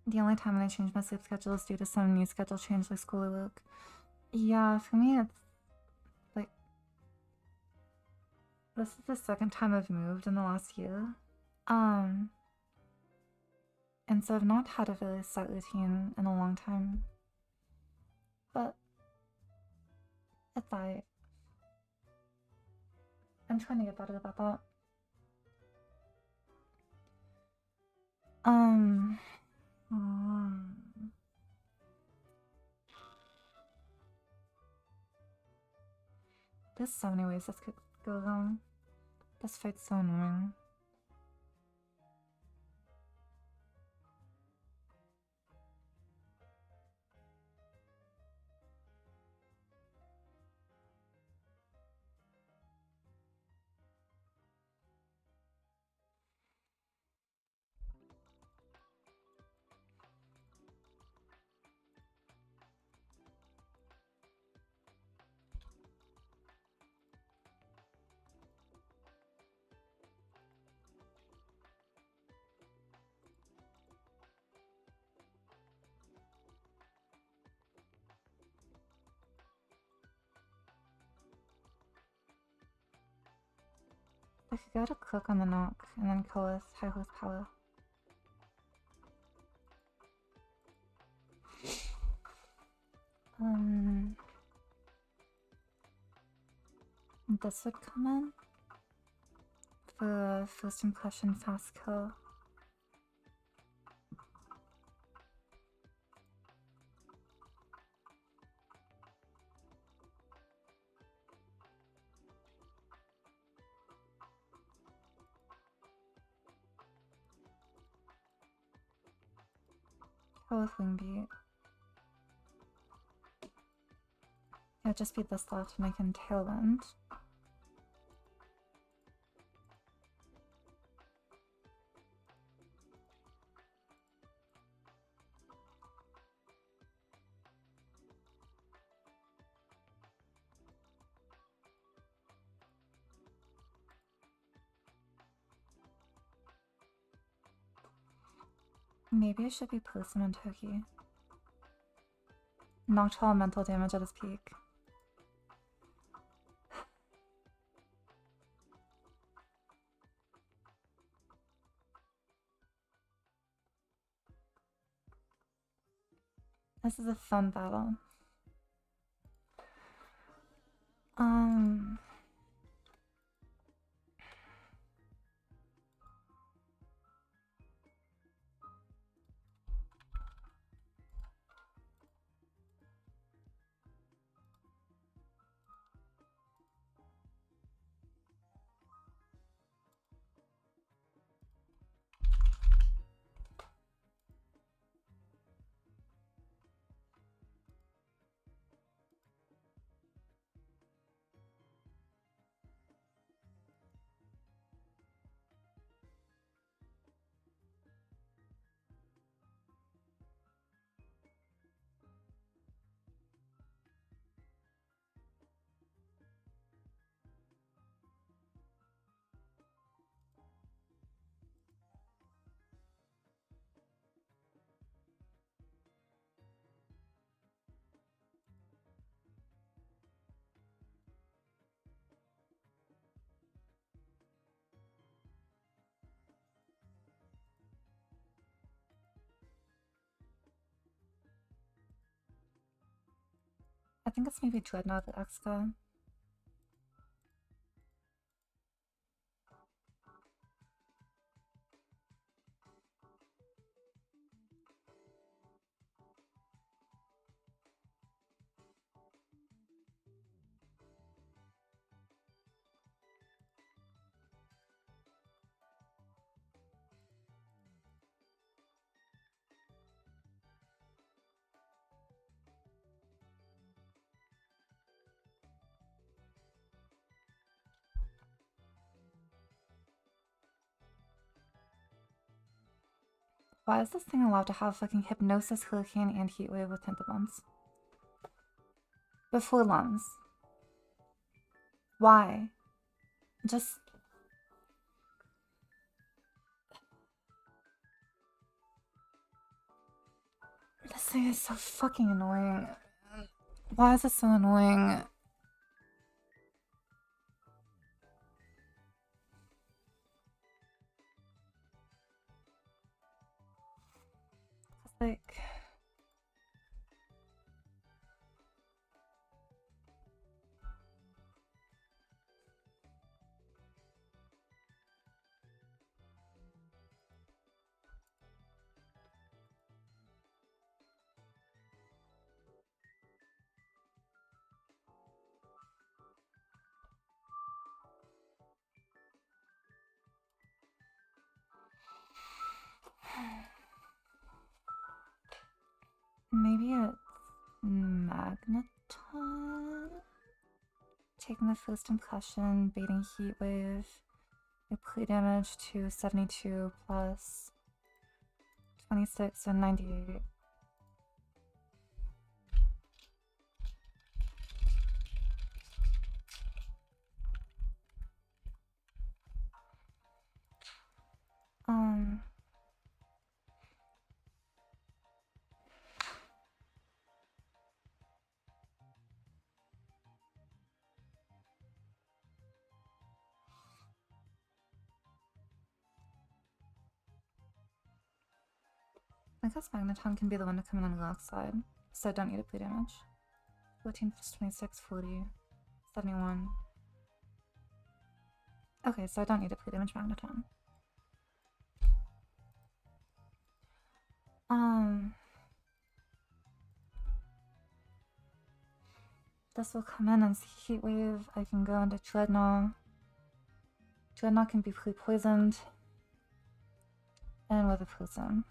The only time when I change my sleep schedule is due to some new schedule change like schoolwork. Yeah, for me it's like this is the second time I've moved in the last year. And so I've not had a really set routine in a long time. But it's alright. I'm trying to get better about that. There's so many ways this could go wrong. This fight's so annoying. I could go to click on the knock and then kill with high horsepower. This would come in for first impression fast kill. Go with Wing Beat. Yeah, just beat this left and I can Tailwind. Maybe I should be placing on Toki. Nocturnal mental damage at his peak. This is a fun battle. I think it's maybe Dreadnought the Exca. Why is this thing allowed to have fucking Hypnosis, Hurricane, and Heatwave with Tintabons? Before Lungs. Why? Just... This thing is so fucking annoying. Why is it so annoying? Like... Maybe it's Magneton? Taking the first impression, baiting Heatwave, play damage to 72 plus 26 and 98. I guess Magneton can be the one to come in on the left side, so I don't need to play damage. 14 plus 26, 40, 71. Okay, so I don't need to play damage Magneton. This will come in as Heatwave. I can go into Dreadnought. Dreadnought can be pre-poisoned. And with a Prism.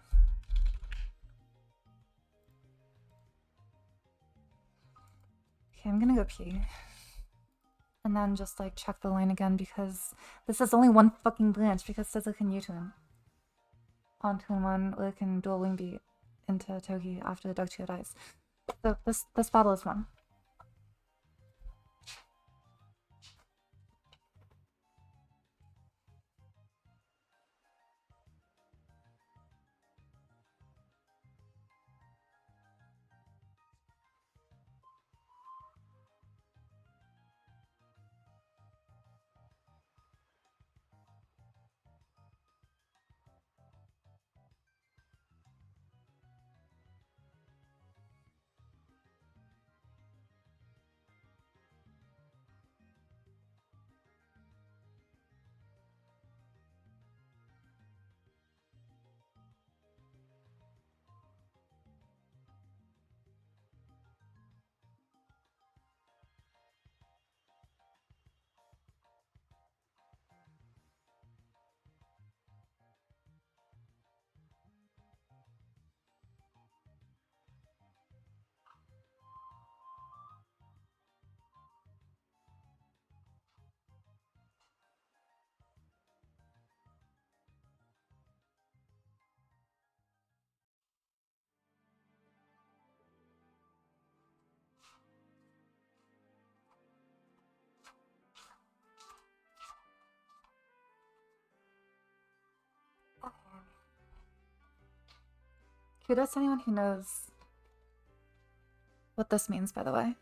Okay, I'm gonna go pee. And then just like check the line again because this is only one fucking branch because it says it can U-turn. Onto one, or it can dual wing beat into Togi after the Dugtrio dies. So this battle is won. Kudos to anyone who knows what this means, by the way.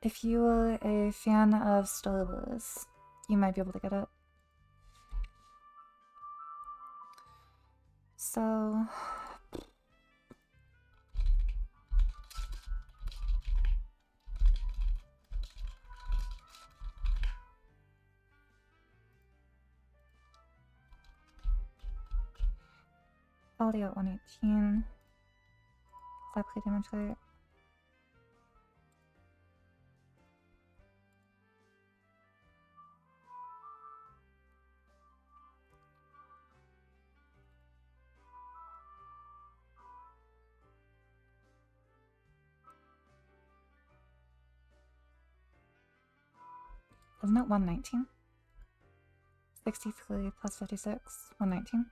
If you are a fan of Star Wars, you might be able to get it. So... Audio at 118. Is that pretty much right? Isn't it 119? 63 plus 56, 119.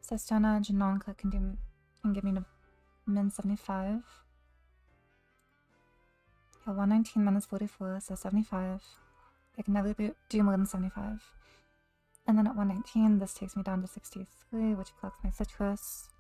So Stonehenge and non-click can give me the min 75. Yeah, 119 minus 44, so 75. I can never do more than 75. And then at 119, this takes me down to 63, which collects my citrus.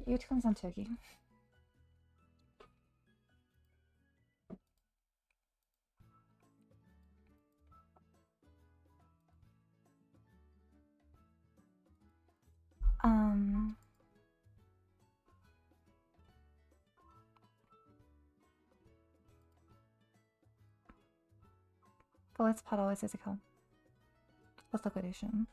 유튜브 저기. Bullet's paddle is physical. What's liquidation?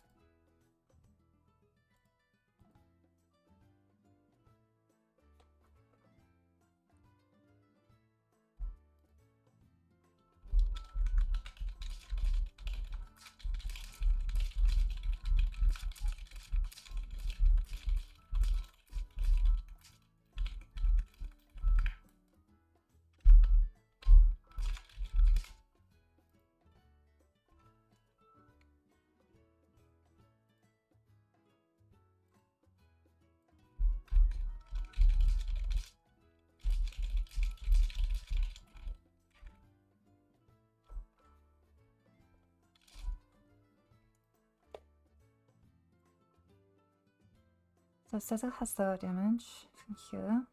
So it says it has the damage from here.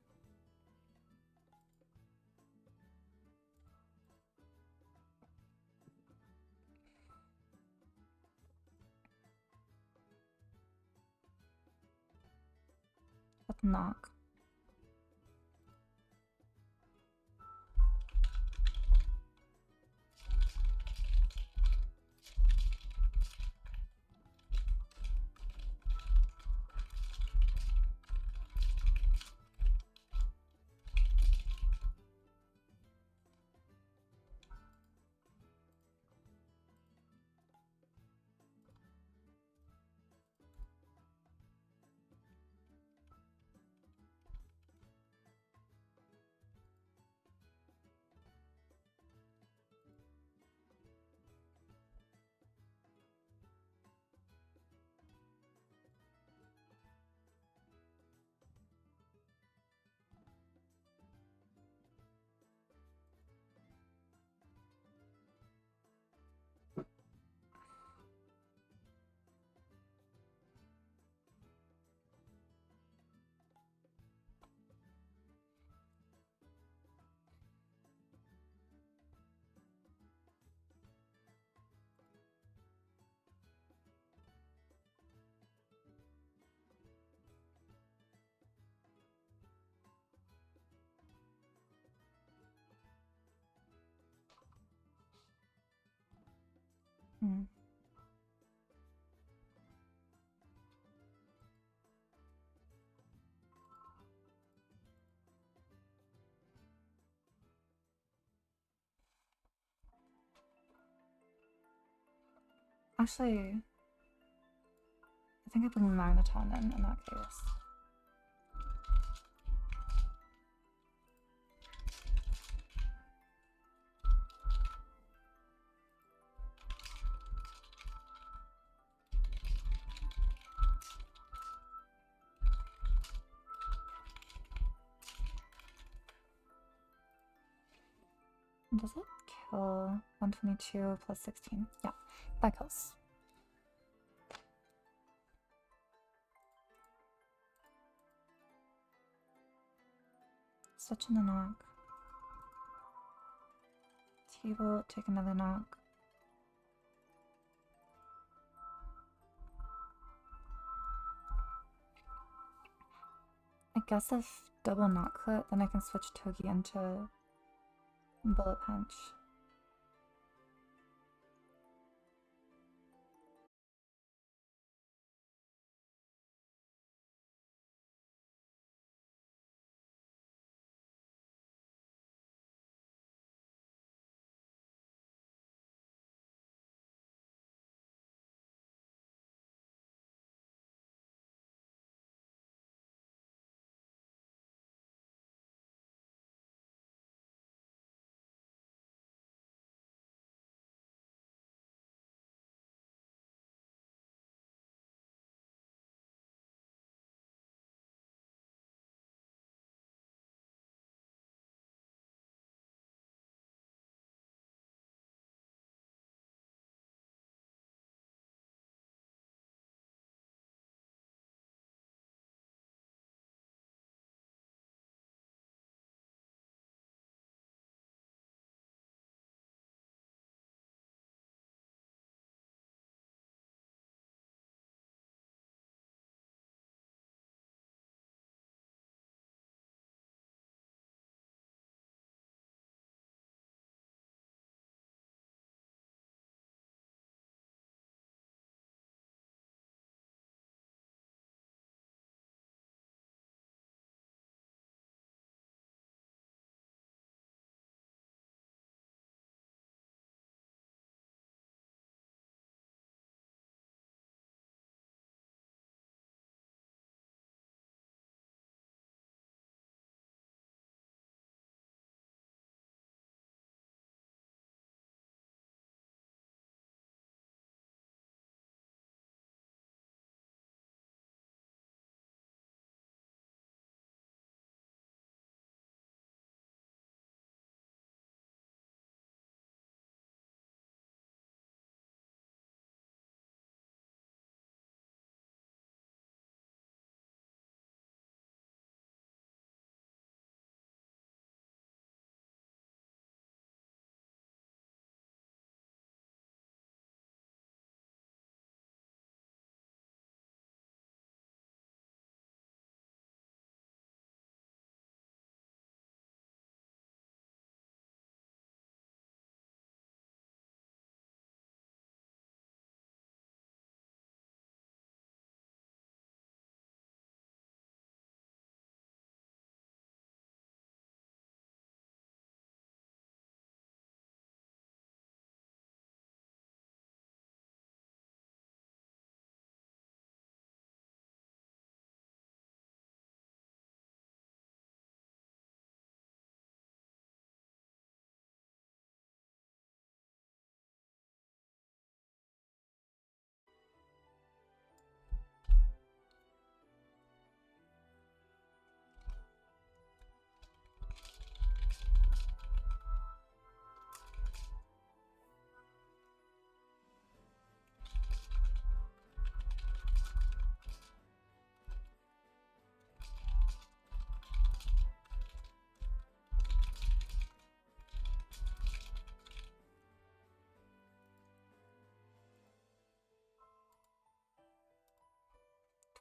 But knock. Hmm. Actually, I think I bring Magneton in that case. Does it kill 122 plus 16? Yeah, that kills. Switch in the knock. Table, take another knock. I guess if double knock crit, then I can switch Togi into Bullet Punch.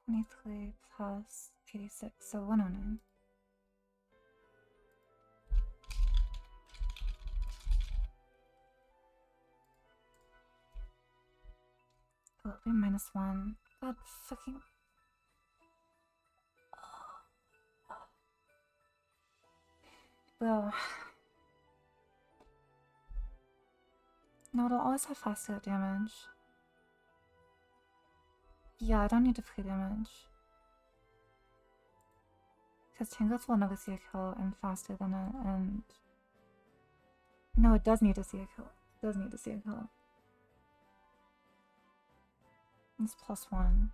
23 plus 86, so 109. Oh, it'll be -1. God fucking. Well. No, it'll always have faster damage. Yeah, I don't need to free damage. Because Tingles will never see a kill and faster than it, and... No, it does need to see a kill. It does need to see a kill. It's +1.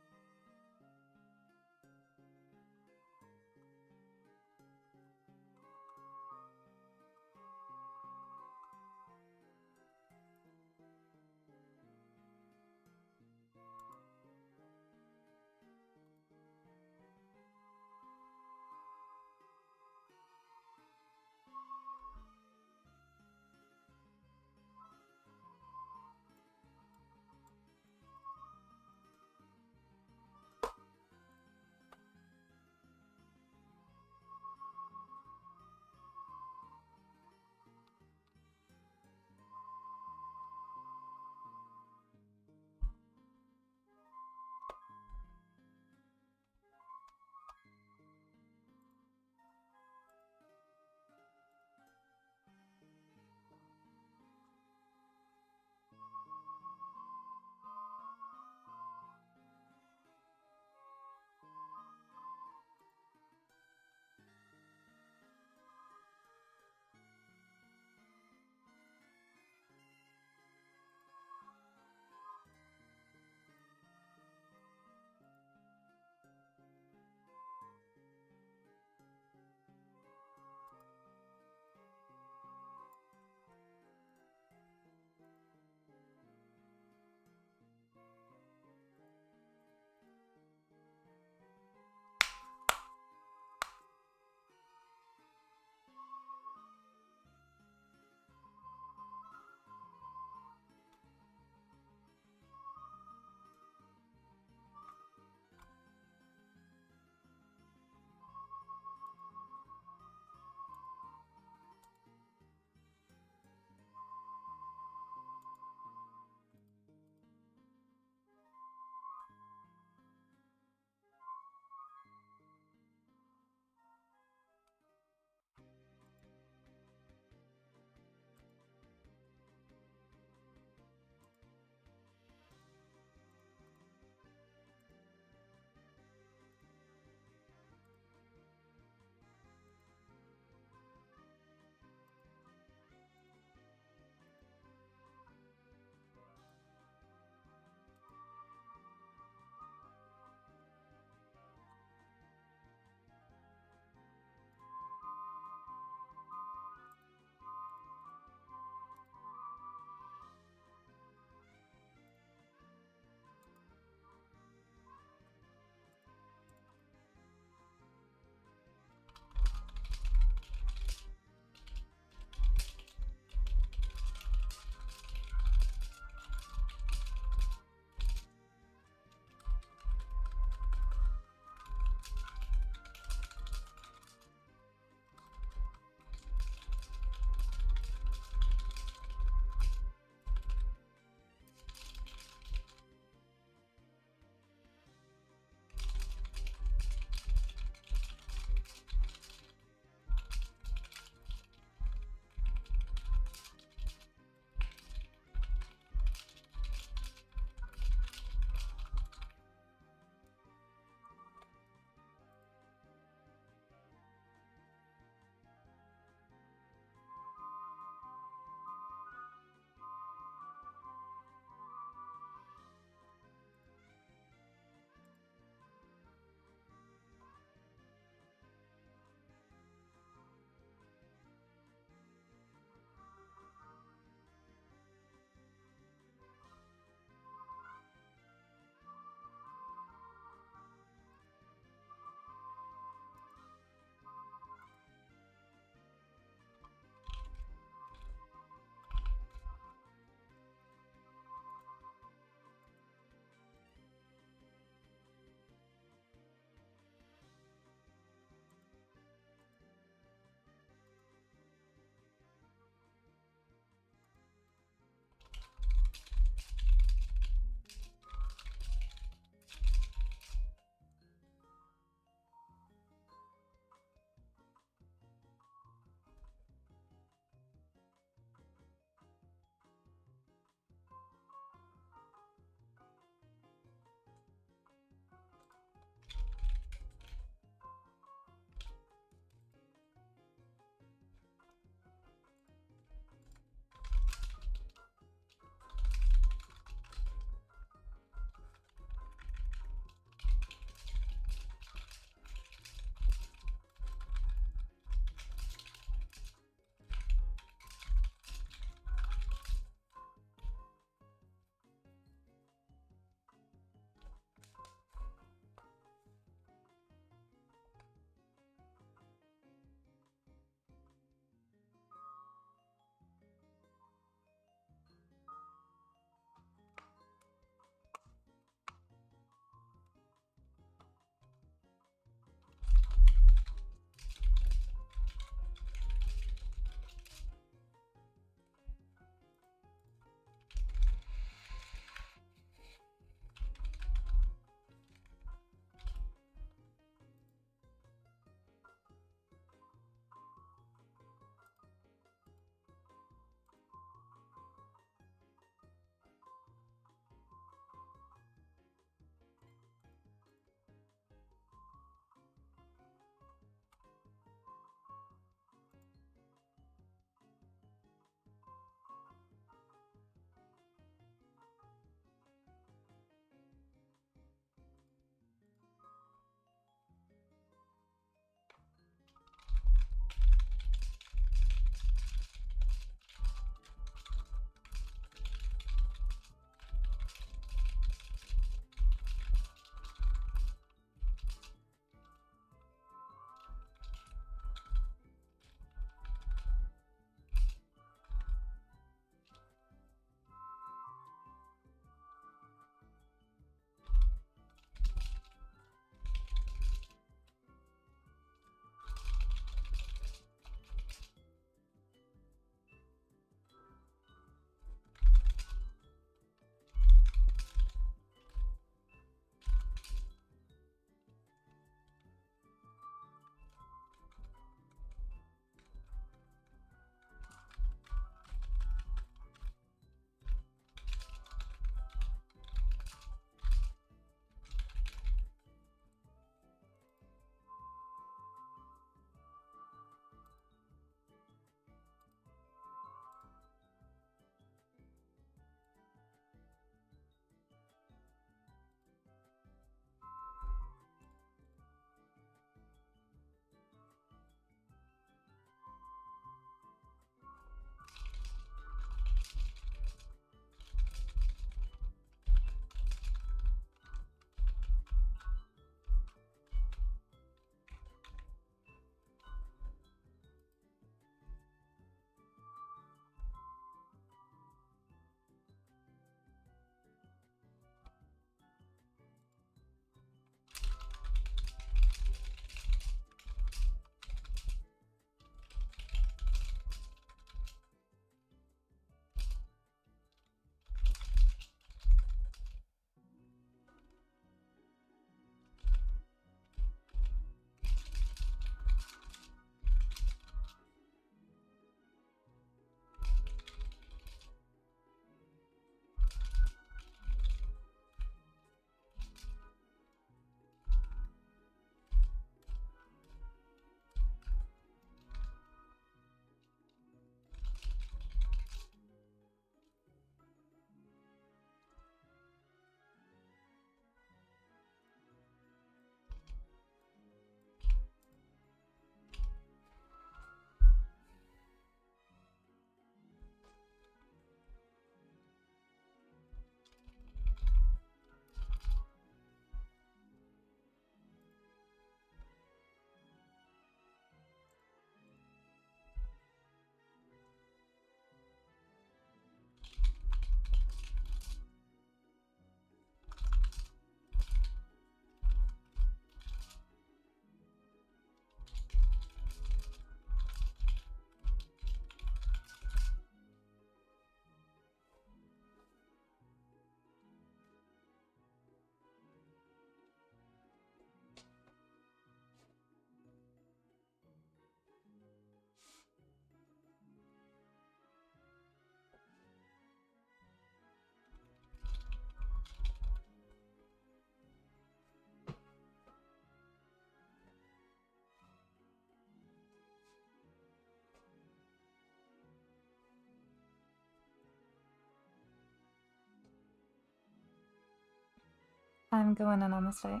I'm going in on this fight.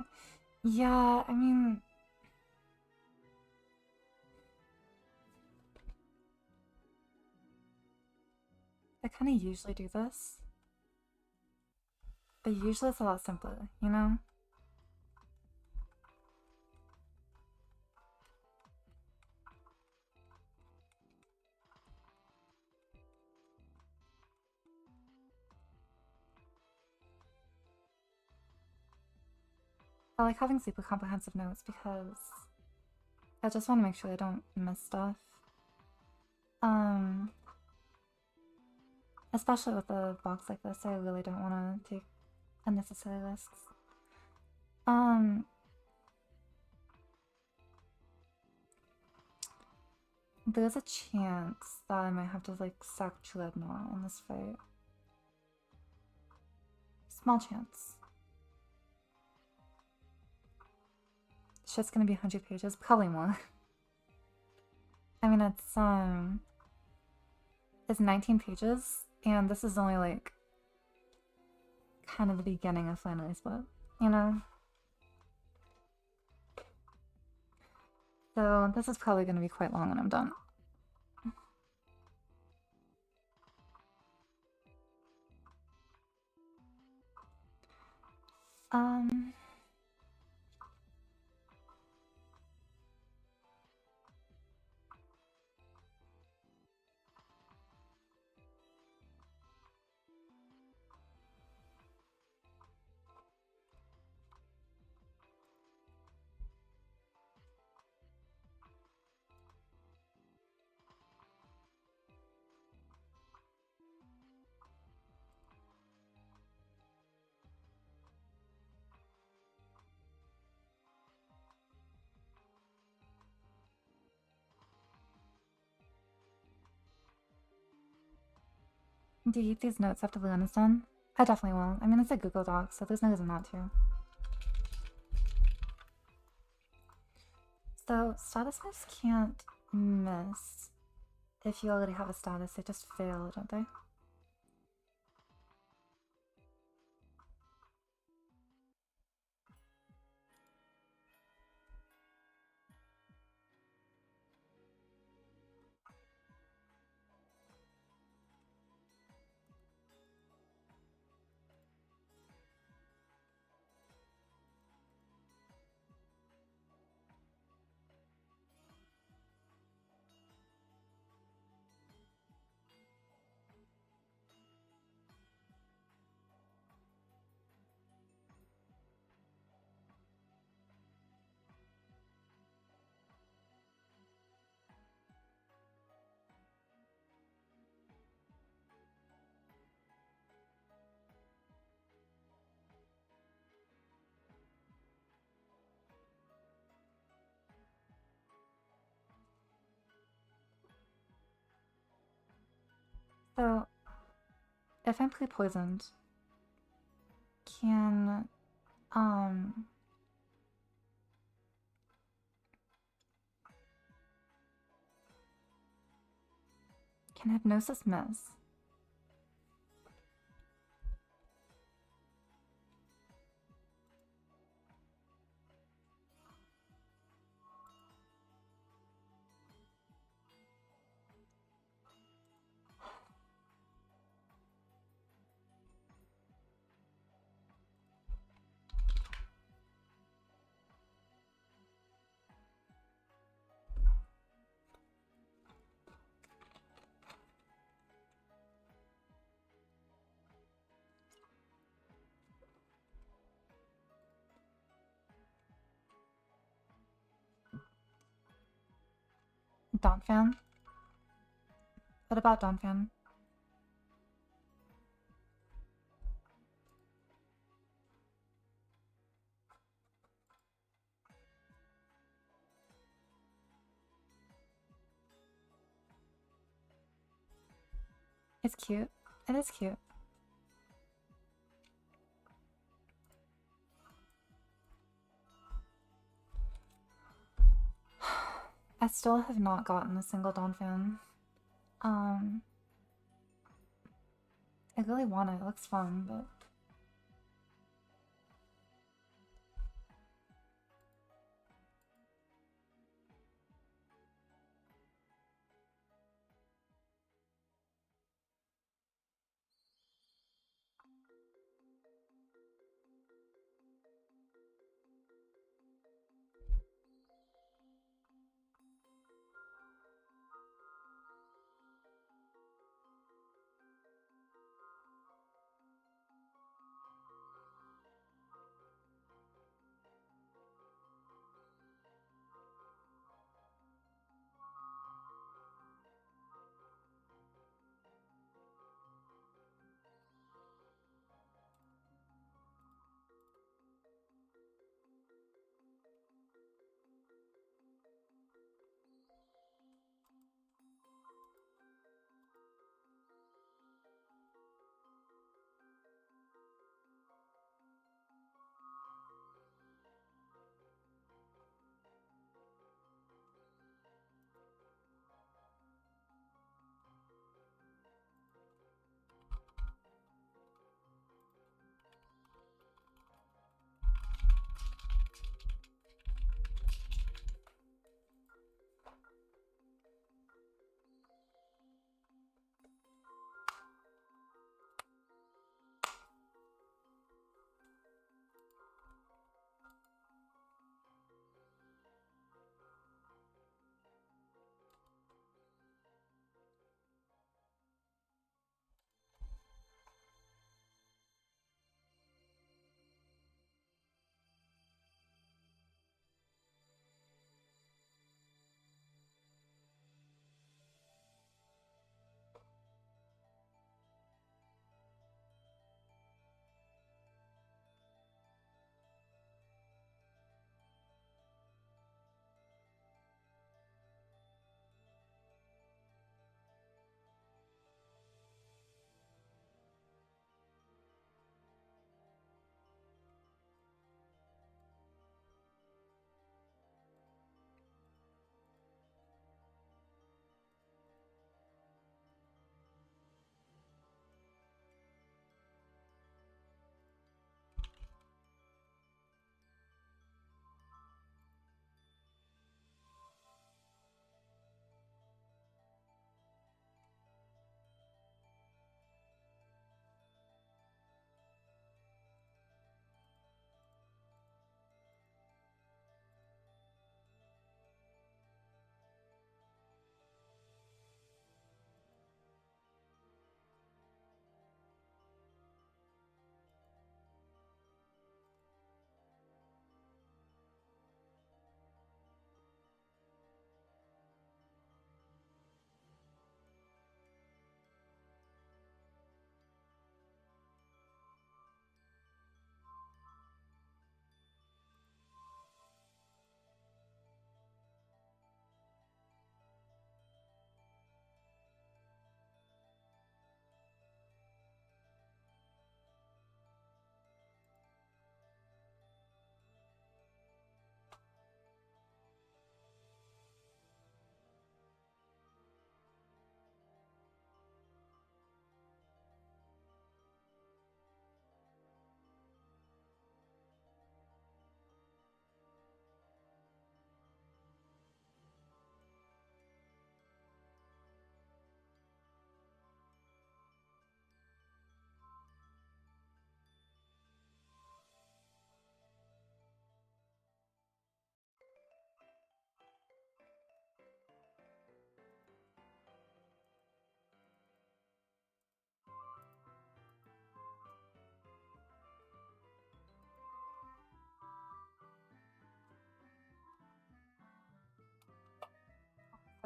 Yeah, I mean... I kind of usually do this. But usually it's a lot simpler, you know? I like having super comprehensive notes because I just want to make sure I don't miss stuff. Especially with a box like this, I really don't want to take unnecessary risks. There's a chance that I might have to like sack Dreadnought in this fight. Small chance. Shit's gonna be 100 pages, probably more. I mean, it's 19 pages, and this is only like kind of the beginning of Finally Split, you know? So this is probably gonna be quite long when I'm done. Do you eat these notes after the run is done? I definitely will. I mean, it's a Google Doc, so there's no reason not to. So, status moves can't miss if you already have a status. They just fail, don't they? So, if I'm pre-poisoned, can, can hypnosis miss? Donphan? What about Donphan? It's cute. It is cute. I still have not gotten a single Donphan. I really want it. It looks fun, but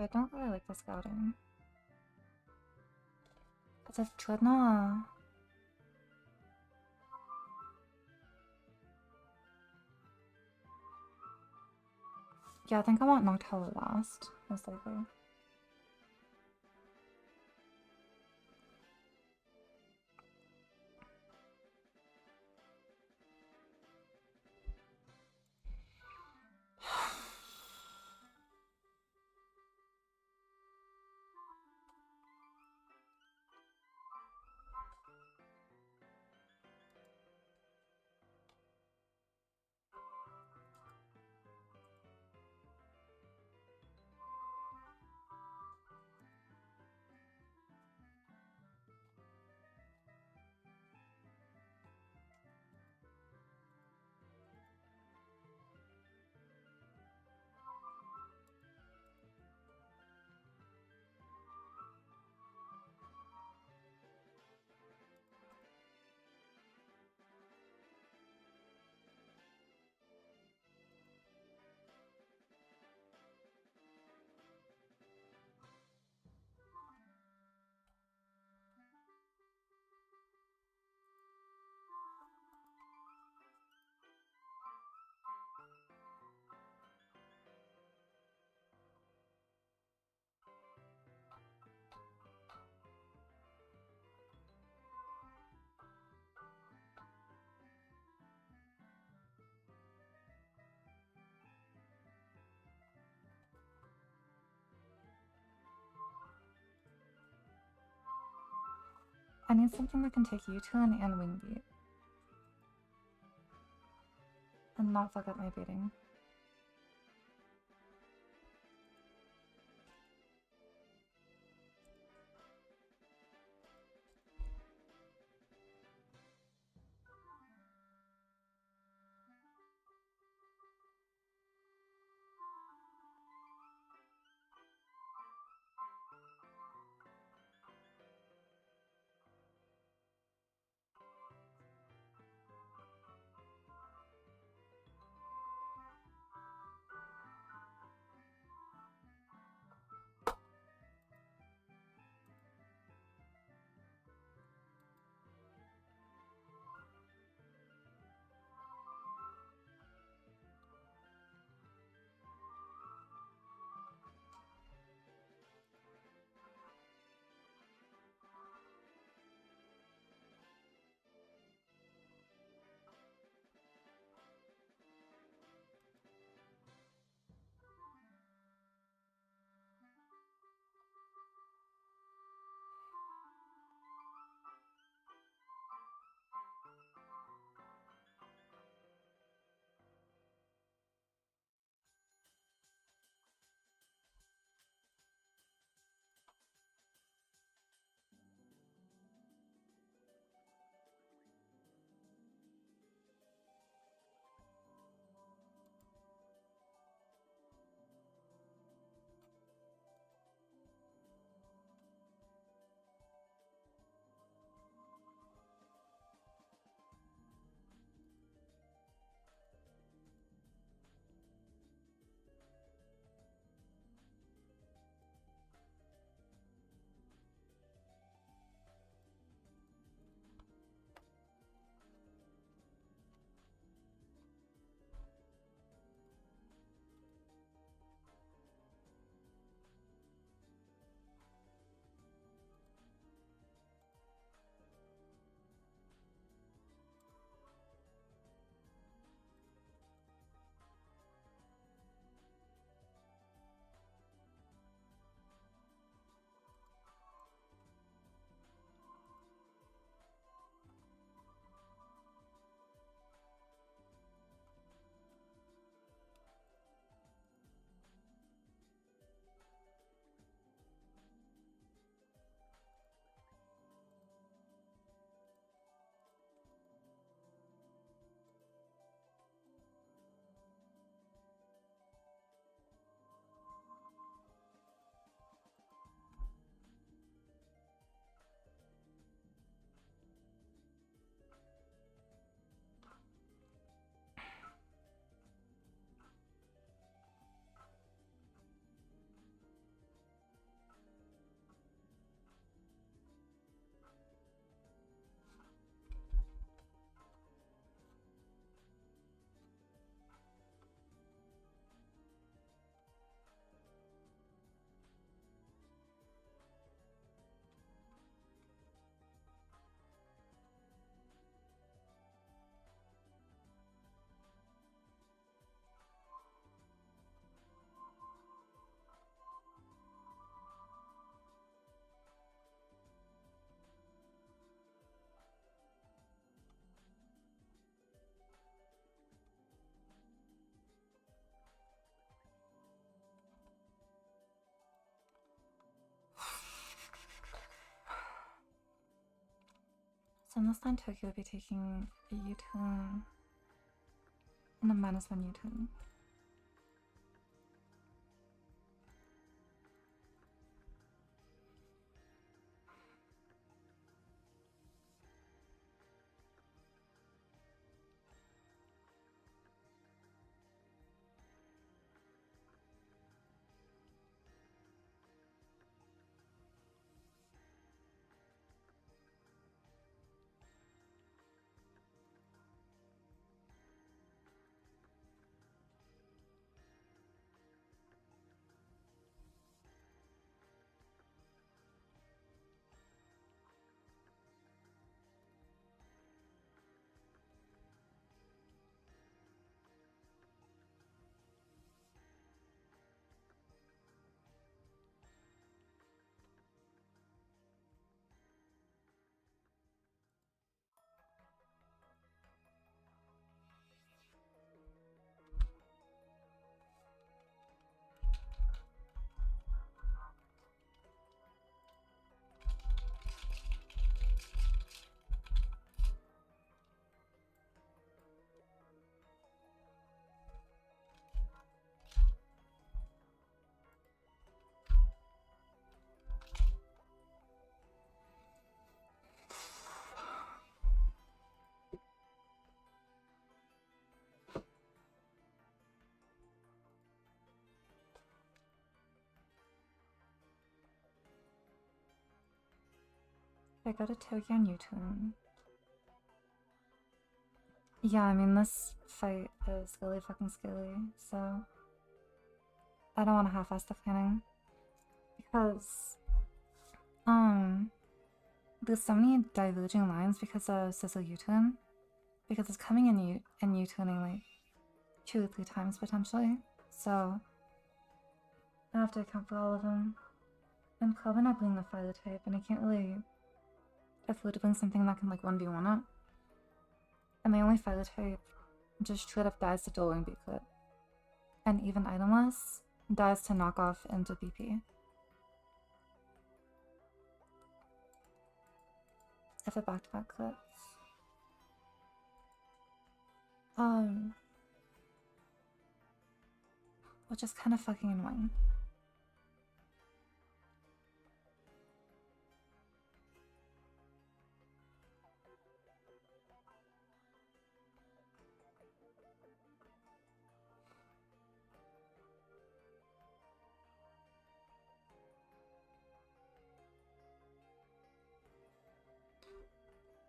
But I don't really like the scouting. Because of Dreadnought. Yeah, I think I want Noctella last, most likely. I need something that can take U-turn and wing beat. And not fuck up my baiting. So in this line, Tokyo would be taking a U-turn and a -1 U-turn. I go to Tokyo and U-turn. Yeah, I mean, this fight is really fucking scary, so I don't want to half-ass the planning. Because, there's so many diverging lines because of Sizzle U-turn. Because it's coming in U-turning like 2 or 3 times potentially. So, I have to account for all of them. I'm probably not bringing the fire type, and I can't really afford to bring something that can like 1v1 it. And my only fire type just straight up dies to dueling B crit. And even itemless dies to knock off into BP. If it back-to-back crits. Which is kind of fucking annoying.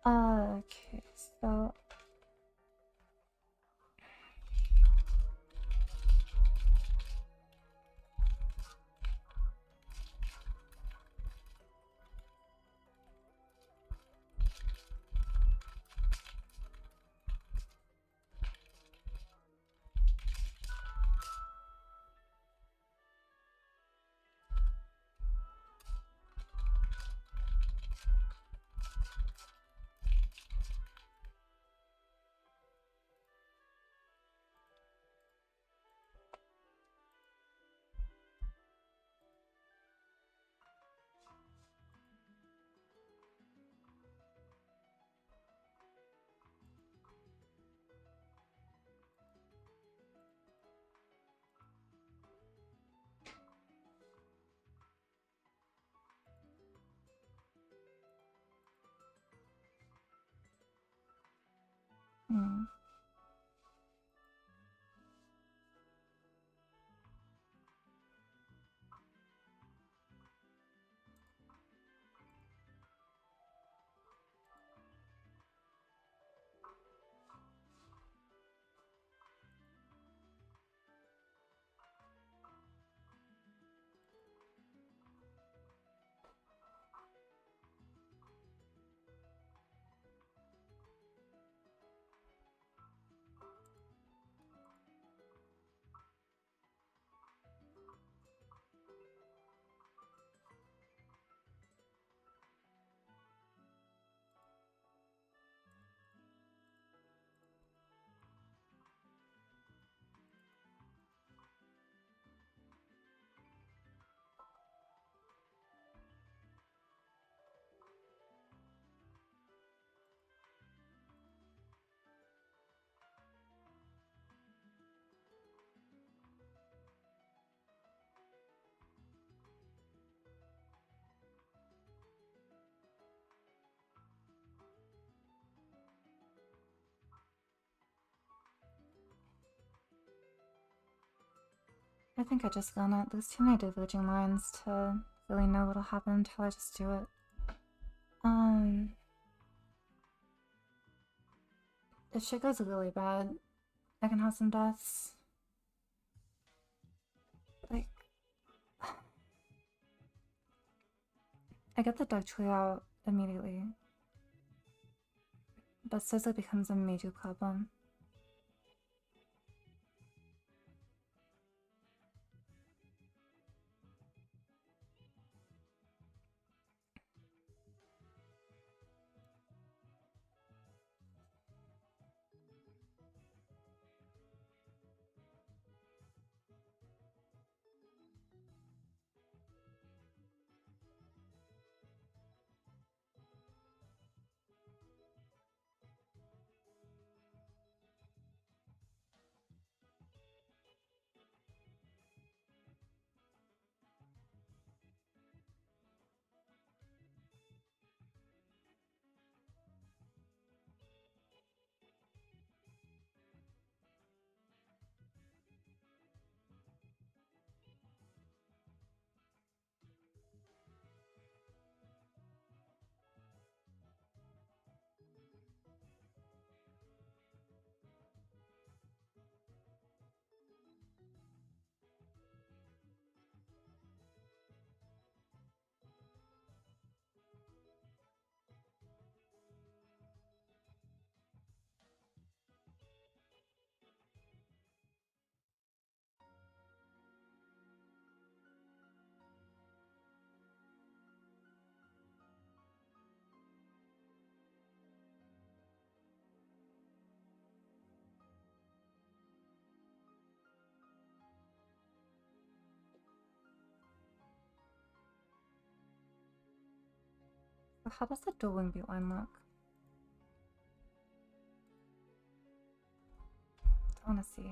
Okay, so hmm. I think I just learn it. There's too many diverging lines to really know what'll happen until I just do it. If shit goes really bad, I can have some deaths. Like, I get the Dugtree out immediately, but Scizor becomes a major problem. How does the dueling beat line look? I wanna see.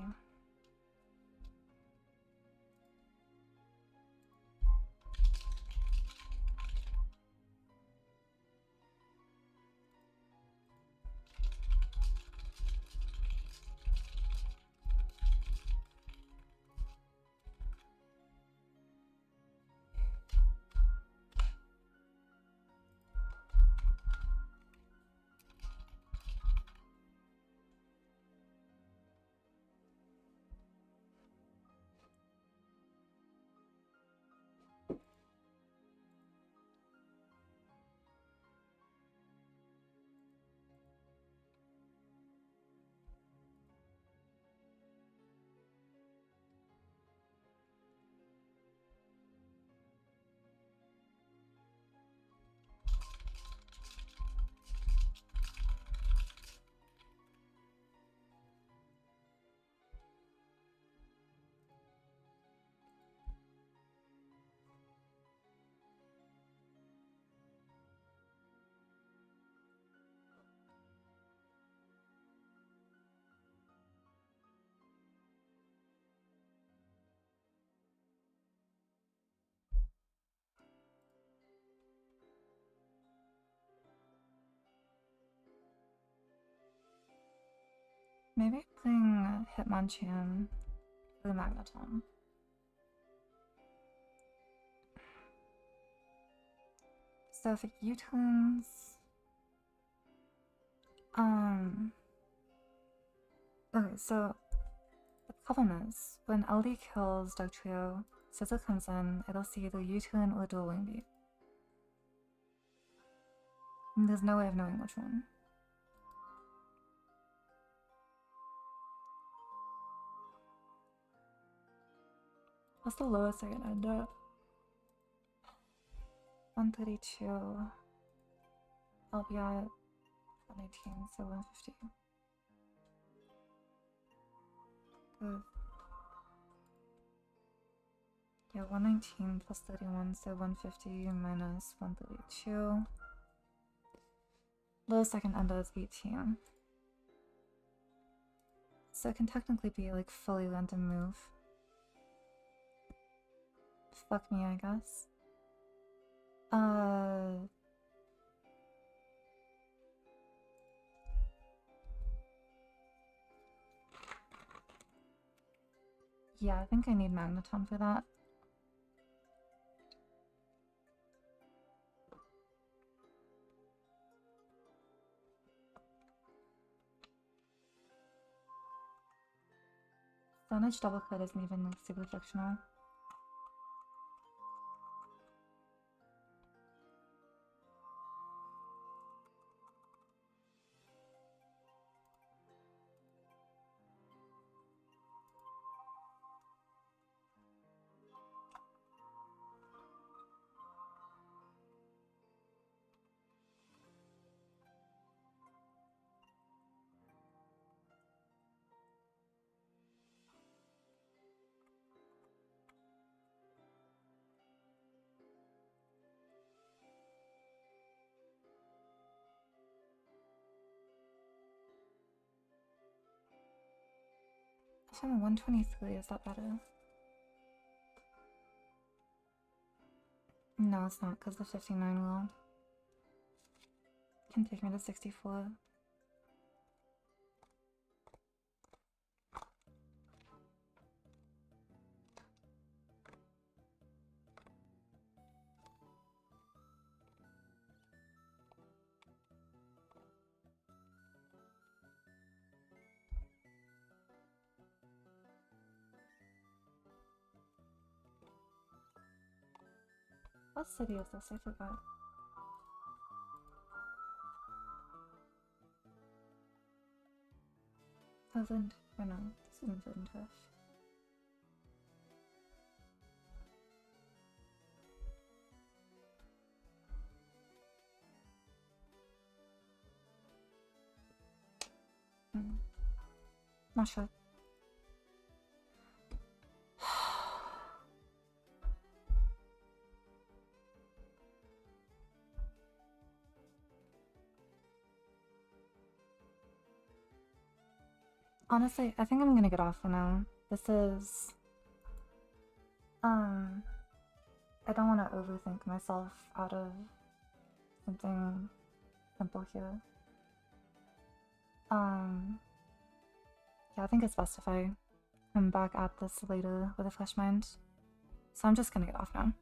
Maybe playing Hitmonchan for the Magneton. So if it U-turns... Okay, so the problem is, when LD kills Dugtrio, Scizor comes in, it'll see either U-turn or dueling beat. And there's no way of knowing which one. What's the lowest I can end up? 132. I'll be at 118, so 150. Good. Yeah, 119 plus 31, so 150 minus 132. Lowest I can end up is 18. So it can technically be like fully random move. Fuck me, I guess. Yeah, I think I need Magneton for that. Stonage double cut isn't even like super fictional. If I'm 123, is that better? No, it's not, because the 59 will. Can take me to 64. What city is this? I forgot. Oh, Vind. Or no, this isn't Vindish. Not sure. Honestly, I think I'm gonna get off for now. This is... I don't want to overthink myself out of something simple here. Yeah, I think it's best if I come back at this later with a fresh mind. So I'm just gonna get off now.